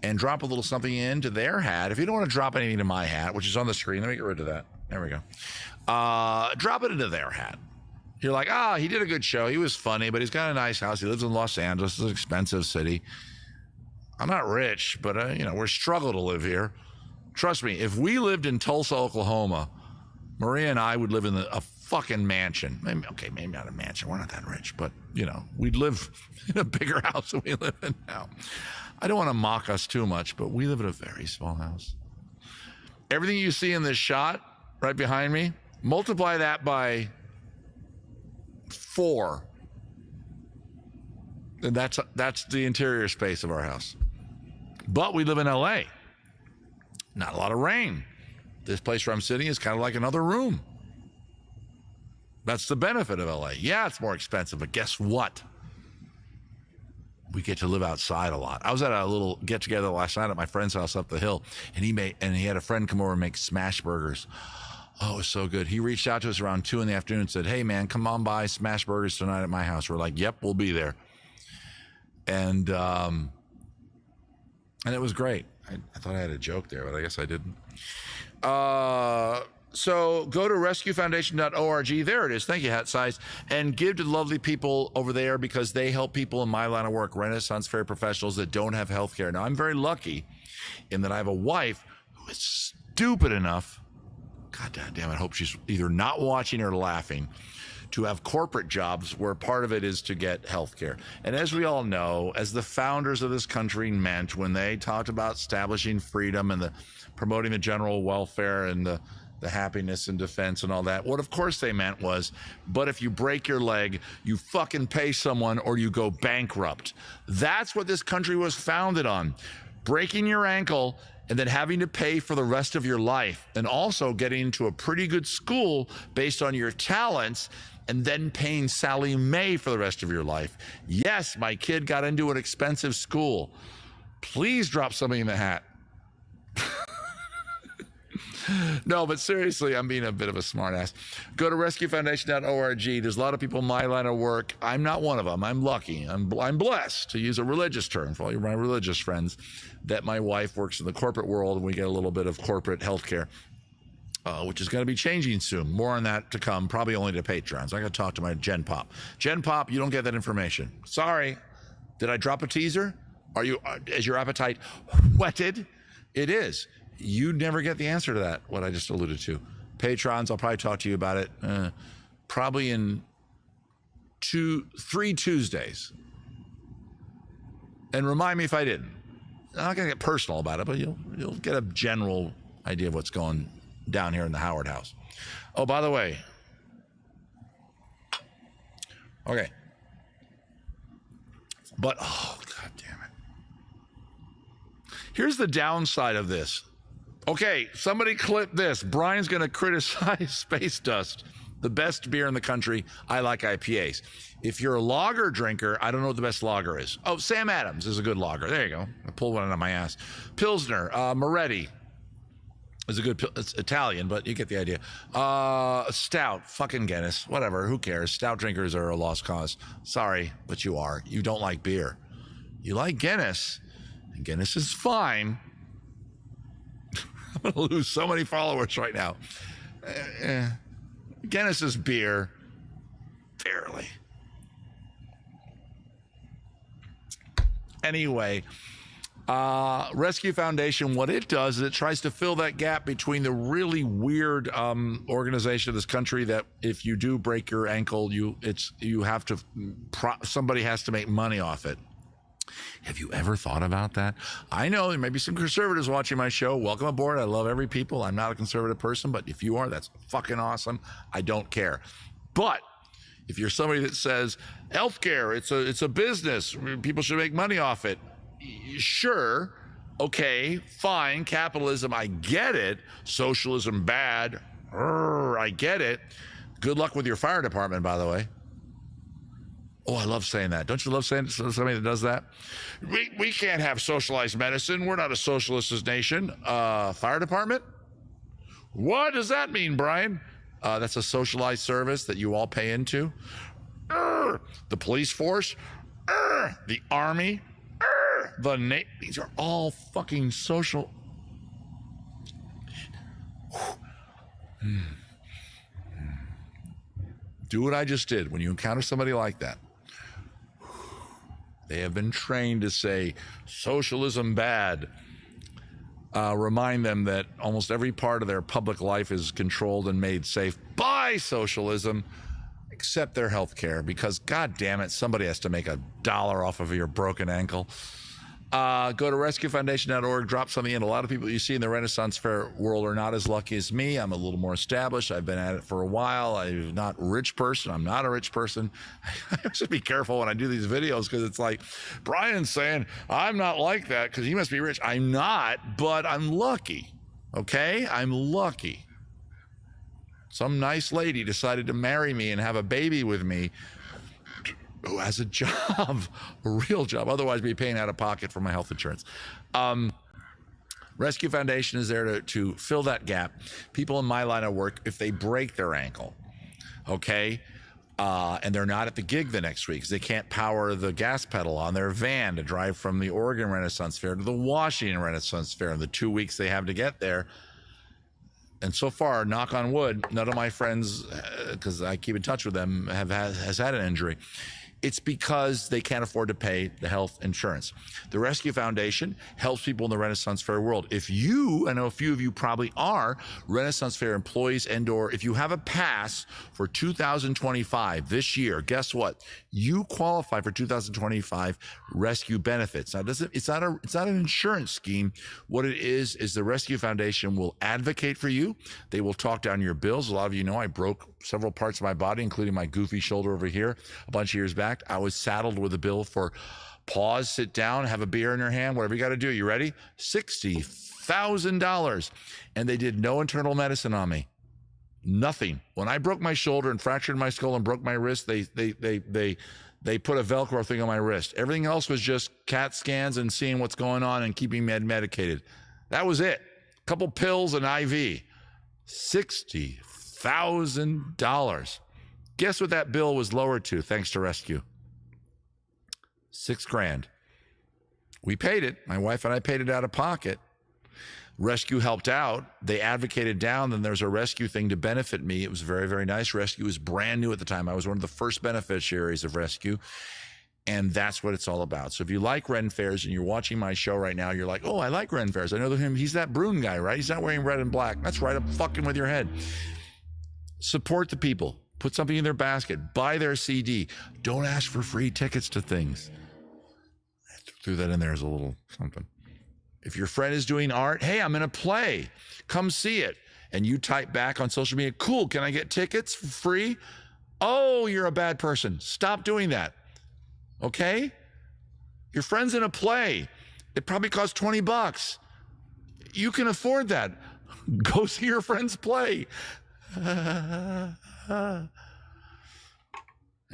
and drop a little something into their hat. If you don't want to drop anything to my hat, which is on the screen, let me get rid of that. There we go. Drop it into their hat. You're like, he did a good show. He was funny, but he's got a nice house. He lives in Los Angeles. It's an expensive city. I'm not rich, but, we're struggle to live here. Trust me, if we lived in Tulsa, Oklahoma, Maria and I would live in a fucking mansion. Maybe not a mansion. We're not that rich, but, we'd live in a bigger house than we live in now. I don't want to mock us too much, but we live in a very small house. Everything you see in this shot right behind me, multiply that by 4. And that's the interior space of our house. But we live in LA. Not a lot of rain. This place where I'm sitting is kind of like another room. That's the benefit of LA. Yeah, it's more expensive, but guess what? We get to live outside a lot. I was at a little get together last night at my friend's house up the hill, and he had a friend come over and make smash burgers. Oh, it was so good. He reached out to us around 2 p.m. and said, "Hey man, come on by, smash burgers tonight at my house." We're like, "Yep, we'll be there." And it was great. I thought I had a joke there, but I guess I didn't. So go to rescuefoundation.org. There it is. Thank you, Hat Size. And give to the lovely people over there because they help people in my line of work, Renaissance Fair professionals that don't have health care. Now, I'm very lucky in that I have a wife who is stupid enough, God damn it, I hope she's either not watching or laughing, to have corporate jobs where part of it is to get health care. And as we all know, as the founders of this country meant when they talked about establishing freedom and promoting the general welfare and the happiness and defense and all that, what of course they meant was, but if you break your leg, you fucking pay someone or you go bankrupt. That's what this country was founded on. Breaking your ankle and then having to pay for the rest of your life, and also getting into a pretty good school based on your talents, and then paying Sally Mae for the rest of your life. Yes, my kid got into an expensive school. Please drop something in the hat. No, but seriously, I'm being a bit of a smartass. Go to rescuefoundation.org. There's a lot of people in my line of work. I'm not one of them. I'm lucky. I'm blessed, to use a religious term for all my religious friends, that my wife works in the corporate world and we get a little bit of corporate health care, which is going to be changing soon. More on that to come, probably only to Patrons. I got to talk to my Gen Pop. Gen Pop, you don't get that information. Sorry. Did I drop a teaser? Is your appetite whetted? It is. You never get the answer to that, what I just alluded to. Patrons, I'll probably talk to you about it probably in 3 Tuesdays. And remind me if I didn't. I'm not going to get personal about it, but you'll get a general idea of what's going down here in the Howard house. Oh, by the way. Okay. But, God damn it. Here's the downside of this. Okay, somebody clip this. Brian's going to criticize Space Dust, the best beer in the country. I like IPAs. If you're a lager drinker, I don't know what the best lager is. Oh, Sam Adams is a good lager. There you go. I pulled one out of my ass. Pilsner, Moretti is a good, it's Italian, but you get the idea. Stout, fucking Guinness, whatever, who cares? Stout drinkers are a lost cause. Sorry, but you are. You don't like beer. You like Guinness, and Guinness is fine. I'm going to lose so many followers right now. Guinness is beer. Barely. Anyway, Rescue Foundation, what it does is it tries to fill that gap between the really weird organization of this country that if you do break your ankle, somebody has to make money off it. Have you ever thought about that? I know there may be some conservatives watching my show. Welcome aboard. I love every people. I'm not a conservative person, but if you are, that's fucking awesome. I don't care. But If you're somebody that says healthcare, it's a business, people should make money off it. Sure, okay, fine, capitalism, I get it. Socialism, bad. I get it. Good luck with your fire department, by the way. Oh, I love saying that. Don't you love saying somebody that does that? We can't have socialized medicine. We're not a socialist nation. Fire department? What does that mean, Brian? That's a socialized service that you all pay into. The police force, the army, these are all fucking social. Do what I just did. When you encounter somebody like that, they have been trained to say socialism bad. Remind them that almost every part of their public life is controlled and made safe by socialism, except their health care, because God damn it, somebody has to make $1 off of your broken ankle. Go to rescuefoundation.org, drop something in. A lot of people you see in the Renaissance Fair world are not as lucky as me. I'm a little more established. I've been at it for a while. I'm not a rich person. I'm not a rich person. I should be careful when I do these videos, because it's like Brian's saying I'm not like that because he must be rich. I'm not, but I'm lucky. Okay? I'm lucky. Some nice lady decided to marry me and have a baby with me, who has a job, a real job. Otherwise, I'd be paying out of pocket for my health insurance. Rescue Foundation is there to fill that gap. People in my line of work, if they break their ankle, okay, and they're not at the gig the next week because they can't power the gas pedal on their van to drive from the Oregon Renaissance Fair to the Washington Renaissance Fair in the 2 weeks they have to get there. And so far, knock on wood, none of my friends, because I keep in touch with them, has had an injury. It's because they can't afford to pay the health insurance. The Rescue Foundation helps people in the Renaissance Fair world. If you, I know a few of you probably are Renaissance Fair employees, and/or if you have a pass for 2025 this year, guess what? You qualify for 2025 rescue benefits. Now, it's not an insurance scheme. What it is the Rescue Foundation will advocate for you. They will talk down your bills. A lot of you know I broke several parts of my body, including my goofy shoulder over here a bunch of years back. I was saddled with a bill for pause, sit down, have a beer in your hand, whatever you got to do. You ready? $60,000. And they did no internal medicine on me. Nothing. When I broke my shoulder and fractured my skull and broke my wrist, they put a Velcro thing on my wrist. Everything else was just CAT scans and seeing what's going on and keeping me medicated. That was it. A couple pills and IV. $60,000. Guess what that bill was lowered to, thanks to Rescue? $6,000. We paid it. My wife and I paid it out of pocket. Rescue helped out. They advocated down. Then there's a Rescue thing to benefit me. It was very, very nice. Rescue was brand new at the time. I was one of the first beneficiaries of Rescue. And that's what it's all about. So if you like Ren Fairs and you're watching my show right now, you're like, oh, I like Ren Fairs. I know him. He's that Brune guy, right? He's not wearing red and black. That's right. I'm fucking with your head. Support the people. Put something in their basket. Buy their CD. Don't ask for free tickets to things. I threw that in there as a little something. If your friend is doing art, hey, I'm in a play. Come see it. And you type back on social media, cool, can I get tickets for free? Oh, you're a bad person. Stop doing that. Okay? Your friend's in a play. It probably costs $20. You can afford that. Go see your friend's play. And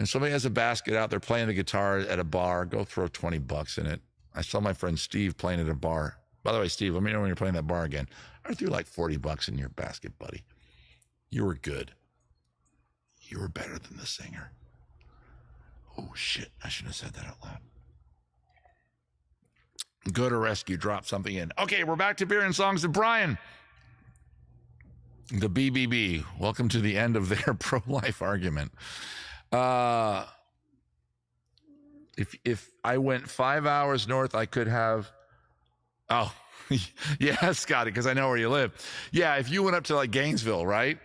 somebody has a basket out there playing the guitar at a bar. Go throw $20 in it. I saw my friend Steve playing at a bar. By the way, Steve, let me know when you're playing that bar again. I threw like $40 in your basket, buddy. You were good. You were better than the singer. Oh, shit. I shouldn't have said that out loud. Go to Rescue. Drop something in. Okay, we're back to Beer and Songs of Brian. The BBB. Welcome to the end of their pro-life argument. If I went 5 hours north, I could have. Oh, yeah, Scotty, because I know where you live. Yeah, if you went up to like Gainesville, right?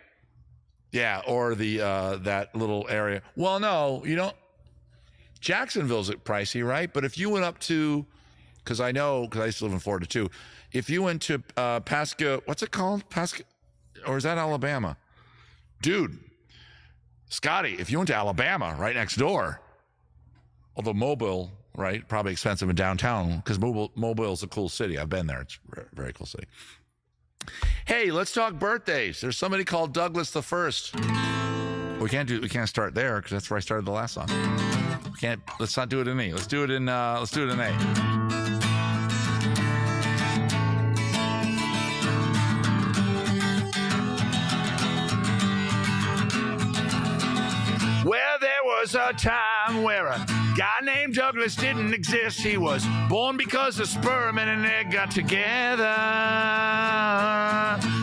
Yeah, or the that little area. Well, no, you don't. Jacksonville's pricey, right? But if you went up to, because I used to live in Florida too. If you went to Pasco, what's it called? Pasco, or is that Alabama? Dude, Scotty, if you went to Alabama, right next door, although Mobile, right, probably expensive in downtown because Mobile's a cool city. I've been there. It's a very cool city. Hey, let's talk birthdays. There's somebody called Douglas the First. We can't start there because that's where I started the last song. Let's not do it in E. Let's do it in A. Well, there was a time where a guy named Douglas didn't exist. He was born because a sperm and an egg got together.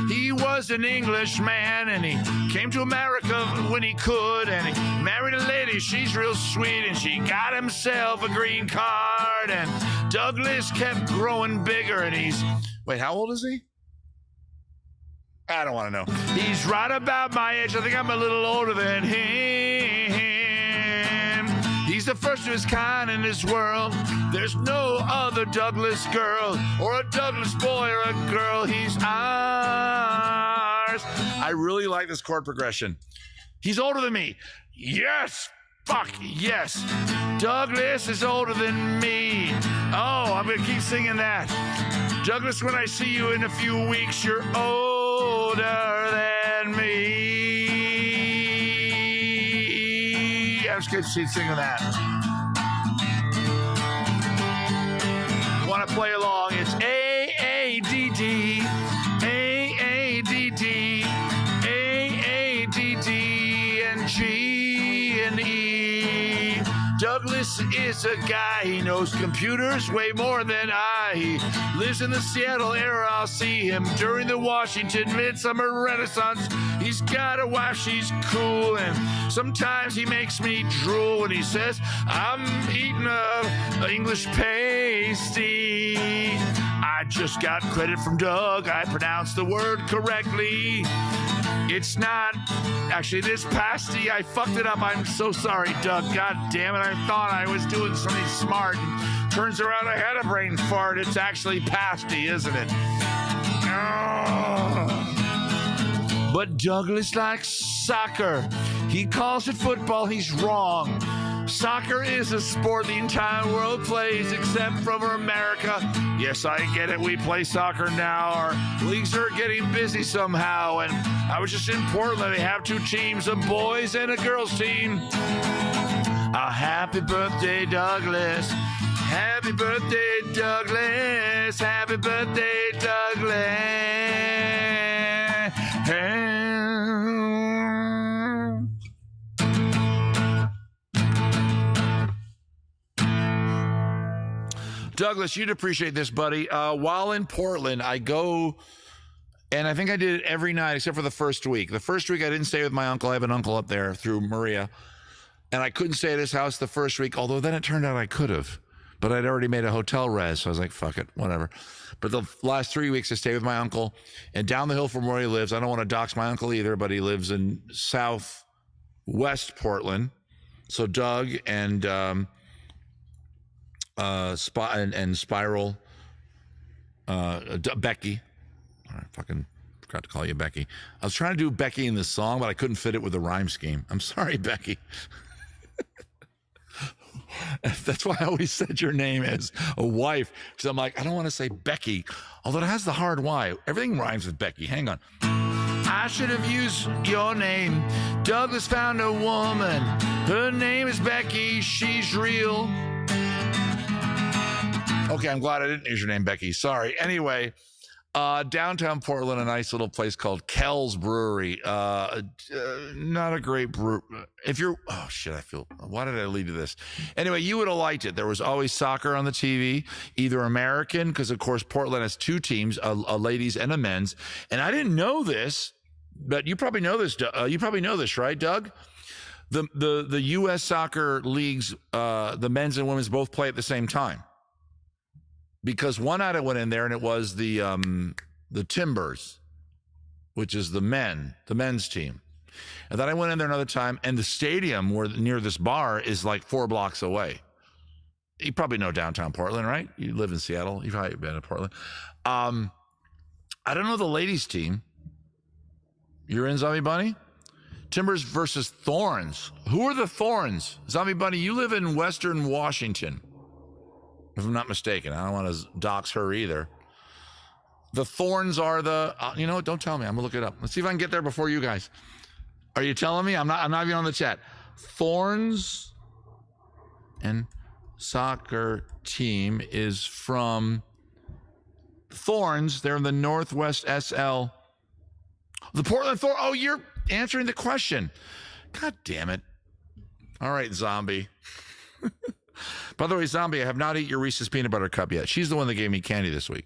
He was an Englishman and he came to America when he could, and he married a lady, she's real sweet, and she got himself a green card, and Douglas kept growing bigger, and wait, how old is he? I don't want to know. He's right about my age. I think I'm a little older than him. He's the first of his kind in this world. There's no other Douglas girl or a Douglas boy or a girl. He's ours. I really like this chord progression. He's older than me. Yes. Fuck yes. Douglas is older than me. Oh, I'm going to keep singing that. Douglas, when I see you in a few weeks, you're older than me. I'm just going to keep singing that. Want to play along? It's A-A-D-D, A-A-D-D, A-A-D-D, and G and E. Douglas is a guy, he knows computers way more than I. He lives in the Seattle area, I'll see him during the Washington Midsummer Renaissance. He's got a wife, she's cool, and sometimes he makes me drool when he says, I'm eating a English pasty. I just got credit from Doug, I pronounced the word correctly. It's not, actually, this pasty, I fucked it up. I'm so sorry, Doug. God damn it. I thought I was doing something smart. And turns around, I had a brain fart. It's actually pasty, isn't it? Oh. But Douglas likes soccer. He calls it football. He's wrong. Soccer is a sport the entire world plays except from America. Yes, I get it. We play soccer now. Our leagues are getting busy somehow. And I was just in Portland. They have two teams, a boys and a girls team. A happy birthday, Douglas. Happy birthday, Douglas. Happy birthday, Douglas. Douglas, you'd appreciate this, buddy. While in Portland, I go, and I think I did it every night except for the first week. The first week I didn't stay with my uncle. I have an uncle up there through Maria, and I couldn't stay at his house the first week, although then it turned out I could have. But I'd already made a hotel res, so I was like, fuck it, whatever. But the last 3 weeks I stayed with my uncle, and down the hill from where he lives, I don't want to dox my uncle either, but he lives in southwest Portland. So Doug and Spiral, Becky. I fucking forgot to call you Becky. I was trying to do Becky in this song, but I couldn't fit it with the rhyme scheme. I'm sorry, Becky. That's why I always said your name as a wife, because I'm like, I don't want to say Becky, although it has the hard Y. Everything rhymes with Becky. Hang on. I should have used your name. Douglas found a woman. Her name is Becky. She's real. Okay, I'm glad I didn't use your name, Becky. Sorry. Anyway, downtown Portland, a nice little place called Kell's Brewery. Not a great brew. If you're, oh shit, why did I lead to this? Anyway, you would have liked it. There was always soccer on the TV, either American, because of course Portland has two teams, a ladies and a men's. And I didn't know this, but you probably know this. You probably know this, right, Doug? The U.S. soccer leagues, the men's and women's both play at the same time. Because one night I went in there and it was the Timbers, which is the men's team. And then I went in there another time, and the stadium near this bar is like 4 blocks away. You probably know downtown Portland, right? You live in Seattle. You've probably been to Portland. I don't know the ladies' team. You're in, Zombie Bunny? Timbers versus Thorns. Who are the Thorns? Zombie Bunny, you live in Western Washington, if I'm not mistaken. I don't want to dox her either. The Thorns are the, you know what? Don't tell me. I'm going to look it up. Let's see if I can get there before you guys. Are you telling me? I'm not even on the chat. Thorns and soccer team is from Thorns. They're in the Northwest SL. The Portland Thorns. Oh, you're answering the question. God damn it. All right, Zombie. By the way, Zombie, I have not eaten your Reese's Peanut Butter Cup yet. She's the one that gave me candy this week.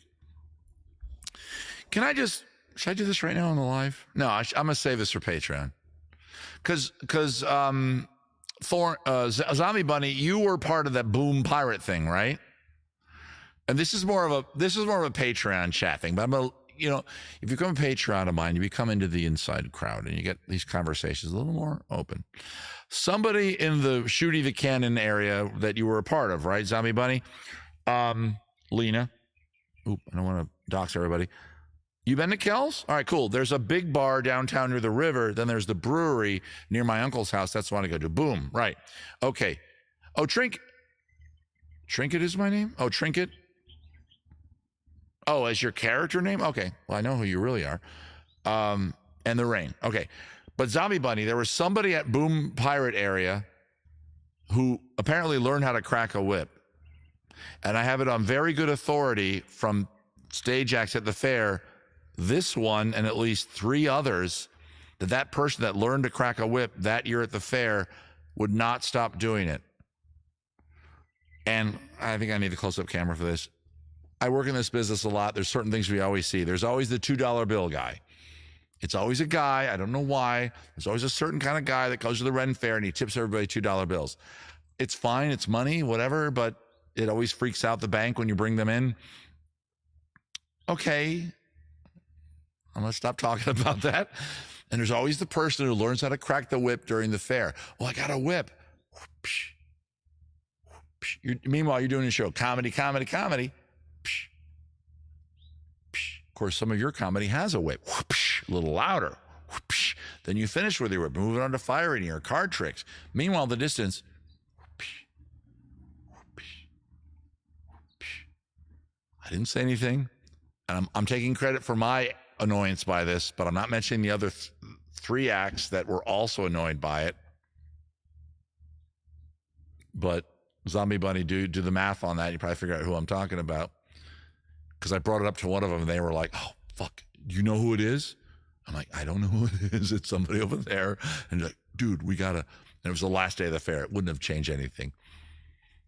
Should I do this right now on the live? No, I'm going to save this for Patreon. Because Zombie Bunny, you were part of that Boom Pirate thing, right? And this is more of a Patreon chat thing. But if you become a Patreon of mine, you become into the inside crowd and you get these conversations a little more open. Somebody in the Shooty the Cannon area that you were a part of, right, Zombie Bunny? Lena. Oop, I don't want to dox everybody. You been to Kells? All right, cool. There's a big bar downtown near the river. Then there's the brewery near my uncle's house. That's the one I go to. Boom. Right. Okay. Oh, Trinket is my name? Oh, Trinket? Oh, as your character name? Okay. Well, I know who you really are. And the rain. Okay. But Zombie Bunny, there was somebody at Boom Pirate area who apparently learned how to crack a whip. And I have it on very good authority from stage acts at the fair, this one and at least 3 others, that person that learned to crack a whip that year at the fair would not stop doing it. And I think I need the close-up camera for this. I work in this business a lot. There's certain things we always see. There's always the $2 bill guy. It's always a guy. I don't know why. There's always a certain kind of guy that goes to the Ren Fair and he tips everybody $2 bills. It's fine. It's money, whatever, but it always freaks out the bank when you bring them in. Okay. I'm going to stop talking about that. And there's always the person who learns how to crack the whip during the fair. Well, I got a whip. Meanwhile, you're doing a show. Comedy. Of course, some of your comedy has a whip. A little louder. Then you finish with your whip, moving on to firing your card tricks. Meanwhile, the distance. I didn't say anything. And I'm taking credit for my annoyance by this, but I'm not mentioning the other 3 acts that were also annoyed by it. But Zombie Bunny, do the math on that. You probably figure out who I'm talking about. Because I brought it up to one of them and they were like, oh, fuck, you know who it is? I'm like, I don't know who it is. It's somebody over there. And they're like, dude, we gotta. And it was the last day of the fair. It wouldn't have changed anything.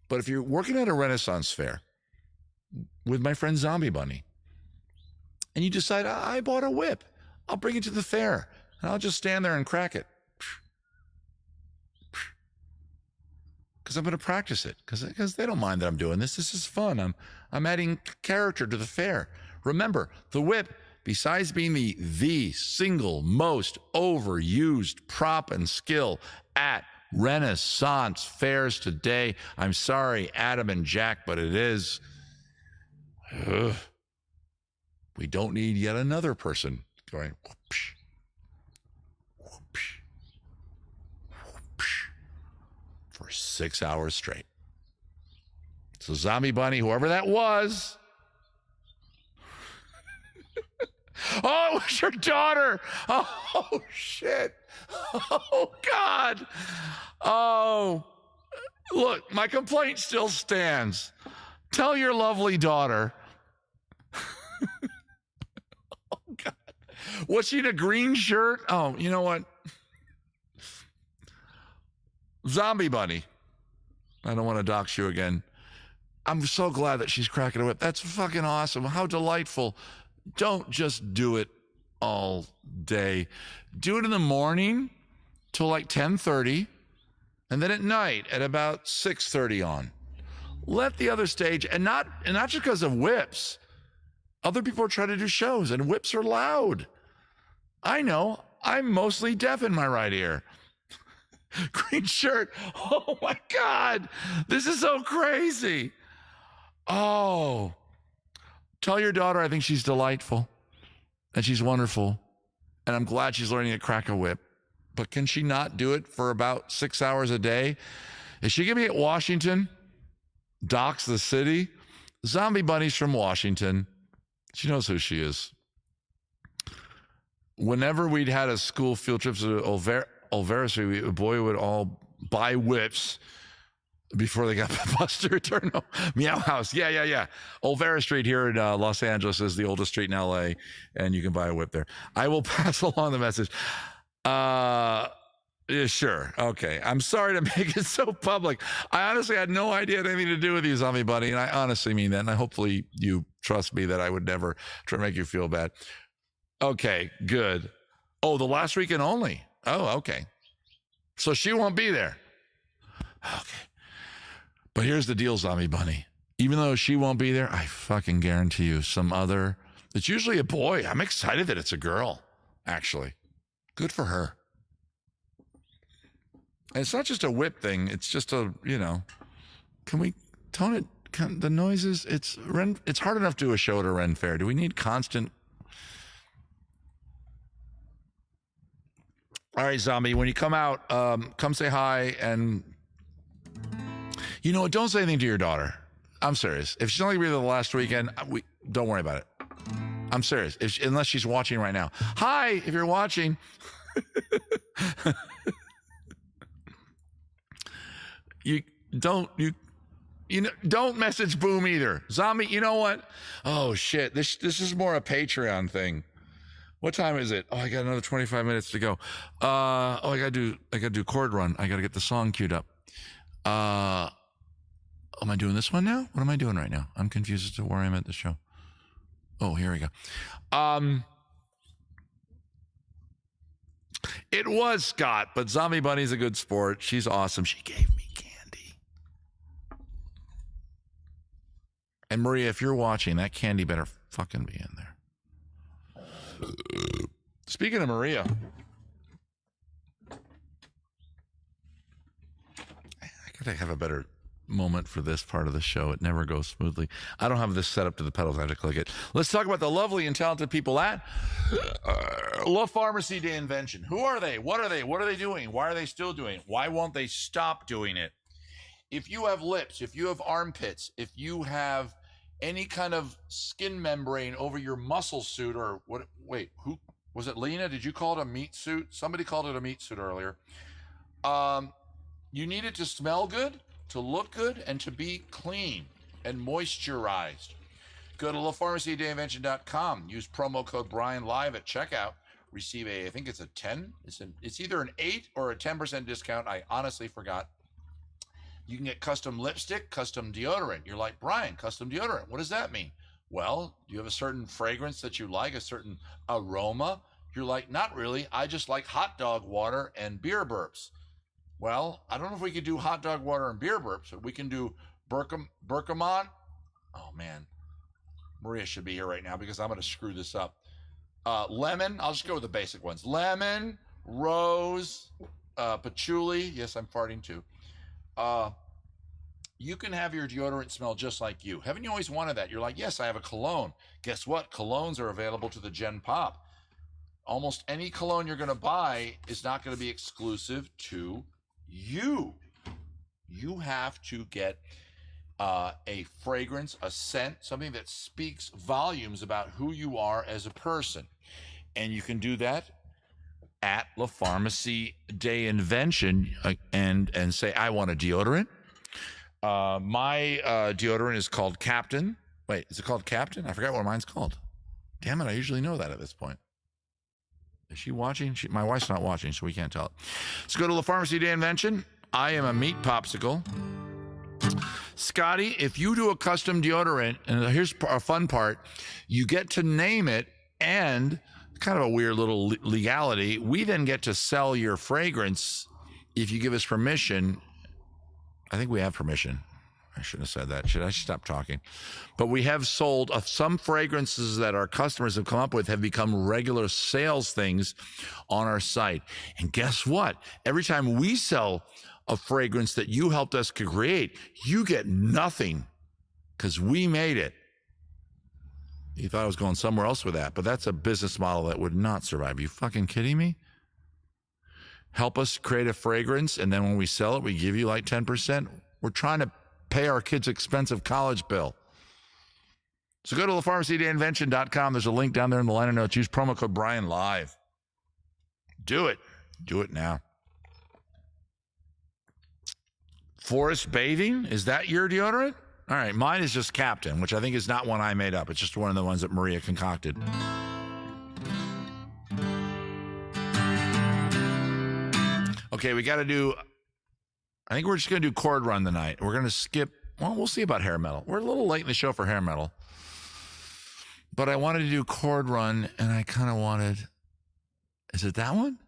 But if you're working at a Renaissance fair with my friend Zombie Bunny, and you decide, I bought a whip, I'll bring it to the fair, and I'll just stand there and crack it. Because I'm going to practice it, because they don't mind that I'm doing this. This is fun. I'm adding character to the fair. Remember, the whip, besides being the single most overused prop and skill at Renaissance fairs today, I'm sorry, Adam and Jack, but it is. Ugh. We don't need yet another person going whoopsh, whoopsh, whoopsh, for 6 hours straight. So Zombie Bunny, whoever that was. Oh, it was your daughter. Oh, shit. Oh, God. Oh, look, my complaint still stands. Tell your lovely daughter. God. Was she in a green shirt? Oh, you know what? Zombie Bunny. I don't want to dox you again. I'm so glad that she's cracking a whip. That's fucking awesome. How delightful. Don't just do it all day. Do it in the morning till like 10:30, and then at night at about 6:30 on. Let the other stage, and not just because of whips. Other people are trying to do shows, and whips are loud. I know. I'm mostly deaf in my right ear. Green shirt. Oh, my God. This is so crazy. Oh. Tell your daughter I think she's delightful, and she's wonderful, and I'm glad she's learning to crack a whip. but can she not do it for about 6 hours a day? Is she going to be at Washington? Docs the city? Zombie Bunny's from Washington. She knows who she is. Whenever we'd had a school field trip to Olvera Street, a boy would all buy whips before they got busted return. No, Meow House. Yeah. Olvera Street here in Los Angeles is the oldest street in LA, and you can buy a whip there. I will pass along the message. Yeah, sure. Okay. I'm sorry to make it so public. I honestly had no idea it had anything to do with you, Zombie Bunny, and I honestly mean that, and hopefully you trust me that I would never try to make you feel bad. Okay, good. Oh, the last weekend only. Oh, okay. So she won't be there. Okay. But here's the deal, Zombie Bunny. Even though she won't be there, I fucking guarantee you it's usually a boy. I'm excited that it's a girl, actually. Good for her. And it's not just a whip thing. It's just can we tone it? The noises, it's hard enough to do a show at a Ren Fair. Do we need constant? All right, Zombie, when you come out, come say hi. And you know what? Don't say anything to your daughter. I'm serious. If she's only here the last weekend, don't worry about it. I'm serious. Unless she's watching right now. Hi, if you're watching. Don't message Boom either. Zombie, you know what? Oh shit. This is more a Patreon thing. What time is it? Oh, I got another 25 minutes to go. I gotta do chord run. I gotta get the song queued up. Am I doing this one now? What am I doing right now? I'm confused as to where I'm at the show. Oh, here we go. It was Scott, but Zombie Bunny's a good sport. She's awesome. She gave me candy. And Maria, if you're watching, that candy better fucking be in there. Speaking of Maria, I gotta have a better moment for this part of the show. It never goes smoothly. I don't have this set up to the pedals. I have to click it. Let's talk about the lovely and talented people at La Pharmacie de Invention. Who are they? What are they? What are they doing? Why are they still doing it? Why won't they stop doing it? If you have lips, if you have armpits, if you have any kind of skin membrane over your muscle suit or what? Wait, who was it? Lena, did you call it a meat suit? Somebody called it a meat suit earlier. You need it to smell good, to look good, and to be clean and moisturized. Go to LaPharmacieDayInvention.com. Use promo code Brian Live at checkout. Receive I think it's a 10. It's either an 8 or a 10% discount. I honestly forgot. You can get custom lipstick, custom deodorant. You're like, Brian, custom deodorant. What does that mean? Well, do you have a certain fragrance that you like, a certain aroma? You're like, not really. I just like hot dog water and beer burps. Well, I don't know if we could do hot dog water and beer burps, but we can do bergamot. Oh, man. Maria should be here right now because I'm going to screw this up. Lemon. I'll just go with the basic ones. Lemon, rose, patchouli. Yes, I'm farting too. You can have your deodorant smell just like you. Haven't you always wanted that? You're like, yes, I have a cologne. Guess what? Colognes are available to the Gen Pop. Almost any cologne you're going to buy is not going to be exclusive to you. You have to get a fragrance, a scent, something that speaks volumes about who you are as a person. And you can do that at La Pharmacie de Invention and say, I want a deodorant. My deodorant is called Captain. Wait, is it called Captain? I forgot what mine's called. Damn it, I usually know that at this point. Is she watching? My wife's not watching, so we can't tell it. So go to La Pharmacie de Invention. I am a meat popsicle. Scotty, if you do a custom deodorant, and here's a fun part, you get to name it, and kind of a weird little legality, we then get to sell your fragrance if you give us permission. I think we have permission. I shouldn't have said that. Should I stop talking? But we have sold some fragrances that our customers have come up with have become regular sales things on our site. And guess what? Every time we sell a fragrance that you helped us create, you get nothing because we made it. You thought I was going somewhere else with that, but that's a business model that would not survive. You fucking kidding me? help us create a fragrance, and then when we sell it, we give you like 10%. We're trying to pay our kids' expensive college bill. So go to pharmacyinvention.com. There's a link down there in the liner notes. Use promo code BrianLive. Do it. Do it now. Forest Bathing, is that your deodorant? All right, mine is just Captain, which I think is not one I made up. It's just one of the ones that Maria concocted. Okay, we got to do, I think we're just going to do chord run tonight. We're going to skip, well, we'll see about hair metal. We're a little late in the show for hair metal. But I wanted to do chord run, and I kind of wanted, is it that one?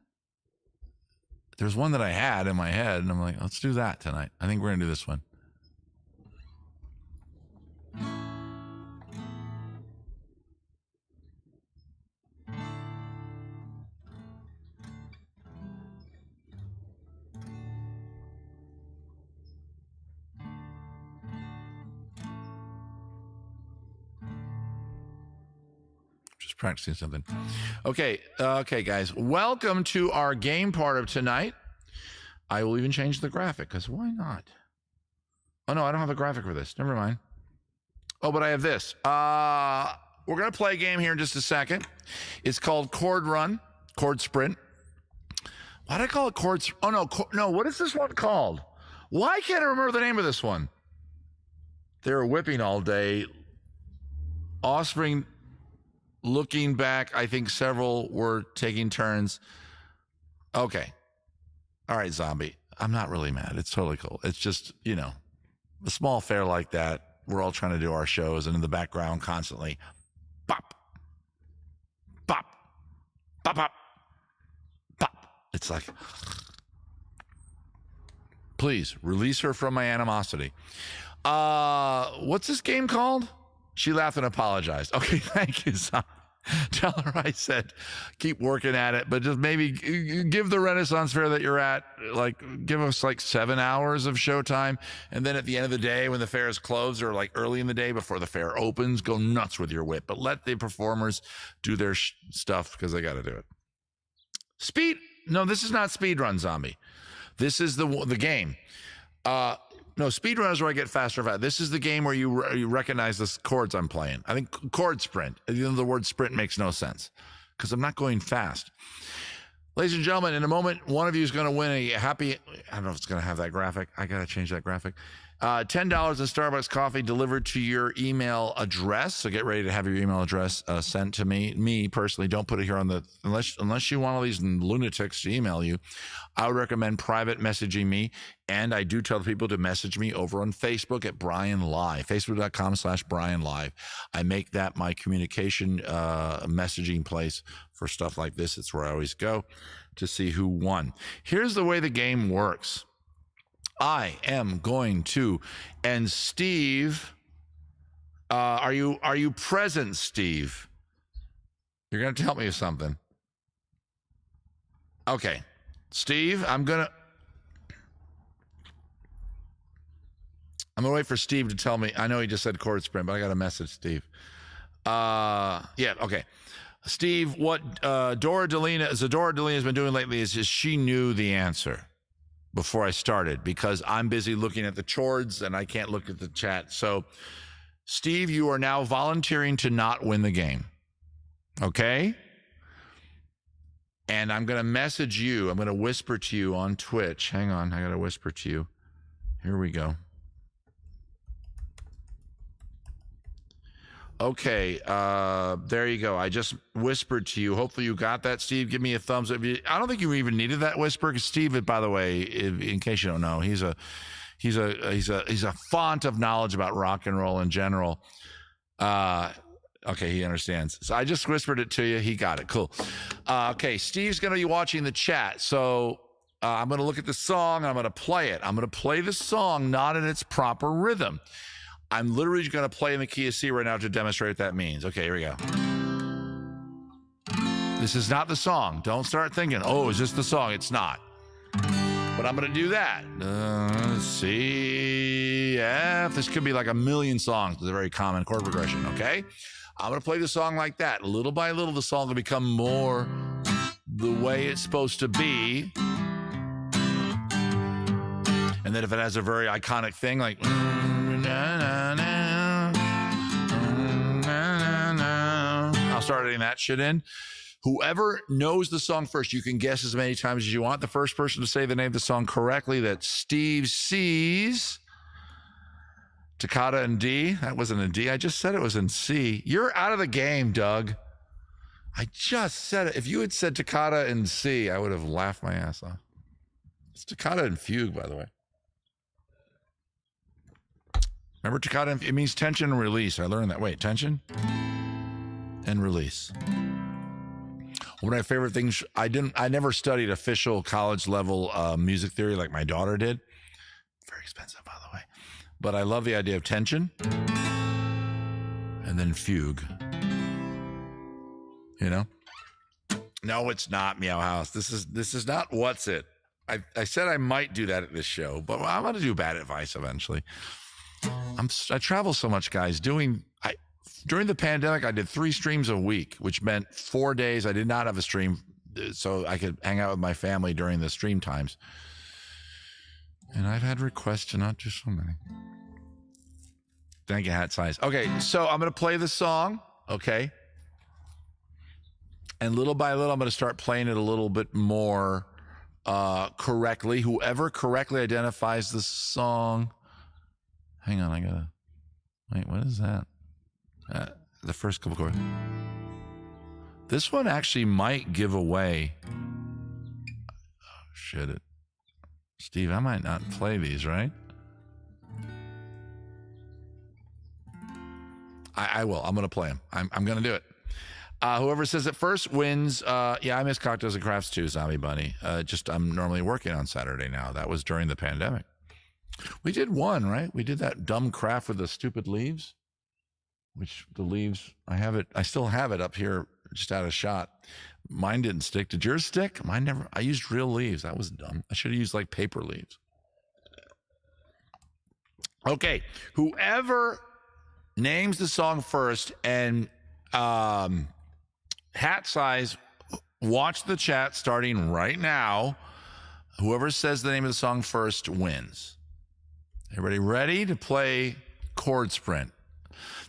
There's one that I had in my head, and I'm like, let's do that tonight. I think we're going to do this one. Just practicing something. Okay, guys. Welcome to our game part of tonight. I will even change the graphic, because why not? Oh, no, I don't have a graphic for this. Never mind. Oh, but I have this. We're going to play a game here in just a second. It's called Chord Run, Chord Sprint. Why did I call it Chord? Oh, no, what is this one called? Why can't I remember the name of this one? They were whipping all day. Offspring, looking back, I think several were taking turns. Okay. All right, Zombie. I'm not really mad. It's totally cool. It's just, a small fair like that. We're all trying to do our shows, and in the background constantly, bop, bop, bop, bop, bop. It's like, please release her from my animosity. What's this game called? She laughed and apologized. Okay, thank you, Zombie. Tell her I said keep working at it, but just maybe give the Renaissance Fair that you're at, give us 7 hours of showtime, and then at the end of the day when the fair is closed, or early in the day before the fair opens, go nuts with your whip. But let the performers do their stuff, because they got to do it. No, this is not speed run, Zombie. This is the game. No, speedrun is where I get faster and faster. This is the game where you recognize the chords I'm playing. I think chord sprint. The word sprint makes no sense because I'm not going fast. Ladies and gentlemen, in a moment, one of you is going to win a happy, I don't know if it's going to have that graphic. I got to change that graphic. $10 in Starbucks coffee delivered to your email address. So get ready to have your email address sent to me. Me personally, don't put it here on the, unless you want all these lunatics to email you. I would recommend private messaging me. And I do tell people to message me over on Facebook at Brian Live, facebook.com/Brian Live. I make that my communication messaging place for stuff like this. It's where I always go to see who won. Here's the way the game works. I am going to, and Steve, are you present, Steve? You're going to tell me something. Okay. Steve, I'm going to wait for Steve to tell me. I know he just said chord sprint, but I got a message, Steve. Yeah, okay. Steve, what Zadora Delina has been doing lately is she knew the answer before I started, because I'm busy looking at the chords and I can't look at the chat. So, Steve, you are now volunteering to not win the game. Okay? And I'm going to message you. I'm going to whisper to you on Twitch. Hang on. I got to whisper to you. Here we go. Okay, there you go. I just whispered to you. Hopefully you got that, Steve. Give me a thumbs up. I don't think you even needed that whisper, because Steve, by the way, in case you don't know, he's a font of knowledge about rock and roll in general. Okay, he understands. So I just whispered it to you. He got it. Cool. Okay, Steve's going to be watching the chat. So I'm going to look at the song, and I'm going to play it. I'm going to play the song not in its proper rhythm. I'm literally going to play in the key of C right now to demonstrate what that means. Okay, here we go. This is not the song. Don't start thinking, oh, is this the song? It's not. But I'm going to do that. C, F. This could be like a million songs. It's a very common chord progression, okay? I'm going to play the song like that. Little by little, the song will become more the way it's supposed to be. And then if it has a very iconic thing like I'll start adding that shit in. Whoever knows the song first, you can guess as many times as you want. The first person to say the name of the song correctly that Steve sees. Toccata in D. That wasn't in D. I just said it was in C. You're out of the game, Doug. I just said it. If you had said Toccata in C, I would have laughed my ass off. It's Toccata in Fugue, by the way. Remember Toccata? It means tension and release. I learned that. Wait, tension and release. One of my favorite things, I never studied official college level music theory like my daughter did. Very expensive, by the way. But I love the idea of tension and then fugue. You know? No, it's not Meow House. This is not What's It. I said I might do that at this show, but I'm going to do Bad Advice eventually. I travel so much, guys. During the pandemic, I did 3 streams a week, which meant 4 days I did not have a stream, so I could hang out with my family during the stream times. And I've had requests to not do so many. Thank you, Hat Size. Okay, so I'm going to play the song, okay? And little by little, I'm going to start playing it a little bit more correctly. Whoever correctly identifies the song... Hang on, I got to... Wait, what is that? The first couple chords. This one actually might give away. Oh, shit. Steve, I might not play these, right? I will. I'm going to play them. I'm going to do it. Whoever says it first wins. Yeah, I miss Cocktails and Crafts too, Zombie Bunny. I'm normally working on Saturday now. That was during the pandemic. We did one, right? We did that dumb craft with the stupid leaves. Which the leaves, I still have it up here, just out of shot. Mine didn't stick. Did yours stick? Mine never. I used real leaves. That was dumb. I should have used like paper leaves. Okay. Whoever names the song first and Hat Size, watch the chat starting right now. Whoever says the name of the song first wins. Everybody ready to play Chord Sprint?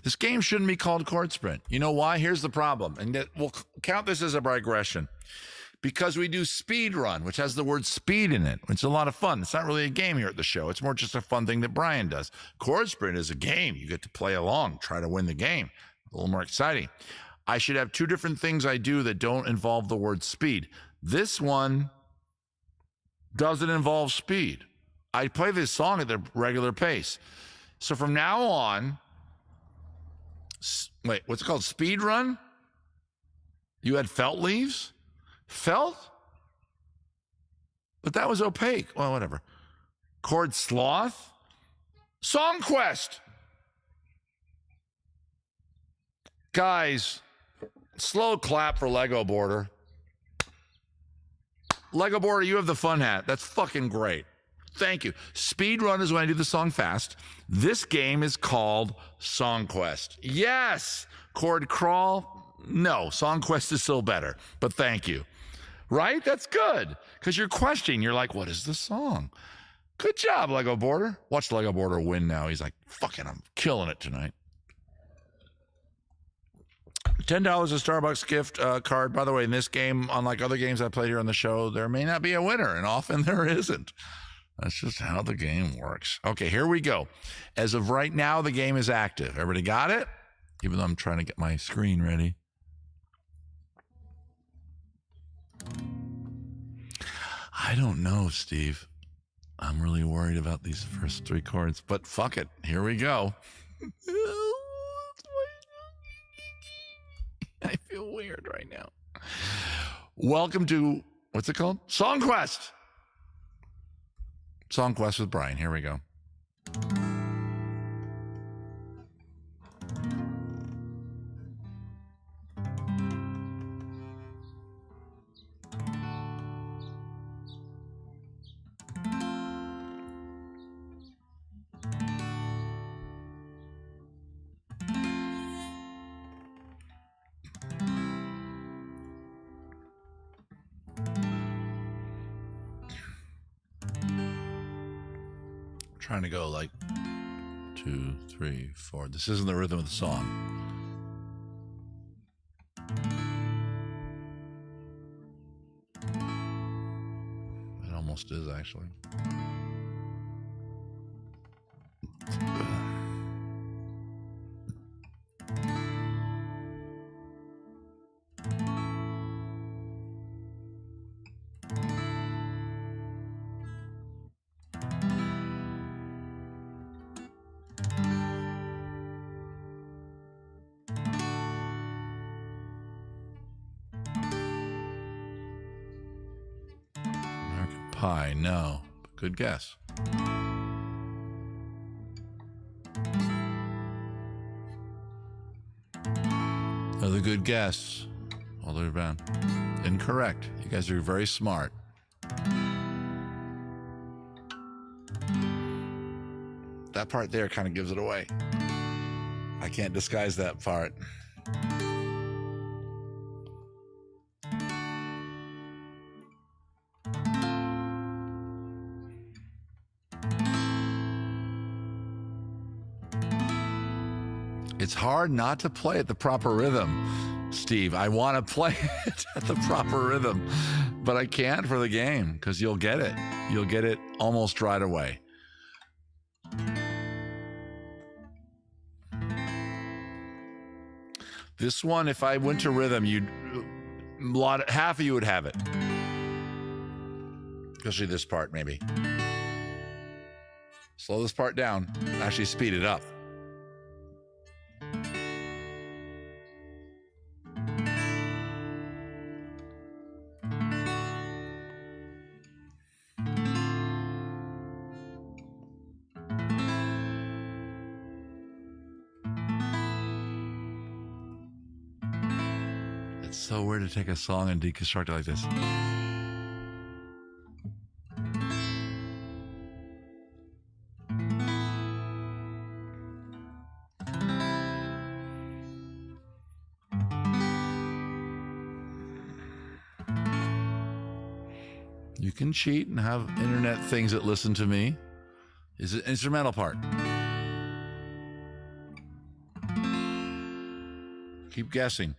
This game shouldn't be called Chord Sprint. You know why? Here's the problem. And we'll count this as a digression. Because we do Speed Run, which has the word speed in it. It's a lot of fun. It's not really a game here at the show. It's more just a fun thing that Brian does. Chord Sprint is a game. You get to play along, try to win the game. A little more exciting. I should have 2 different things I do that don't involve the word speed. This one doesn't involve speed. I play this song at the regular pace. So from now on... Wait, what's it called? Speed Run? You had felt leaves? Felt? But that was opaque. Well, whatever. Chord Sloth? Song Quest! Guys, slow clap for Lego Border. Lego Border, you have the fun hat. That's fucking great. Thank you. Speed Run is when I do the song fast. This game is called Song Quest. Yes. Chord Crawl? No. Song Quest is still better. But thank you. Right? That's good. Because you're questioning. You're like, what is the song? Good job, Lego Border. Watch Lego Border win now. He's like, fucking, I'm killing it tonight. $10 a Starbucks gift card. By the way, in this game, unlike other games I played here on the show, there may not be a winner, and often there isn't. That's just how the game works. Okay, here we go. As of right now, the game is active. Everybody got it? Even though I'm trying to get my screen ready. I don't know, Steve. I'm really worried about these first 3 chords, but fuck it. Here we go. I feel weird right now. Welcome to, what's it called? Song Quest. Song Quest with Brian. Here we go. trying to go like 2, 3, 4. This isn't the rhythm of the song. It almost is, actually. American Pie, no. Good guess. Another good guess. All the way around. Incorrect. You guys are very smart. That part there kind of gives it away. I can't disguise that part. It's hard not to play at the proper rhythm, Steve. I want to play it at the proper rhythm, but I can't for the game because you'll get it. You'll get it almost right away. This one, if I went to rhythm, half of you would have it. Especially this part, maybe. Slow this part down. Actually speed it up. It's so weird to take a song and deconstruct it like this. You can cheat and have internet things that listen to me. Is it instrumental part? Keep guessing.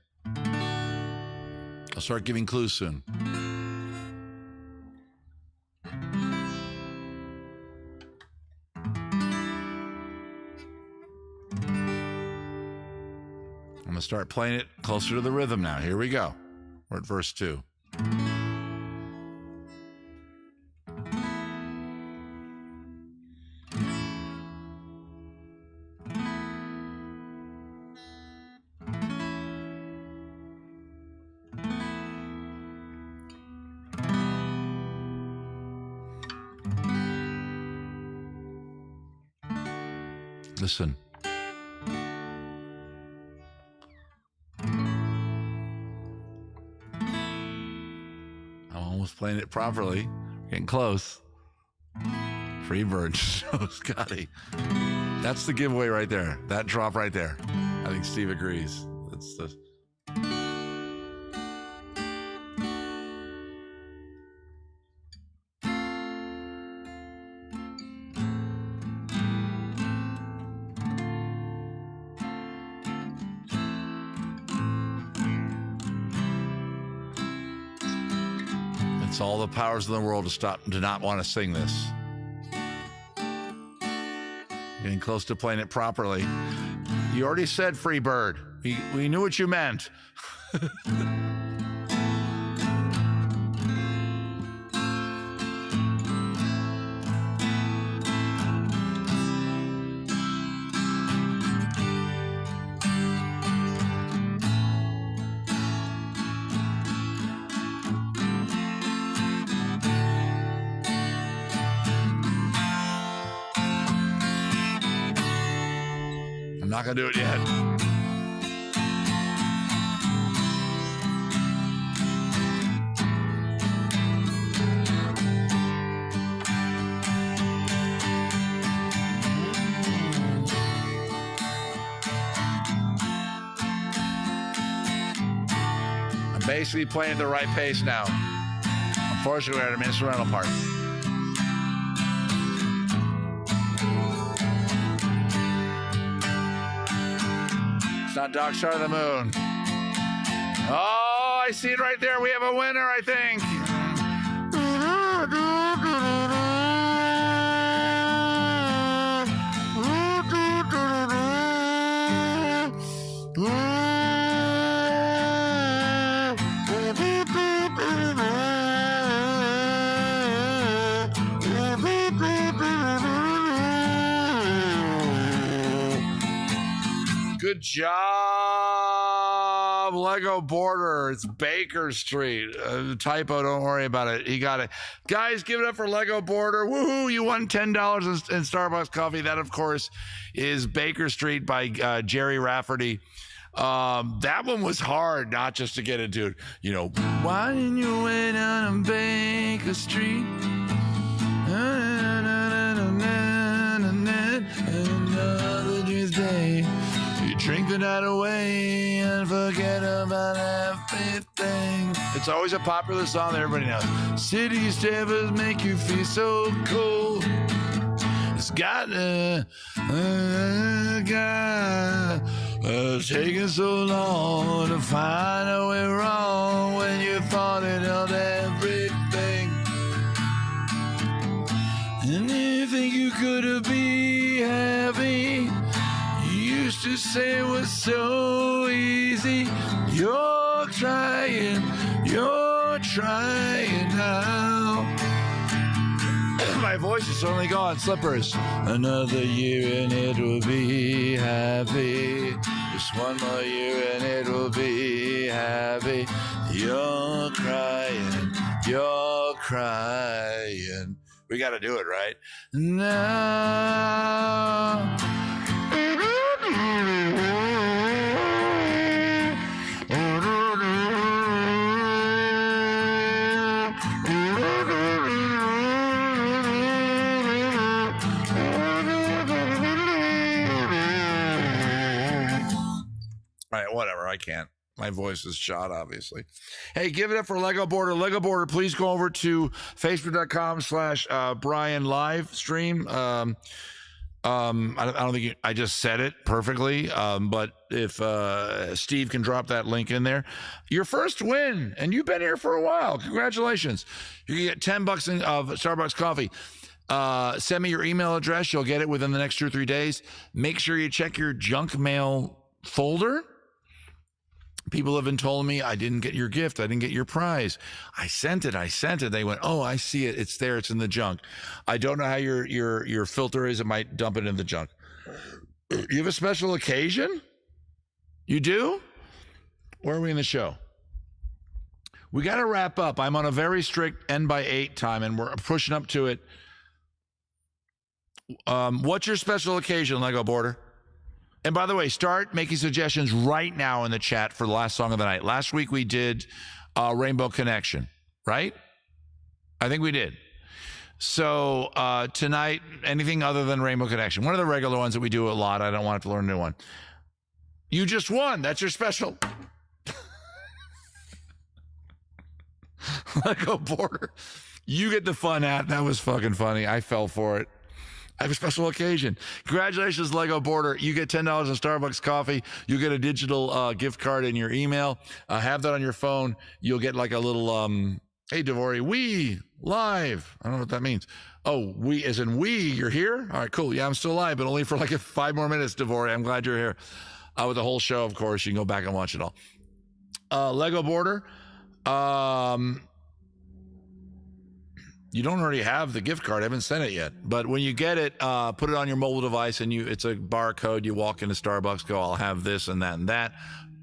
I'll start giving clues soon. I'm going to start playing it closer to the rhythm now. Here we go. We're at verse 2. Listen. I'm almost playing it properly. Getting close. Freebird, so Scotty. That's the giveaway right there. That drop right there. I think Steve agrees. That's the... It's all the powers in the world to not want to sing this. Getting close to playing it properly. You already said free bird. We knew what you meant. I'm not going to do it yet. I'm basically playing at the right pace now. Unfortunately, we're at an instrumental part. not Dark Side of the Moon. Oh, I see it right there. We have a winner, I think. Good job, Lego Border. It's Baker Street. Typo, don't worry about it. He got it. Guys, give it up for Lego Border. Woohoo, you won $10 in Starbucks coffee. That, of course, is Baker Street by Jerry Rafferty. That one was hard, not just to get into it. You know, winding your way down on Baker Street. Another day. Drink the night away and forget about everything. It's always a popular song that everybody knows. City steppers make you feel so cool. It's got taking so long to find a way wrong when you thought it held everything. And you think you could be happy. Used to say it was so easy. You're trying now. My voice is only gone. Slippers. Another year and it will be happy. Just one more year and it will be happy. You're crying. We got to do it right now. All right, whatever. I can't. My voice is shot, obviously. Hey, give it up for Lego Border. Lego Border, please go over to facebook.com/Brian live stream. I don't think I just said it perfectly, but if Steve can drop that link in there. Your first win, and you've been here for a while. Congratulations. You can get $10 of Starbucks coffee. Send me your email address. You'll get it within the next 2 or 3 days. Make sure you check your junk mail folder. People have been telling me, I didn't get your gift. I didn't get your prize. I sent it. They went, oh, I see it. It's there. It's in the junk. I don't know how your filter is. It might dump it in the junk. You have a special occasion? You do? Where are we in the show? We got to wrap up. I'm on a very strict N by 8 time, and we're pushing up to it. What's your special occasion, Lego Border? And by the way, start making suggestions right now in the chat for the last song of the night. Last week we did Rainbow Connection, right? I think we did. So tonight, anything other than Rainbow Connection. One of the regular ones that we do a lot. I don't want to learn a new one. You just won. That's your special. Lego Border. You get the fun hat. That was fucking funny. I fell for it. I have a special occasion. Congratulations, Lego Border. You get $10 on Starbucks coffee. You get a digital gift card in your email. Have that on your phone. You'll get like a little, hey, Devori, we live. I don't know what that means. Oh, we as in we, you're here? All right, cool. Yeah, I'm still live, but only for like 5 more minutes, Devori. I'm glad you're here. With the whole show, of course. You can go back and watch it all. Lego Border. You don't already have the gift card. I haven't sent it yet. But when you get it, put it on your mobile device, and it's a barcode. You walk into Starbucks, go, I'll have this and that and that.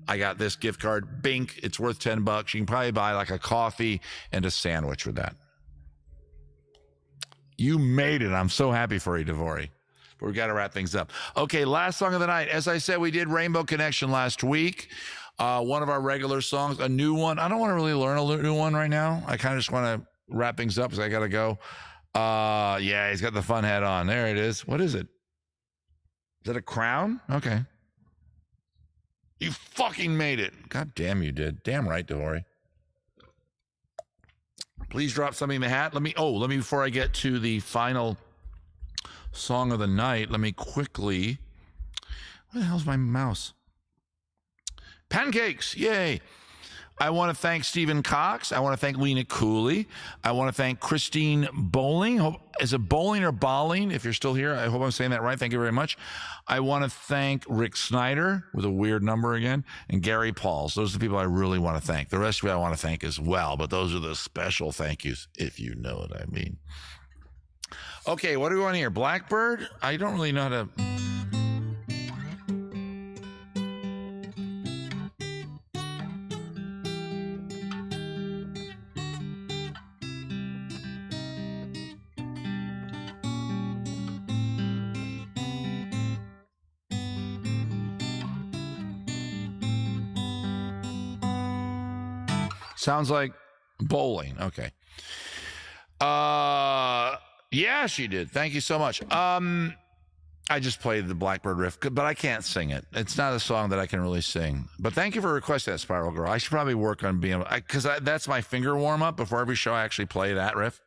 I got this gift card. Bink. It's worth $10. You can probably buy like a coffee and a sandwich with that. You made it. I'm so happy for you, Devori. But we got to wrap things up. Okay, last song of the night. As I said, we did Rainbow Connection last week. One of our regular songs, a new one. I don't want to really learn a new one right now. I kind of just want to wrap things up because I gotta go. Yeah, he's got the fun hat on. There it is. What is it? Is that a crown? Okay. You fucking made it. God damn, you did. Damn right, Devori. Please drop something in the hat. Let me, before I get to the final song of the night, let me quickly, where the hell's my mouse? Pancakes, yay. I want to thank Stephen Cox. I want to thank Lena Cooley. I want to thank Christine Bowling. Is it Bowling or Bowling? If you're still here, I hope I'm saying that right. Thank you very much. I want to thank Rick Snyder with a weird number again, and Gary Pauls. Those are the people I really want to thank. The rest of you I want to thank as well, but those are the special thank yous, if you know what I mean. Okay, what do we want here? Blackbird? I don't really know how to... Sounds like bowling. Okay. Yeah, she did. Thank you so much. I just played the Blackbird riff, but I can't sing it. It's not a song that I can really sing. But thank you for requesting that, Spiral Girl. I should probably work on being, because that's my finger warm up before every show. I actually play that riff.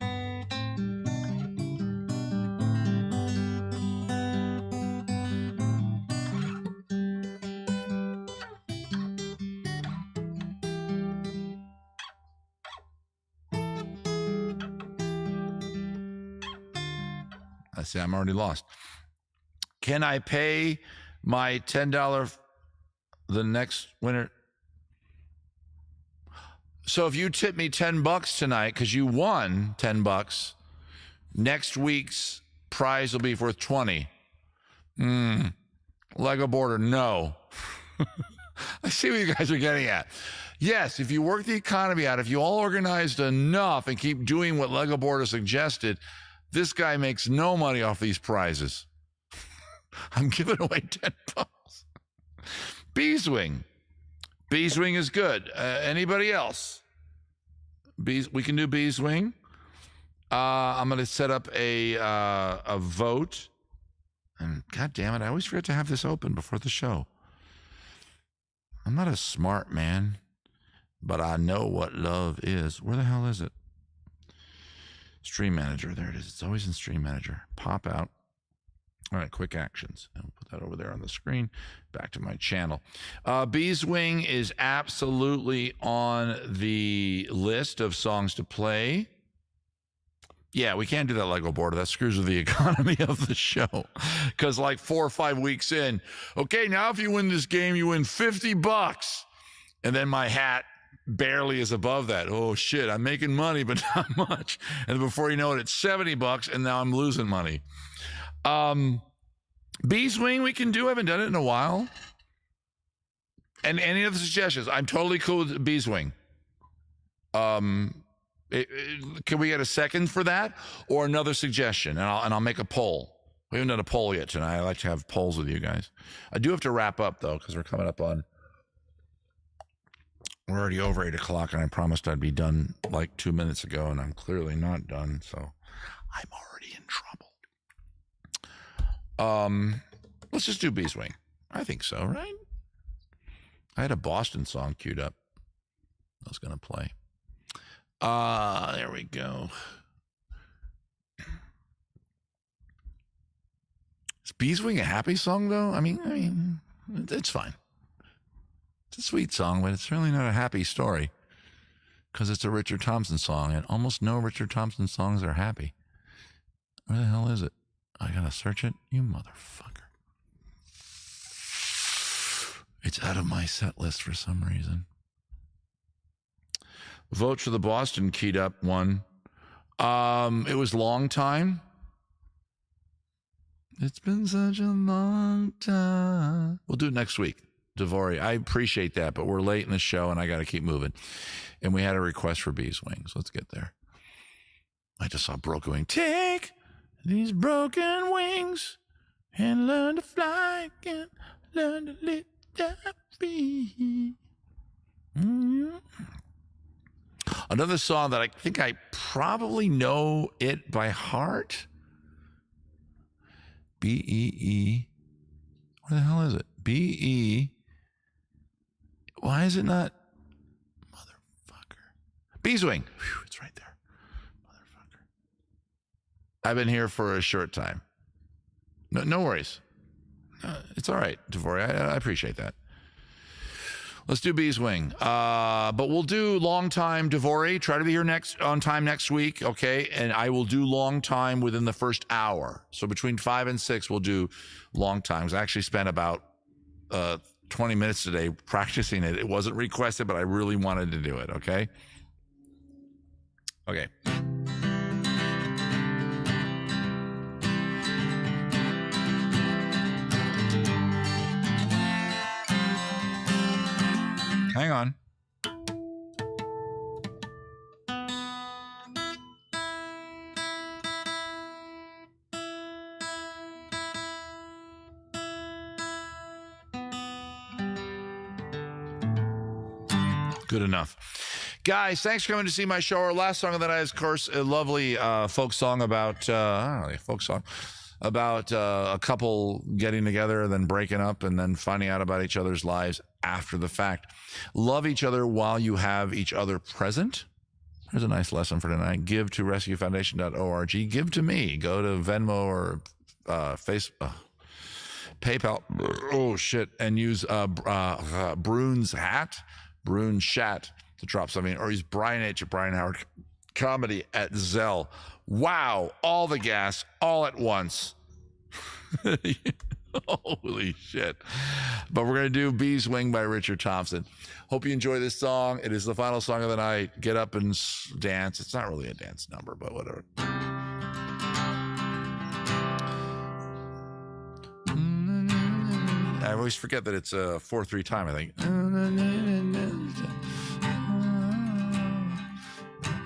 I see, I'm already lost. Can I pay my $10 the next winner? So if you tip me $10 tonight because you won $10, next week's prize will be worth $20. Lego border, no. I see what you guys are getting at. Yes, if you work the economy out, if you all organized enough and keep doing what Lego border suggested, this guy makes no money off these prizes. I'm giving away $10. Beeswing. Beeswing is good. Anybody else? We can do Beeswing. I'm going to set up a vote. And God damn it, I always forget to have this open before the show. I'm not a smart man, but I know what love is. Where the hell is it? Stream Manager. There it is. It's always in Stream Manager. Pop out. All right, quick actions. And we'll put that over there on the screen. Back to my channel. Beeswing is absolutely on the list of songs to play. Yeah, we can't do that Lego border. That screws with the economy of the show. Because like 4 or 5 weeks in, okay, now if you win this game, you win $50. And then my hat barely is above that. Oh shit, I'm making money, but not much. And before you know it, it's $70, and now I'm losing money. Beeswing we can do. I haven't done it in a while. And any other suggestions? I'm totally cool with Beeswing. Can we get a second for that, or another suggestion? And I'll make a poll. We haven't done a poll yet tonight. I like to have polls with you guys. I do have to wrap up though, because we're coming up on. We're already over 8 o'clock, and I promised I'd be done like 2 minutes ago, and I'm clearly not done, so I'm already in trouble. Let's just do Beeswing. I think so, right? I had a Boston song queued up. I was going to play. There we go. Is Beeswing a happy song, though? I mean, it's fine. It's a sweet song, but it's really not a happy story because it's a Richard Thompson song, and almost no Richard Thompson songs are happy. Where the hell is it? I gotta search it? You motherfucker. It's out of my set list for some reason. Vote for the Boston keyed up one. It was Long Time. It's been such a long time. We'll do it next week. Devori, I appreciate that, but we're late in the show and I got to keep moving. And we had a request for Beeswings. Let's get there. I just saw Broken Wing. Take these broken wings and learn to fly again. Learn to live that free. Another song that I think I probably know it by heart. B-E-E. Where the hell is it? B-E. Why is it not? Motherfucker. Beeswing. Whew, it's right there. Motherfucker. I've been here for a short time. No worries. It's all right, Devori. I appreciate that. Let's do Bees Wing. But we'll do Long Time Devore. Try to be here on time next week, okay? And I will do Long Time within the first hour. So between 5 and 6, we'll do Long Times. I actually spent about 20 minutes today practicing it. It wasn't requested, but I really wanted to do it, okay? Okay. Hang on. Good enough. Guys, thanks for coming to see my show. Our last song of the night is, of course, a lovely folk song about, I don't know, folk song about a couple getting together, then breaking up, and then finding out about each other's lives after the fact. Love each other while you have each other present. Here's a nice lesson for tonight. Give to rescuefoundation.org. Give to me. Go to Venmo or PayPal. Oh, shit. And use Brune's Chat to drop something. Or use Brian H. at Brian Howard Comedy at Zelle. Wow. All the gas, all at once. Holy shit. But we're going to do Bees Wing by Richard Thompson. Hope you enjoy this song. It is the final song of the night. Get up and dance. It's not really a dance number, but whatever. I always forget that it's a 4/3 time, I think.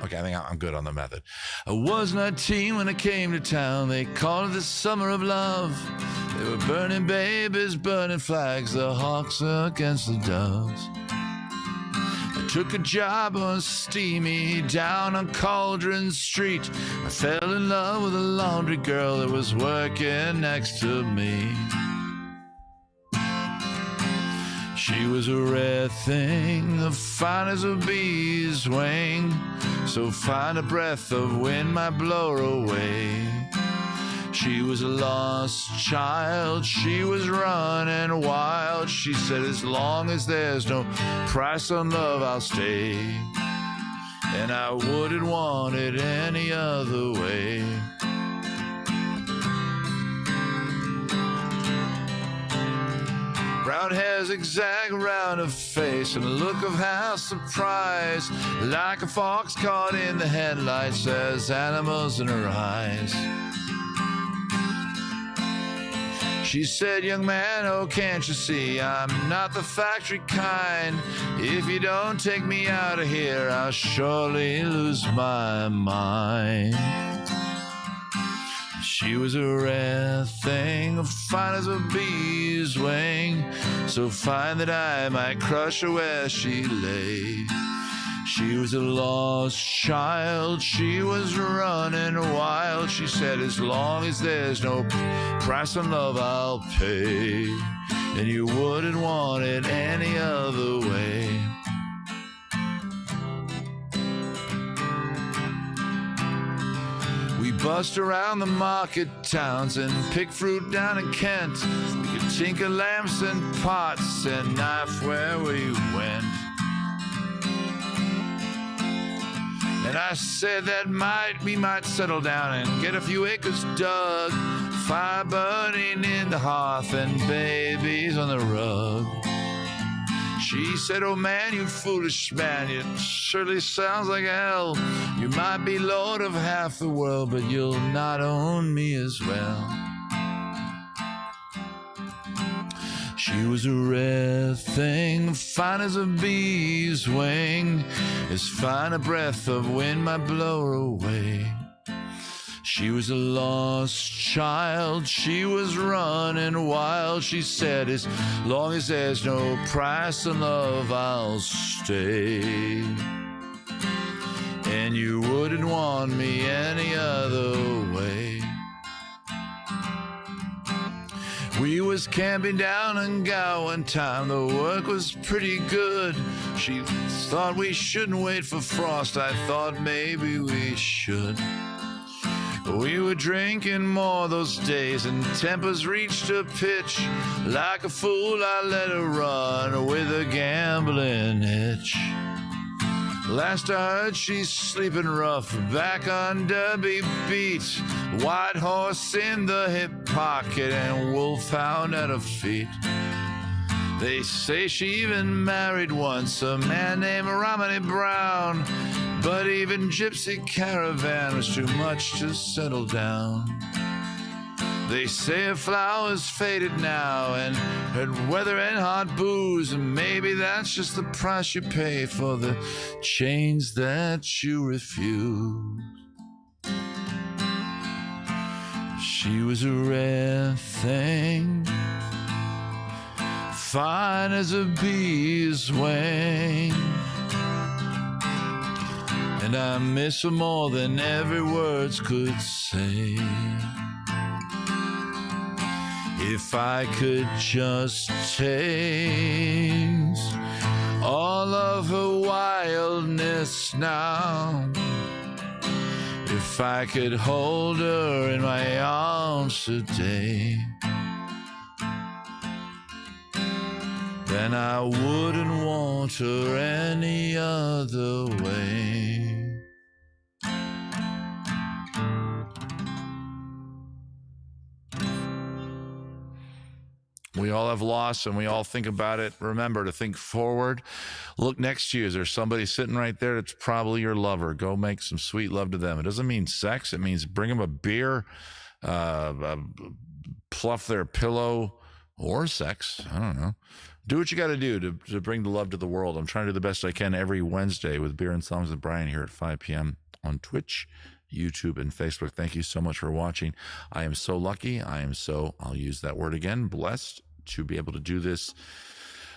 Okay, I think I'm good on the method. I was 19 when I came to town. They called it the summer of love. They were burning babies, burning flags, the hawks against the doves. I took a job on steamy down on Cauldron Street. I fell in love with a laundry girl that was working next to me. She was a rare thing, the fine as a bee's wing, so fine a breath of wind might blow her away. She was a lost child, she was running wild. She said, as long as there's no price on love, I'll stay. And I wouldn't want it any other way. Brown hair zigzag around her face, and a look of half surprise, like a fox caught in the headlights, as animals in her eyes. She said, young man, oh, can't you see, I'm not the factory kind. If you don't take me out of here, I'll surely lose my mind. She was a rare thing, fine as a bee's wing, so fine that I might crush her where she lay. She was a lost child, she was running wild. She said, as long as there's no price on love, I'll pay. And you wouldn't want it any other way. We bust around the market towns and pick fruit down in Kent. We could tinker lamps and pots and knife where we went. And I said that we might settle down and get a few acres dug, fire burning in the hearth and babies on the rug. She said, oh man, you foolish man, it surely sounds like hell. You might be lord of half the world, but you'll not own me as well. She was a rare thing, fine as a bee's wing, as fine a breath of wind might blow her away. She was a lost child, she was running wild. She said, as long as there's no price on love, I'll stay. And you wouldn't want me any other way. We was camping down in Gowan time, the work was pretty good. She thought we shouldn't wait for frost, I thought maybe we should. We were drinking more those days, and tempers reached a pitch. Like a fool, I let her run with a gambling itch. Last I heard, she's sleeping rough, back under beat. White horse in the hip pocket, and wolfhound at her feet. They say she even married once a man named Romney Brown, but even Gypsy Caravan was too much to settle down. They say her flowers faded now, and her weather and hot booze, and maybe that's just the price you pay for the chains that you refuse. She was a rare thing, fine as a bee's wing, and I miss her more than every words could say. If I could just taste all of her wildness now, if I could hold her in my arms today, then I wouldn't want her any other way. We all have loss, and we all think about it. Remember to think forward. Look next to you. Is there somebody sitting right there that's probably your lover? Go make some sweet love to them. It doesn't mean sex. It means bring them a beer, pluff their pillow, or sex. I don't know. Do what you got to do to bring the love to the world. I'm trying to do the best I can every Wednesday with Beer and Songs with Brian here at 5 p.m. on Twitch, YouTube, and Facebook. Thank you so much for watching. I am so lucky. I'll use that word again, blessed to be able to do this.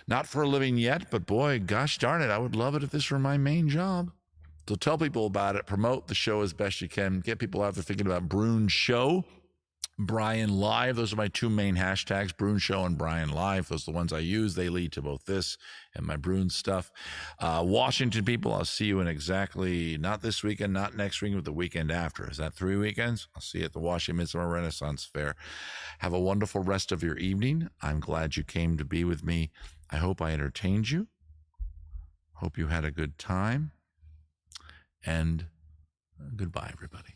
Not for a living yet, but boy, gosh darn it, I would love it if this were my main job. So tell people about it. Promote the show as best you can. Get people out there thinking about Brune Show, Brian Live. Those are my two main hashtags, Brune Show and Brian Live. Those are the ones I use. They lead to both this and my Brune stuff. Washington people, I'll see you in exactly, not this weekend, not next week, but the weekend after. Is that 3 weekends? I'll see you at the Washington Midsummer Renaissance Fair. Have a wonderful rest of your evening. I'm glad you came to be with me. I hope I entertained you. Hope you had a good time. And goodbye, everybody.